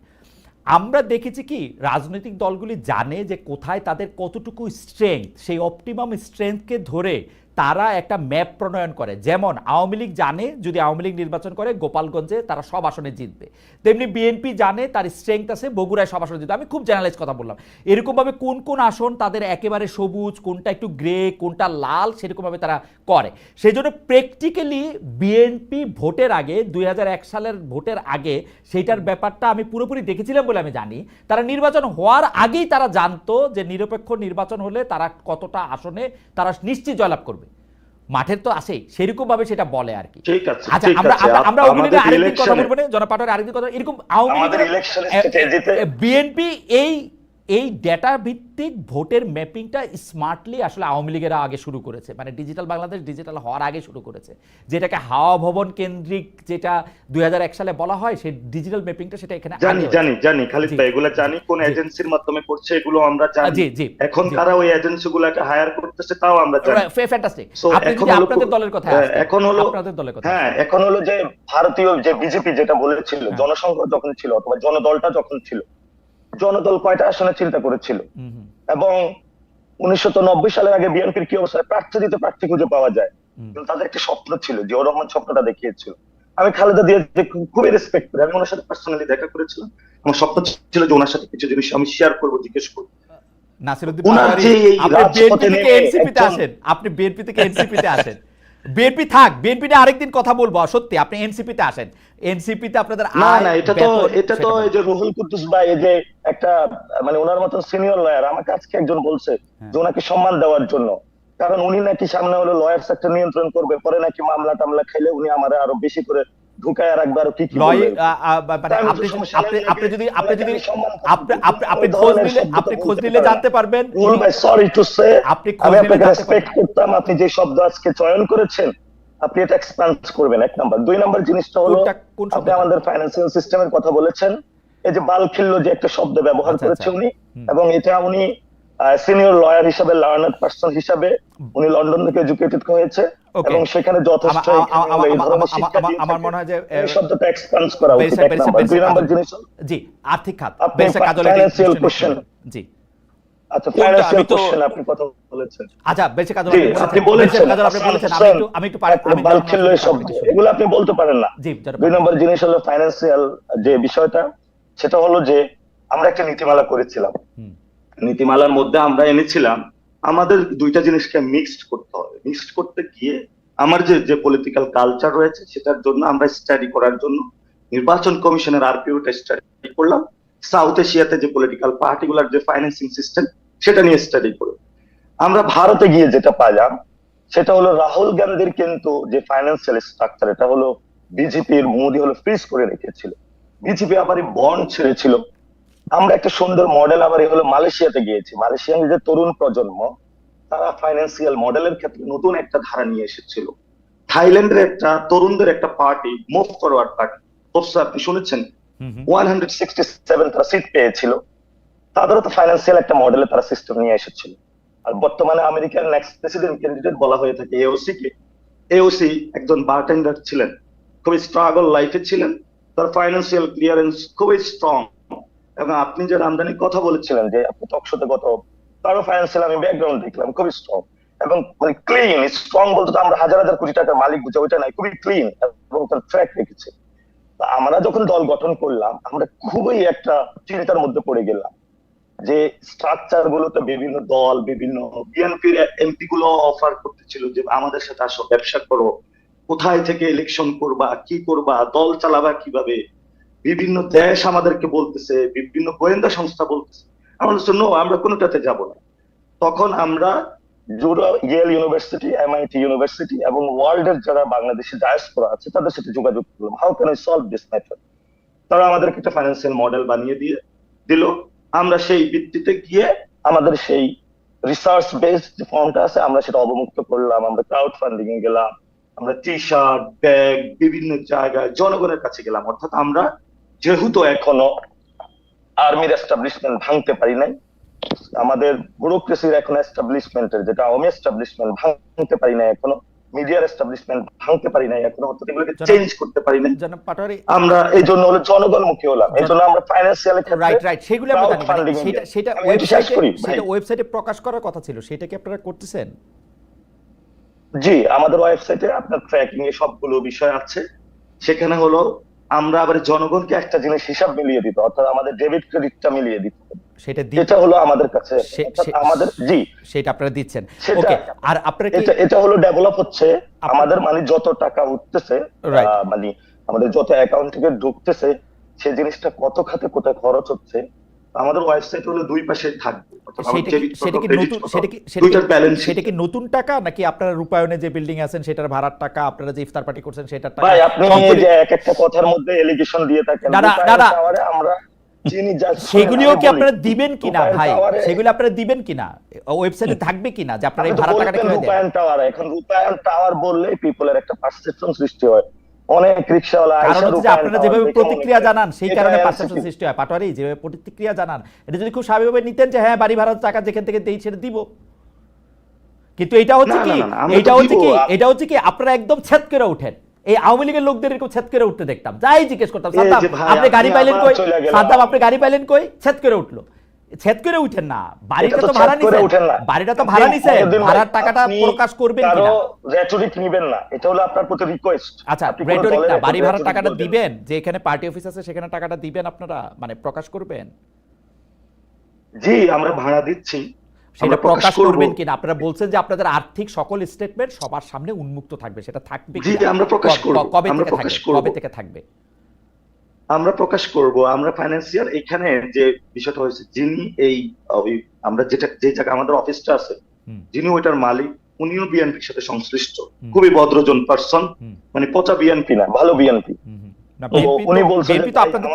আমরা দেখেছি কি রাজনৈতিক দলগুলি জানে যে কোথায় তাদের কতটুকু স্ট্রেংথ, সেই অপটিমাম স্ট্রেংথকে ধরে তারা একটা ম্যাপ প্রণয়ন করে। যেমন আওয়ামী লীগ জানে যদি আওয়ামী লীগ নির্বাচন করে গোপালগঞ্জে তারা সব আসনে জিতবে, তেমনি বিএনপি জানে তার স্ট্রেংথ আছে বগুড়ায় সব আসনে জিতবে। আমি খুব জেনারেলাইজ কথা বললাম। এরকমভাবে কোন কোন আসন তাদের একেবারে সবুজ, কোনটা একটু গ্রে, কোনটা লাল, সেরকমভাবে তারা করে। সেই জন্য প্র্যাকটিক্যালি বিএনপি ভোটের আগে 2001 সালের ভোটের আগে সেইটার ব্যাপারটা আমি পুরোপুরি দেখেছিলাম বলে আমি জানি। তারা নির্বাচন হওয়ার আগেই তারা জানতো যে নিরপেক্ষ নির্বাচন হলে তারা কতটা আসনে তারা নিশ্চিত জয়লাভ করবে। মাঠের তো আসে সেরকম ভাবে সেটা বলে আর কি। ঠিক আছে, আচ্ছা আমরা ওগুলো আরেকদিন কথা বলবো না, জনাব পাটোয়ারি আরেকদিন কথা। এরকম আওয়ামী লীগের বিএনপি এই ডেটা ভিত্তিক ভোটের ম্যাপিংটা স্মার্টলি আসলে আওয়ামী লীগেরা আগে শুরু করেছে, মানে ডিজিটাল বাংলাদেশ ডিজিটাল হওয়ার আগে শুরু করেছে, যেটাকে হাওয়া ভবন কেন্দ্রিক যেটা 2001 সালে বলা হয়, সেই ডিজিটাল ম্যাপিংটা সেটা এখানে জানি খালিদ ভাই, এগুলো জানি কোন এজেন্সির মাধ্যমে করছে এগুলো আমরা জানি। এখন তারা ওই এজেন্সিগুলোকে হায়ার করতেছে তাও আমরা জানি। ফ্যান্টাস্টিক। আপনি যদি আপনাদের দলের কথা এখন হলো আপনাদের দলের কথা, হ্যাঁ, এখন হলো যে ভারতীয় যে বিজেপি যেটা বলেছিল, জনসংঘ যখন ছিল অথবা জনদলটা যখন ছিল, জনদল কয়টা আসনে চিন্তা করেছিল? এবং 1990 সালের আগে বিএনপির কি অবস্থা? প্রার্থী খুঁজে পাওয়া যায়, কিন্তু তাদের একটা স্বপ্ন ছিল, জিয়াউর রহমান স্বপ্নটা দেখিয়েছিল। আমি খালেদা দিয়ে খুবই রেসপেক্ট করি, আমি ওনার সাথে পার্সোনালি দেখা করেছিলাম, আমার স্বপ্ন ছিল যে ওনার সাথে কিছু জিনিস আমি শেয়ার করবো, জিজ্ঞেস করবো। নাসিরউদ্দিন পাটোয়ারি, আপনি বিএনপি থেকে এনসিপিতে আসেন, আপনি বিএনপি থেকে এনসিপিতে আসেন, বিএনপি থাক, বিএনপি নিয়ে আরেকদিন কথা বলবো। সত্যি আপনি এনসিপিতে আসেন, এনসিপিতে আপনাদের না এটা তো এই যে রুহুল কুদ্দুস ভাই, এই যে একটা মানে ওনার মতন সিনিয়র লয়ার, আমাকে আজকে একজন বলছে যে ওনাকে সম্মান দেওয়ার জন্য, কারণ উনি নাকি সামনে হলো লয়ার সেক্টর নিয়ন্ত্রণ করবে, পরে নাকি মামলা টামলা খাইলে উনি আমারে আরো বেশি করে ঢুকায় আর একবার কি কি লয় বললেন? মানে আমি তো আপনি সমস্যা নেই, আপনি যদি আপনি যদি আমি সম্মান করছি, আপনি আপনি কিন্তু আপনি ওই খোঁজ ধরনের নিলে শব্দ তো আপনি খোঁজ বলতে নিলে পারেন না। জানতে পারবেন রুহুল ভাই, সরি টু সে, আপনি খোঁজ আমি নিলে আপনাকে জানতে রেসপেক্ট পারবেন। করতাম, আপনি যে শব্দ আজকে চয়ন করেছেন আপনি এটা এক্সপ্যান্ড করবেন, এক নাম্বার। দুই নাম্বার জিনিসটা হলো, কোনটা কোন আপনি শব্দটা? আমাদের ফাইন্যান্সিয়াল সিস্টেমের কথা বলেছেন। এই যে বালখিল্য যে একটা শব্দ ব্যবহার আচ্ছা করেছে আচ্ছা। উনি, হুম। এবং এটা উনি সিনিয়র লয়ার হিসাবে, লার্নার পার্সন হিসাবে উনি লন্ডন থেকে এডুকেটেড হয়েছে, ওকে। এবং সেখানে যথেষ্ট এখানে হলো এই ধরনের শিক্ষা দিয়ে আমার থাকে। মনে হয় যে এই শব্দটা এক্সপ্যান্ড করা উচিত, এক নাম্বার। দুই ব্যারিস্টার নাম্বার কাজল, জিনিস হলো, জি, আর্থিক খাত আপনি ব্যারিস্টার কাজল এটি ফাইন্যান্সিয়াল নিশ্চয়ই কোশ্চেন, লিখবেন। জি, আচ্ছা কোনটা? ফাইন্যান্সিয়াল আমি তো কোশ্চেন আপনি কথা বলেছেন। আচ্ছা ব্যারিস্টার কাজল জি, আপনি আপনি বলেছেন, বলেছেন ব্যারিস্টার কাজল আপনি বলেছেন, আমি একটু আমি তারপরে বালখিল্য এই শব্দ, এগুলো আপনি বলতে পারেন না। জি, দুই নম্বর জিনিস হলো ফাইন্যান্সিয়াল যে বিষয়টা, সেটা হলো যে আমরা একটা নীতিমালা করেছিলাম। হুম। নীতিমালার মধ্যে আমরা এনেছিলাম আমাদের দুইটা জিনিসকে মিক্সড করতে হবে। মিক্সড করতে গিয়ে আমার যে যে পলিটিক্যাল কালচার রয়েছে সেটার জন্য আমরা স্টাডি করার জন্য নির্বাচন কমিশনের আরপিওটা স্টাডি করলাম। সাউথ এশিয়াতে যে পলিটিক্যাল পার্টিগুলার যে ফাইন্যান্সিং সিস্টেম সেটা নিয়ে স্টাডি করি। আমরা ভারতে গিয়ে যেটা পাইলাম সেটা হলো রাহুল গান্ধীর কিন্তু যে ফাইন্যান্সিয়াল স্ট্রাকচার, এটা হলো বিজেপির মোদি হলো ফ্রিজ করে রেখেছিল, বিজেপি আবার বন্ড ছেড়েছিল। আমরা একটা সুন্দর মডেল আবার হলো মালয়েশিয়াতে গিয়েছি। মালয়েশিয়ার যে তরুণ প্রজন্ম, তারা ফাইন্যান্সিয়াল মডেলের ক্ষেত্রে নতুন একটা ধারা নিয়ে এসেছিল। থাইল্যান্ডের একটা তরুণদের একটা পার্টি, মুভ ফরওয়ার্ড পার্টি, অবশ্যই আপনি শুনেছেন, 167 তারা সিট পেয়েছিল। তাদেরও তো ফাইন্যান্সিয়াল একটা মডেলে তারা সিস্টেম নিয়ে এসেছিল। আর বর্তমানে আমেরিকার নেক্সট প্রেসিডেন্ট ক্যান্ডিডেট বলা হয়ে থাকে এওসি কে। এওসি একজন বারটেন্ডার ছিলেন, খুবই স্ট্রাগল লাইফে ছিলেন, তার ফাইন্যান্সিয়াল ক্লিয়ারেন্স খুবই স্ট্রং। এবং আপনি যে আমদানির কথা বলেছিলেন যে আপনি টকশোতে গত, তারও ফাইন্যান্সিয়াল আমি ব্যাকগ্রাউন্ড দেখলাম খুবই স্ট্রং এবং মানে ক্লিন। স্ট্রং বলতে তো আমরা হাজার হাজার কোটি টাকার মালিক বুঝে ওইটা নাই, খুবই ক্লিন এবং তার ট্র্যাক রেখেছে। আমরা যখন দল গঠন করলাম আমরা খুবই একটা চিন্তার মধ্যে পড়ে গেলাম যে স্ট্রাকচার গুলোতে বিভিন্ন দল, বিভিন্ন বিএনপির এমপি গুলো অফার করতেছিল যে আমাদের সাথে আসো, ব্যবসা করো, কোথায় থেকে ইলেকশন করবা, কি করবা, দল চালাবা কিভাবে, বিভিন্ন দেশ আমাদেরকে বলতেছে, বিভিন্ন গোয়েন্দা সংস্থা বলতেছে। আমরা বলছি নো, আমরা কোনোটাতে যাব না। তখন আমরা ইয়েল ইউনিভার্সিটি, এমআইটি ইউনিভার্সিটি এবং ওয়ার্ল্ডের যারা বাংলাদেশি ডায়াসপোরা আছে তাদের সাথে যোগাযোগ করলাম, how can I solve this matter. তারা আমাদেরকে একটা ফাইন্যান্সিয়াল মডেল বানিয়ে দিল। আমরা সেই ভিত্তিতে গিয়ে আমাদের সেই রিসার্চ বেসড যে ফর্মটা আছে আমরা সেটা অবমুক্ত করলাম। আমরা ক্রাউড ফান্ডিং এ গেলাম, আমরা টি শার্ট, ব্যাগ, বিভিন্ন জায়গায় জনগণের কাছে গেলাম। অর্থাৎ আমরা যেহেতু এখনো আর্মির এস্টাবলিশমেন্ট ভাঙতে পারি নাই, আমাদের ব্যুরোক্রেসির এখন এস্টাবলিশমেন্টের যেটা আওয়ামী এস্টাবলিশমেন্ট ভাঙতে পারি নাই এখনো, মিডিয়ার এস্টাবলিশমেন্ট ভাঙতে পারি নাই এখনো, অর্থাৎ এগুলোকে চেঞ্জ করতে পারি নাই। জনাব পাটোয়ারি, আমরা এই জন্য হলো জনগণমুখী হলাম, এই জন্য আমরা ফাইন্যান্সিয়াল রাইট রাইট, সেগুলো আমরা জানি, সেটা সেটা ওয়েবসাইটে প্রকাশ করার কথা ছিল, সেটা কি আপনারা করতেছেন? জি, আমাদের ওয়েবসাইটে আপনার ট্র্যাকিং এ সবগুলো বিষয় আছে। সেখানে হলো আমরা আবার জনগণকে একটা জিনিস হিসাব মিলিয়ে দিত, অর্থাৎ আমাদের ডেবিট ক্রেডিটটা মিলিয়ে দিত, সেটা হলো আমাদের কাছে আমাদের, জি সেটা আপনারা দিচ্ছেন। ওকে, আর আপনারা কি এটা হলো ডেভেলপ হচ্ছে আমাদের, মানে যত টাকা উঠতেছে, মানে আমাদের যত অ্যাকাউন্ট থেকে ঢুকতেছে সেই জিনিসটা কত খাতে কোথায় খরচ হচ্ছে আমাদের ওয়েবসাইট হলো দুই পাশে থাকবে। সেটা কি নতুন টাকা নাকি আপনারা রূপায়ণে যে বিল্ডিং আছেন সেটার ভাড়ার টাকা, আপনারা যে ইফতার পার্টি করছেন সেটার টাকা? ভাই আপনি যে এক একটা কথার মধ্যে এলিগেশন দিয়ে থাকেন, আমরা সেগুলিও কি আপনারা দিবেন কিনা ভাই? সেগুলো আপনারা দিবেন কিনা? ওয়েবসাইটে থাকবে কিনা যে আপনারা এই ভাড়া টাকাটা কিভাবে দেন? রূপায়ণ টাওয়ার, এখন রূপায়ণ টাওয়ার বললে পিপলের একটা পারসেপশন সৃষ্টি হয়, অনেক রিকশাওয়ালা কারণ হচ্ছে যে আপনারা যেভাবে প্রতিক্রিয়া জানান সেই কারণে পারসেপশন সৃষ্টি হয়। পাটোয়ারি যেভাবে প্রতিক্রিয়া জানান, এটা যদি খুব স্বাভাবিকভাবে নিতেন যে হ্যাঁ বাড়ি ভাড়ার টাকা যেখান থেকে দেই সেটা দিব, কিন্তু এটা হচ্ছে কি আপনারা একদম ছেদ করে ওঠেন। এই আওয়ামী লীগের লোকদের এরকম ছেদ করে উঠতে দেখতাম, যাই জিজ্ঞেস করতাম সাদ্দাম আপনি গাড়ি পাইলেন কই, সাদ্দাম আপনি গাড়ি পাইলেন কই, ছেদ করে উঠলো। ছেদ করে উঠেন না, বাড়িটা তো ভাড়া নিছেন, বাড়িটা তো ভাড়া নিছেন, ভাড়ার টাকাটা প্রকাশ করবেন কিনা? রেটরিক নেবেন না, এটা হলো আপনার প্রতি রিকোয়েস্ট। আচ্ছা, রেটরিক না, বাড়ি ভাড়ার টাকাটা দিবেন, যে এখানে পার্টি অফিস আছে সেখানে টাকাটা দিবেন আপনারা, মানে প্রকাশ করবেন? জি, আমরা ভাড়া দিচ্ছি, সেটা প্রকাশ করবেন কিনা? আপনারা বলছেন যে আপনাদের আর্থিক সকল স্টেটমেন্ট সবার সামনে উন্মুক্ত থাকবে, সেটা থাকবে জি, আমরা প্রকাশ করব। কবে থেকে থাকবে? আমরা প্রকাশ করব। আমরা ফাইন্যান্সিয়াল এখানে যে বিষয়টা হয়েছে, যিনি এই আমরা যে জায়গা আমাদের অফিসটা আছে, যিনি ওইটার মালিক উনিও বিএনপির সাথে সংশ্লিষ্ট, খুবই ভদ্রজন পার্সন, মানে পচা বিএনপি না, ভালো বিএনপি। না, তো BNP উনি তো- বলছেন BNP যে তো ভাই, আপনাদের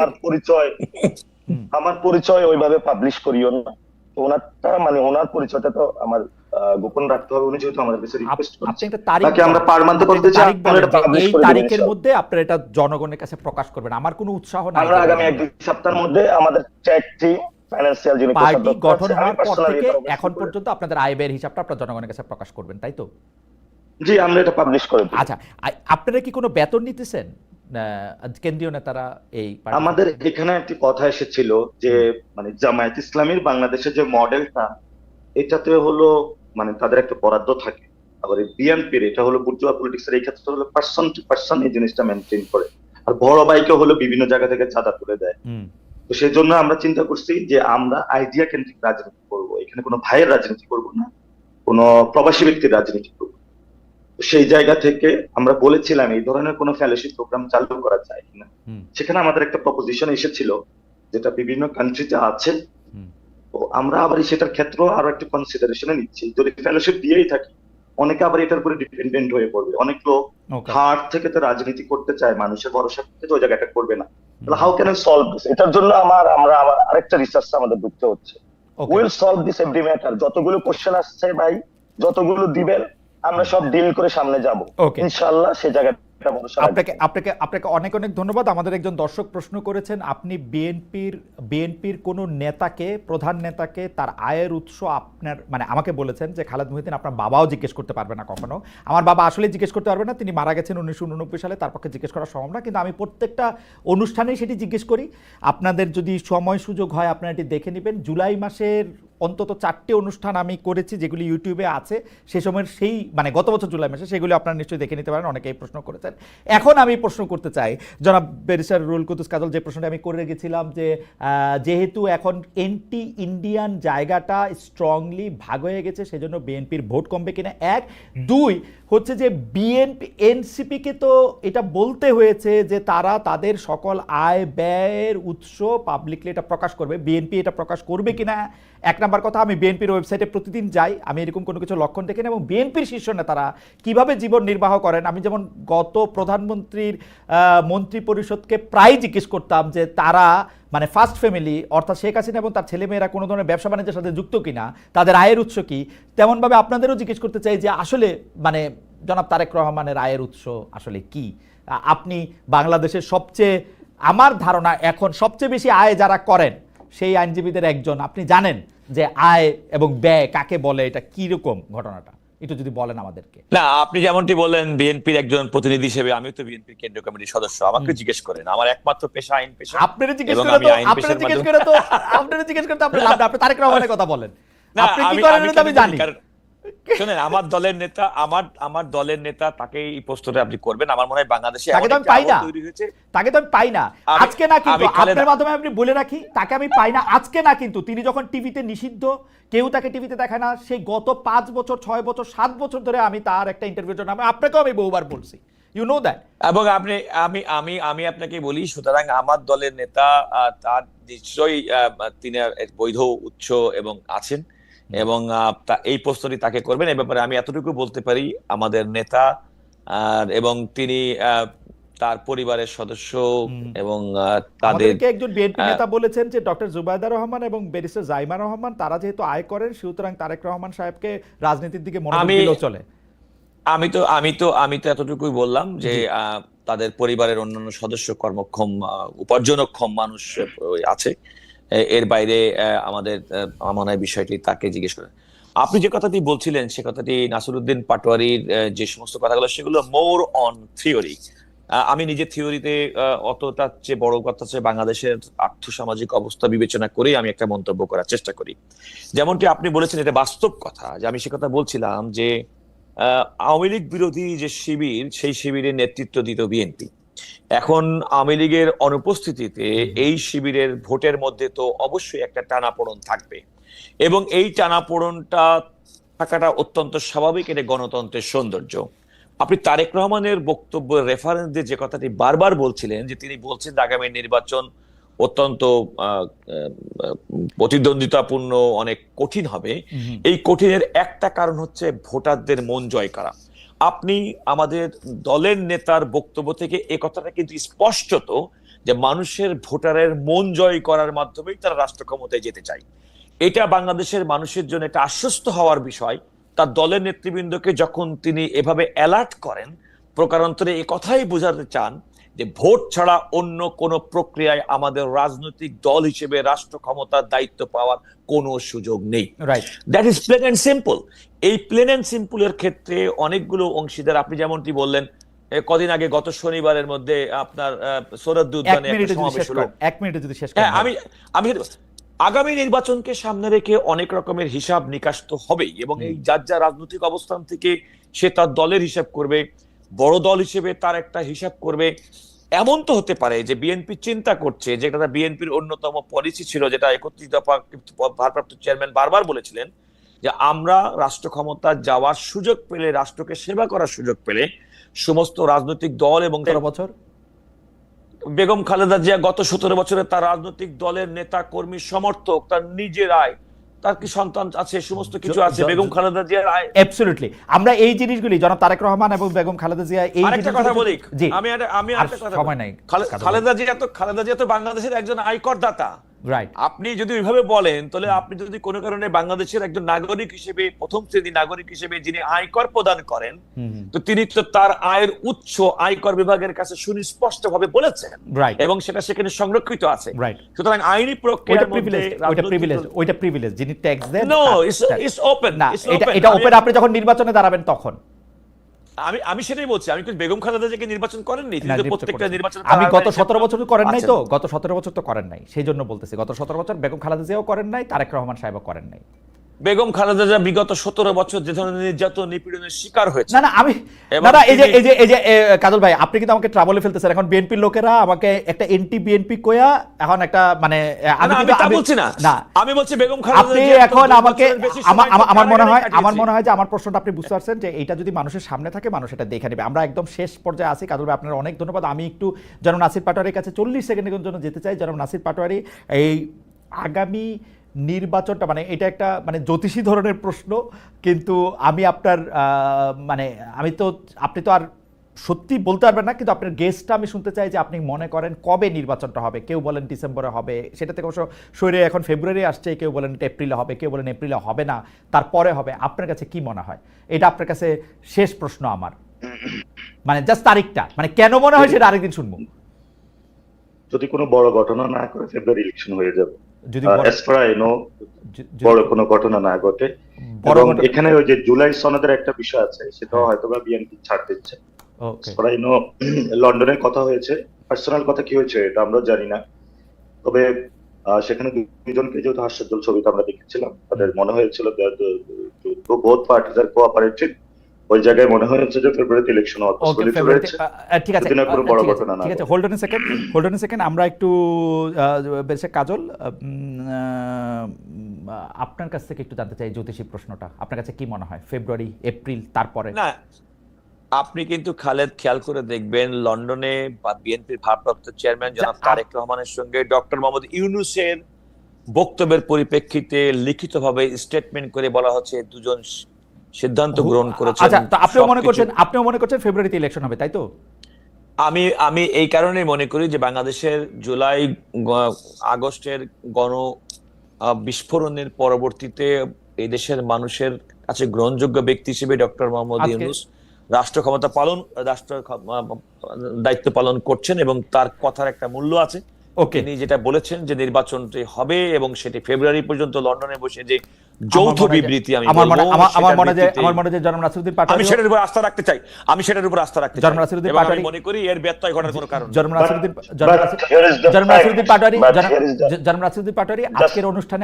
আমার পরিচয় ওইভাবে পাবলিশ করিও না। তো ওনারটা মানে ওনার পরিচয়টা তো আমার গোপন রাখতে হবে, উনি যেহেতু আমাদের কাছে রিকোয়েস্ট আপনি করছেন। একটা তারিখ বাকি আমরা বলেন। পারমান্তে আপনি বলতে একটা চাই তারিখ আপনারা বলেন এটা যে পাবলিশ এই করে দিবেন তারিখের ইনশাআল্লাহ। মধ্যে আপনারা এটা জনগণের কাছে প্রকাশ করবেন। আমার কোনো উৎসাহ নাই আমরা আগামী 1-2 সপ্তাহের মধ্যে আমাদের চ্যাট টিম, ফাইন্যান্সিয়াল যিনি পার্টি কোষাধ্যক্ষ গঠন আছে, আমি হওয়ার পর পার্সোনালি থেকে এটা অবশ্যই এখন করে- পর্যন্ত আপনাদের আয় ব্যয়ের হিসাবটা আপনারা জনগণের কাছে প্রকাশ করবেন, তাই তো? জি, আমরা এটা পাবলিশ করে দিই। আচ্ছা, আপনারা কি কোনো বেতন নিতেছেন কেন্দ্রীয় নেতারা এই পার্টি আমাদের থেকে? এখানে একটি কথা এসেছিল যে মানে জামায়াত ইসলামীর বাংলাদেশের যে মডেলটা, এটাতে হলো মানে তাদের একটা বরাদ্দ থাকে। আবার এই বিএনপির এটা হলো বুর্জোয়া পলিটিক্স এর এই ক্ষেত্রে হলো পার্সন টু পার্সন এই জিনিসটা মেনটেন করে, আর বড় ভাইকে হলো বিভিন্ন জায়গা থেকে চাঁদা তুলে দেয়। হুম, তো সেই জন্য আমরা চিন্তা করছি যে আমরা আইডিয়া কেন্দ্রিক রাজনীতি করব, এখানে কোনো ভাইয়ের রাজনীতি করব না, কোনো প্রবাসী ব্যক্তির রাজনীতি করব। তো সেই জায়গা থেকে আমরা বলেছিলাম এই ধরনের কোনো ফেলোশিপ প্রোগ্রাম চালু করা যায় কিনা। হুম, সেখানে আমাদের একটা প্রপোজিশন এসেছিল যেটা বিভিন্ন কান্ট্রিতে আছে। হুম। তো আমরা আবার সেটার ক্ষেত্রে আরো একটা কনসিডারেশনে নিচ্ছি, যদি ফেলোশিপ দিয়েই থাকি অনেকে আবার এটার উপরে ডিপেন্ডেন্ট হয়ে পড়বে। অনেক লোক Okay. হার্ট থেকে তো রাজনীতি করতে চায়, মানুষের ভরসা থেকে তো ওই জায়গাটা করবে না। তাহলে হাউ ক্যান সলভ দিস, এটার জন্য আমরা আবার আরেকটা রিসার্চ আমাদের ঢুকতে হচ্ছে। Okay. Will solve this every matter. যতগুলো কোশ্চেন আসছে ভাই, যতগুলো দিবেন আমরা সব ডিল করে সামনে যাব Okay. ইনশাআল্লাহ। সে জায়গাটা ভরসা রাখবো। আপনাকে অনেক অনেক ধন্যবাদ। আমাদের একজন দর্শক প্রশ্ন করেছেন, আপনি বিএনপির কোন নেতাকে, প্রধান নেতাকে তার আয়ের উৎস আপনার মানে আমাকে বলেছেন যে খালেদ মহিউদ্দিন আপনার বাবাও জিজ্ঞেস করতে পারবে না কখনো। আমার বাবা আসলে জিজ্ঞেস করতে পারবে না, তিনি মারা গেছেন 1989 সালে, তার পক্ষে জিজ্ঞেস করা সম্ভব না। কিন্তু আমি প্রত্যেকটা অনুষ্ঠানেই সেটি জিজ্ঞেস করি। আপনাদের যদি সময় সুযোগ হয় আপনারা এটি দেখে নেবেন। জুলাই মাসের অন্তত 4টে অনুষ্ঠান আমি করেছি যেগুলি ইউটিউবে আছে, সে সময়ের সেই মানে গত বছর জুলাই মাসে, সেগুলি আপনারা নিশ্চয়ই দেখে নিতে পারেন। অনেকেই প্রশ্ন করেছেন। এখন আমি প্রশ্ন করতে চাই জনাব ব্যারিস্টার রুহুল কুদ্দুস কাজল, যে প্রশ্নটা আমি করে গেছিলাম যে যেহেতু এখন এন্টি ইন্ডিয়ান জায়গাটা স্ট্রংলি ভাগ হয়ে গেছে, সেজন্য বিএনপির ভোট কমবে কিনা, 1, 2 হচ্ছে যে বিএনপি এনসিপিকে তো এটা বলতে হয়েছে যে তারা তাদের সকল আয় ব্যয়ের উৎস পাবলিকলি এটা প্রকাশ করবে, বিএনপি এটা প্রকাশ করবে কিনা 1 নাম্বার কথা। আমি বিএনপির ওয়েবসাইটে প্রতিদিন যাই, আমি এরকম কোনো কিছু লক্ষণ দেখি না। এবং বিএনপির শীর্ষ নেতারা কিভাবে জীবন নির্বাহ করেন, আমি যেমন গত প্রধানমন্ত্রীর মন্ত্রী পরিষদকে প্রায় জিজ্ঞেস করতাম যে তারা মানে ফার্স্ট ফ্যামিলি অর্থাৎ শেখ হাসিনা এবং তার ছেলেমেয়েরা কোনো ধরনের ব্যবসা বাণিজ্যের সাথে যুক্ত কিনা, তাদের আয়ের উৎস কি, তেমনভাবে আপনাদেরও জিজ্ঞেস করতে চাই যে আসলে মানে জনাব তারেক রহমানের আয়ের উৎস আসলে কি। আপনি বাংলাদেশের সবচেয়ে, আমার ধারণা এখন সবচেয়ে বেশি আয় যারা করেন সেই আইনজীবীদের একজন, আপনি জানেন যে আয় এবং ব্যয় কাকে বলে, এটা কিরকম ঘটনাটা একটু যদি বলেন আমাদেরকে। না, আপনি যেমনটি বললেন বিএনপির একজন প্রতিনিধি হিসেবে আমিও তো বিএনপির কেন্দ্রীয় কমিটির সদস্য, আমাকে জিজ্ঞেস করেন। আমার একমাত্র পেশা আইন পেশা। আপনারা জিজ্ঞেস এবং করে আমি তো আইন আপনারা পেশার জিজ্ঞেস মাধ্যমে- করে তো আপনারা জিজ্ঞেস করতে আপনার লাভ না, আপনি তারেক রহমানের কথা বলেন। না, আপনি কি আমি করেন আমি এটা তো আমি কেন বলি? জানি। কারণ শোনেন, আমার দলের নেতা তাকে এই প্রশ্নটা আপনি করবেন। আমার মনে হয় বাংলাদেশে তাকে তো এমন আমি একটা পাই না। আবহ তৈরি হয়েছে। তাকে তো আমি পাই না আমি- আজকে না, কিন্তু আমি খালেদা- আপনার মাধ্যমে আপনি বলে রাখি, তাকে আমি পাই না আজকে না, কিন্তু তিনি যখন টিভিতে নিষিদ্ধ, কেউ তাকে টিভিতে দেখায় না, সেই গত 5 বছর 6 বছর 7 বছর ধরে আমি তার একটা ইন্টারভিউর জন্য আপনাকেও আমি বহুবার বলছি, ইউ নো দ্যাট। এবং আমি আপনাকে বলি, সুতরাং আমার দলের নেতা তার নিশ্চয়ই তিনি বৈধ উৎস এবং আছেন, এবং এই প্রশ্নটি তাকে করবেন। এ ব্যাপারে আমি এতটুকু বলতে পারি, আমাদের নেতা এবং তিনি তার পরিবারের সদস্য এবং তাদের আমাদেরকে একজন বিএনপি নেতা বলেছেন যে ডক্টর জুবাইদা রহমান এবং ব্যারিস্টার জাইমা রহমান তারা যেহেতু আয় করেন, সুতরাং তারেক রহমান সাহেবকে রাজনীতির দিকে মনোযোগ দিলেও চলে। আমি তো এতটুকুই বললাম যে তাদের পরিবারের অন্যান্য সদস্য কর্মক্ষম উপার্জনক্ষম মানুষ আছে। এর বাইরে আমাদের মনে হয় বিষয়টি তাকে জিজ্ঞেস করেন। আপনি যে কথাটি বলছিলেন সে কথাটি নাসিরউদ্দিন পাটোয়ারির যে সমস্ত কথাগুলো, সেগুলো মোর অন থিওরি। আমি নিজে থিওরিতে অতটা চেয়ে বড় কথা হচ্ছে বাংলাদেশের আর্থসামাজিক অবস্থা বিবেচনা করেই আমি একটা মন্তব্য করার চেষ্টা করি। যেমনটি আপনি বলেছেন, এটা বাস্তব কথা, যে আমি সে কথা বলছিলাম যে আওয়ামী লীগ বিরোধী যে শিবির, সেই শিবিরের নেতৃত্ব দিত বিএনপি। এখন আওয়ামী লীগের অনুপস্থিতিতে এই শিবিরের ভোটের মধ্যে তো অবশ্যই একটা টানাপোড়েন থাকবে, এবং এই টানাপোড়েনটা থাকাটা অত্যন্ত স্বাভাবিক, এটা গণতন্ত্রের সৌন্দর্য। আপনি তারেক রহমানের বক্তব্য রেফারেন্স দিয়ে যে কথাটি বারবার বলছিলেন, যে তিনি বলছেন আগামী নির্বাচন অত্যন্ত প্রতিদ্বন্দ্বিতাপূর্ণ, অনেক কঠিন হবে। এই কঠিনের একটা কারণ হচ্ছে ভোটারদের মন জয় করা। আপনি আমাদের দলের নেতার বক্তব্য থেকে এ কথাটা কিন্তু স্পষ্টত যে মানুষের ভোটারের মন জয় করার মাধ্যমেই তারা রাষ্ট্র ক্ষমতায় যেতে চায়। এটা বাংলাদেশের মানুষের জন্য একটা আশ্বস্ত হওয়ার বিষয়। তার দলের নেতৃবৃন্দকে যখন তিনি এভাবে অ্যালার্ট করেন, প্রকারান্তরে এই কথাই বোঝাতে চান যে ভোট ছাড়া অন্য কোন প্রক্রিয়ায় আমাদের রাজনৈতিক দল হিসেবে রাষ্ট্র ক্ষমতার দায়িত্ব পাওয়ার কোনো সুযোগ নেই। That is plain and simple. এই প্লেন এন্ড সিম্পল এর ক্ষেত্রে অনেকগুলো অংশীদার, আপনি যেমনটি বললেন, কদিন আগে গত শনিবারের মধ্যে আপনার সৌরদ্দি উদ্যানে একটা সমাবেশ হলো। আমি আগামী নির্বাচনকে সামনে রেখে অনেক রকমের হিসাব নিকাশ তো হবেই, এবং এই যার যা রাজনৈতিক অবস্থান থেকে সে তার দলের হিসাব করবে, বড় দল হিসেবে তার একটা হিসাব করবে। এমন তো হতে পারে যে বিএনপি চিন্তা করছে, যেটা বিএনপির অন্যতম পলিসি ছিল, যেটা 31 দফা ভারপ্রাপ্ত চেয়ারম্যান বারবার বলেছিলেন, যে আমরা রাষ্ট্র ক্ষমতা যাওয়ার সুযোগ পেলে, রাষ্ট্রকে সেবা করার সুযোগ পেলে সমস্ত রাজনৈতিক দল এবং বছর বেগম খালেদা জিয়া গত 17 বছরে তার রাজনৈতিক দলের নেতা কর্মী সমর্থক, তার নিজের আয়, তার কি সন্তান আছে, সমস্ত কিছু আছে, বেগম খালেদা জিয়ার আয়। অ্যাবসলিউটলি আমরা এই জিনিসগুলি জনাব তারেক রহমান এবং বেগম খালেদা জিয়া এই আরেকটা কথা বলি, আমি একটা কথা, সময় নাই। খালেদা জিয়া তো বাংলাদেশের একজন আয়করদাতা। রাইট। আপনি যদি ওইভাবে বলেন, তাহলে আপনি যদি কোনো কারণে বাংলাদেশের একজন নাগরিক হিসেবে, প্রথম শ্রেণীর নাগরিক হিসেবে যিনি আয়কর প্রদান করেন, তো তিনি তো তার আয়ের উৎস আয়কর বিভাগের কাছে সুস্পষ্টভাবে বলেছেন, এবং সেটা সেখানে সংরক্ষিত আছে। সুতরাং আইনি প্রক্রিয়ার মধ্যে ওইটা প্রিভিলেজ, যিনি ট্যাক্স দেন, নো ইটস ওপেন, না এটা ওপেন। আপনি যখন নির্বাচনে দাঁড়াবেন তখন আমি সেটাই বলছি। আমি কিন্তু বেগম খালেদা জিয়াকে নির্বাচন করেননি, তিনি তো প্রত্যেকটা নির্বাচন, আমি গত 17 বছর করেন নাই, তো গত 17 বছর তো করেন নাই, সেই জন্য বলতেছি গত 17 বছর বেগম খালেদা জিয়াও করেন নাই, তারেক রহমান সাহেবও করেন নাই। বেগম খালেদা জিয়া বিগত 17 বছর যে ধরনের নির্যাতন নিপীড়নের শিকার হয়েছে, এই যে কাজল ভাই, আপনি কিন্তু আমাকে ট্রাবলে ফেলতেছেন। এখন বিএনপির লোকেরা আমাকে একটা এনটি বিএনপি কোয়া, এখন একটা মানে আমি বলছি না, আমি বলছি বেগম খালেদা আপনি এখন আমাকে, আমার মনে হয় যে আমার প্রশ্নটা আপনি বুঝতে পারছেন, যে এটা যদি মানুষের সামনে থাকে মানুষ এটা দেখে নেবে। আমরা একদম শেষ পর্যায়ে আছি। কাজল ভাই আপনার অনেক ধন্যবাদ। আমি একটু জনাব নাসির পাটোয়ারির কাছে 40 সেকেন্ডের জন্য যেতে চাই। জনাব নাসির পাটোয়ারি, এই আগামী নির্বাচনটা, মানে এটা একটা মানে জ্যোতিষী ধরনের প্রশ্ন, কিন্তু আমি আপনার মানে আপনি তো আর সত্যি বলতে পারবেন না, কিন্তু আপনার গেস্টটা আমি শুনতে চাই যে আপনি মনে করেন কবে নির্বাচনটা হবে। কেউ বলেন ডিসেম্বরে হবে, সেটা থেকে অবশ্য সরে এখন ফেব্রুয়ারি আসছে, কেউ বলেন এপ্রিলে হবে, কেউ বলেন এপ্রিলে হবে না, তারপরে হবে। আপনার কাছে কি মনে হয়? এটা আপনার কাছে শেষ প্রশ্ন আমার, মানে জাস্ট তারিখটা, মানে কেন মনে হয় সেটা আরেকদিন শুনবো। যদি কোনো বড় ঘটনা না করে ফেব্রুয়ারি ইলেকশন হয়ে যাবে, যদি বড় কোনো ঘটনা না ঘটে। এবং এখানে ওই যে জুলাই সনদের একটা বিষয় আছে, সেটা হয়তো বা বিএনপি ছাড় দিচ্ছে। লন্ডনের কথা হয়েছে, পার্সোনাল কথা কি হয়েছে এটা আমরা জানি না, তবে সেখানে দুইজনকে যেহেতু হাস্যোজ্জ্বল ছবিটা আমরা দেখেছিলাম, তাদের মনে হয়েছিল বোথ পার্টিজ আর কোঅপারেটিভ। ওই জায়গায় মনে হয়েছে যে ফেব্রুয়ারিতে ইলেকশন হওয়ার পসিবিলিটি রয়েছে। ঠিক আছে, কোনো বড় ঘটনা না। ঠিক আছে, হোল্ড অন এ সেকেন্ড, আমরা একটু বেশি কাজল আপনার কাছ থেকে একটু জানতে চাই জ্যোতিষী প্রশ্নটা। আপনার কাছে কি মনে হয় ফেব্রুয়ারি, এপ্রিল, তারপরে? না, আপনি কিন্তু খালেদ খেয়াল করে দেখবেন, লন্ডনে বা বিএনপির ভারপ্রাপ্ত চেয়ারম্যান জনাব তারেক রহমানের সঙ্গে ডক্টর মোহাম্মদ ইউনূসের বক্তব্যের পরিপ্রেক্ষিতে লিখিতভাবে স্টেটমেন্ট করে বলা হচ্ছে দুজন সিদ্ধান্ত গ্রহণ করেছেন। আচ্ছা, তো আপনিও মনে করছেন ফেব্রুয়ারিতে ইলেকশন হবে, তাই তো? আমি এই কারণেই মনে করি যে বাংলাদেশের জুলাই আগস্টের গণ বিস্ফোরণের পরবর্তীতে এই দেশের মানুষের কাছে গ্রহণযোগ্য ব্যক্তি হিসেবে ডক্টর মোহাম্মদ ইউনূস রাষ্ট্র দায়িত্ব পালন করছেন, এবং তার কথার একটা মূল্য আছে। তিনি যেটা বলেছেন যে নির্বাচনটি হবে এবং সেটি ফেব্রুয়ারি পর্যন্ত লন্ডনে বসে যে যৌথ বিবৃতি, আমার মনে হয় জনাব নাসিরউদ্দিন পাটোয়ারি, আমি সেটার উপর আস্থা রাখতে চাই, জনাব নাসিরউদ্দিন পাটোয়ারি, আমি মনে করি এর ব্যত্যয় ঘটার কোনো কারণ নেই। জনাব নাসিরউদ্দিন পাটোয়ারি, আজকের অনুষ্ঠানে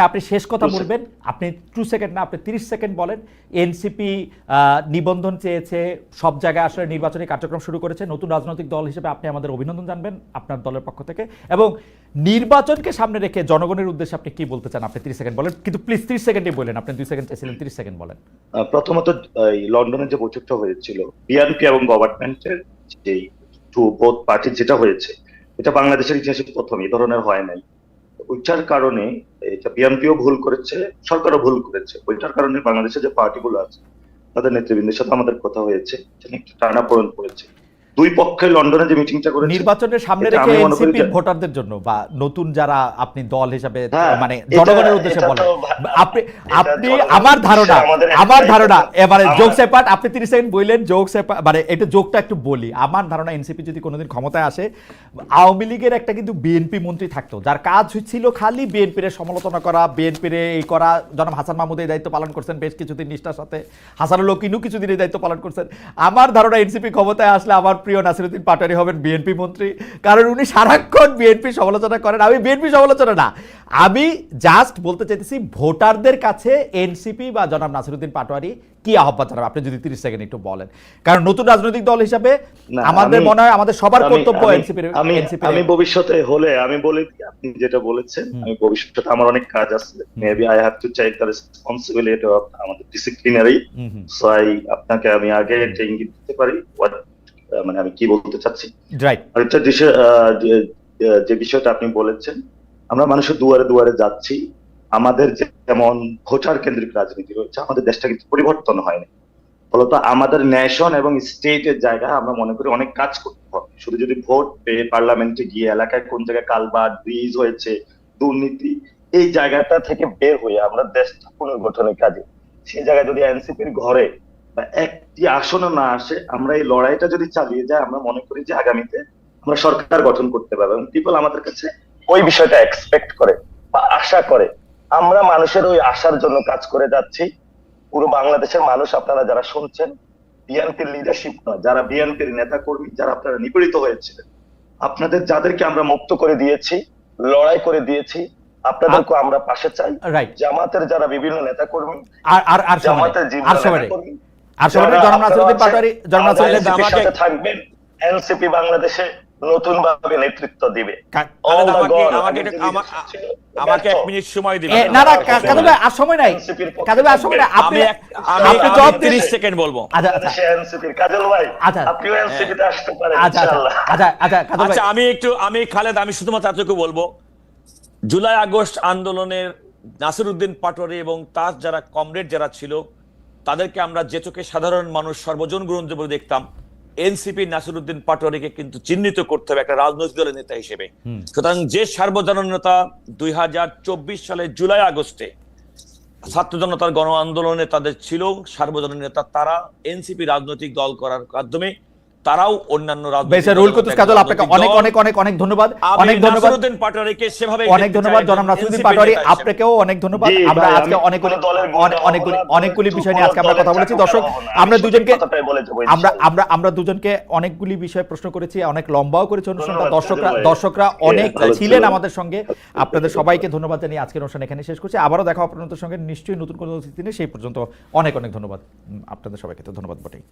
আপনি শেষ কথা বলবেন। আপনি 2 সেকেন্ড না, আপনি 30 সেকেন্ড বলেন। এনসিপি নিবন্ধন চেয়েছে, সব জায়গায় আসলে নির্বাচনী কার্যক্রম শুরু করেছে। নতুন রাজনৈতিক দল হিসেবে আপনি আমাদের অভিনন্দন জানবেন আপনার দলের পক্ষ থেকে, এবং নির্বাচনকে সামনে রেখে জনগণের উদ্দেশ্যে আপনি কি বলতে চান? আপনি 30 সেকেন্ড বলেন, কিন্তু প্লিজ 30 সেকেন্ডই বলেন। আপনি 2 সেকেন্ড চাইছিলেন, 30 সেকেন্ড বলেন। প্রথমত লন্ডনে যে বৈঠকটা হয়েছিল বিএনপি এবং গভর্নমেন্টের যে বোথ পার্টি যেটা হয়েছে, এটা বাংলাদেশের ইতিহাসে প্রথম, এই ধরনের হয় নাই। ওইটার কারণে এটা বিএনপিও ভুল করেছে, সরকারও ভুল করেছে। ওইটার কারণে বাংলাদেশে যে পার্টিগুলো আছে তাদের নেতৃবৃন্দের সাথে আমাদের কথা হয়েছে, এটা একটু টানাপোড়েন পড়েছে। দুই পক্ষে লন্ডনে যে মিটিংটা করেছে, নির্বাচনের সামনে এটা রেখে আমি মনে করি এনসিপি যে- ভোটারদের জন্য বা নতুন যারা আপনি দল হিসাবে হ্যাঁ, মানে এটা- জনগণের উদ্দেশ্যে এটা বলেন, তো আপনি এটা আপনি জনগণের আমার ধারণা উদ্দেশ্যে আমাদের আমার একটাই ধারণা কথা। এবারে আমার- জোক সেপার্ট আপনি 30 সেকেন্ড বললেন জোক সেপার্ট মানে এটা জোকটা একটু বলি। আমার ধারণা এনসিপি যদি কোনোদিন ক্ষমতায় আসে, আওয়ামী লীগের একটা কিন্তু বিএনপি মন্ত্রী থাকতো যার কাজ ছিল খালি বিএনপির সমালোচনা করা, বিএনপির এই করা। জনাব হাসান মাহমুদ এই দায়িত্ব পালন করছেন বেশ কিছুদিন নিষ্ঠার সাথে, হাসানুল হক ইনু কিছুদিন এই দায়িত্ব পালন করছেন। আমার ধারণা এনসিপি ক্ষমতায় আসলে আমার প্রিয় নাসিরউদ্দিন পাটোয়ারি হবেন বিএনপি মন্ত্রী, কারণ উনি সারাক্ষণ বিএনপি সমালোচনা করেন। আমি বিএনপি সমালোচনা না, আমি জাস্ট বলতে চাইতেছি ভোটারদের কাছে এনসিপি বা জনাব নাসিরউদ্দিন পাটোয়ারি কি আহ্বান জানাবে আপনি যদি 30 সেকেন্ড একটু বলেন, কারণ নতুন রাজনৈতিক দল হিসাবে না, আমাদের আমি- মনে হয় আমাদের সবার আমি- কর্তব্য আমি- এনসিপির আমি ভবিষ্যতে হলে আমি বলি কি, আপনি যেটা বলেছেন, আমি ভবিষ্যতে আমার অনেক কাজ আছে, maybe I have to take the responsibility of আমাদের ডিসিপ্লিনারি। সো আপনাকে আমি আগে একটা ইঙ্গিত দিতে পারি মানে আমি কি বলতে চাচ্ছি। রাইট। আরেকটা বিষয়, যে বিষয়টা আপনি বলেছেন, আমরা মানুষের দুয়ারে দুয়ারে যাচ্ছি। আমাদের যেমন ভোটার কেন্দ্রিক রাজনীতি রয়েছে, আমাদের দেশটা কিন্তু পরিবর্তন হয়নি। ফলত আমাদের ন্যাশন এবং স্টেটের জায়গায় আমরা মনে করি অনেক কাজ করতে হবে। শুধু যদি ভোট পেয়ে পার্লামেন্টে গিয়ে এলাকায় কোন জায়গায় কালভার্ট, ব্রিজ হয়েছে, দুর্নীতি, এই জায়গাটা থেকে বের হয়ে আমরা দেশটা পুনর্গঠনের কাজে, সেই জায়গায় যদি এনসিপির ঘরে বা একটি আসনও না আসে, আমরা এই লড়াইটা যদি চালিয়ে যাই, আমরা মনে করি যে আগামীতে আমরা সরকার গঠন করতে পারবো। এবং পিপল আমাদের কাছে ওই বিষয়টা এক্সপেক্ট করে বা আশা করে। আমরা মানুষের ওই আশার জন্য কাজ করে যাচ্ছি। পুরো বাংলাদেশের মানুষ, আপনারা যারা শুনছেন, বিএনপির লিডারশিপ নয়, যারা বিএনপির নেতা কর্মী, যারা আপনারা নিপীড়িত হয়েছিলেন, আপনাদের যাদেরকে আমরা মুক্ত করে দিয়েছি, লড়াই করে দিয়েছি, আপনাদেরকে আমরা পাশে চাই। রাইট। জামাতের যারা বিভিন্ন নেতা কর্মী, আর জামাতের আর সবাই জনাব নাসিরউদ্দিন পাটোয়ারি, জনাব নাসিরউদ্দিন সাথে থাকবেন, এনসিপি বাংলাদেশে নতুন ভাবে নেতৃত্ব দিবে। আমাকে 1 মিনিট সময় দিবেন। না না কাজে ভাই আর সময় নাই, কাজে ভাই আর সময় নাই, আপনি আপনি জবাব দিন। 30 সেকেন্ড বলবো। আচ্ছা এনসিপির কাজল ভাই, আচ্ছা, আপনিও এনসিপিতে আসতে পারেন আচ্ছা ইনশাআল্লাহ। আচ্ছা কাজে ভাই, আচ্ছা আমি খালেদ, আমি শুধুমাত্র এতটুকু বলবো, জুলাই আগস্ট আন্দোলনের নাসিরউদ্দিন পাটোয়ারি এবং তার যারা কমরেড যারা ছিল, তাদেরকে আমরা যে চোখে সাধারণ মানুষ সর্বজন গ্রহণযোগ্য বলে দেখতাম, এনসিপি নাসিরউদ্দিন পাটোয়ারিকে কিন্তু চিহ্নিত করতে হবে একটা রাজনৈতিক দলের নেতা হিসেবে। সুতরাং যে সার্বজনীনতা 2024 সালের জুলাই আগস্টে ছাত্র জনতার গণ আন্দোলনে তাদের ছিল সার্বজনীন নেতা, তারা এনসিপি রাজনৈতিক দল করার মাধ্যমে তারাও অন্যান্য রুল কুতুস কাজল, আপনাকে অনেক অনেক অনেক অনেক ধন্যবাদ, অনেক ধন্যবাদ নাসিরউদ্দিন পাটোয়ারিকে সেভাবে অনেক ধন্যবাদ জনাব নাসিরউদ্দিন পাটোয়ারি, আপনাকেও অনেক ধন্যবাদ। আমরা আজকে অনেকগুলি বিষয় নিয়ে আজকে আমরা কথা বলেছি। দর্শক, আমরা দুজনকে আমরা দুজনকে অনেকগুলি বিষয় প্রশ্ন করেছি, অনেক লম্বাও করেছি অনুষ্ঠানটা। দর্শকরা অনেক ছিলেন আমাদের সঙ্গে, আপনাদের সবাইকে ধন্যবাদ জানিয়ে আজকের অনুষ্ঠান এখানে শেষ করছি। আবারও দেখা আপনাদের সঙ্গে নিশ্চয়ই নতুন কোনো দিনে, সেই পর্যন্ত অনেক অনেক ধন্যবাদ আপনাদের সবাইকে। তো ধন্যবাদ বটেই।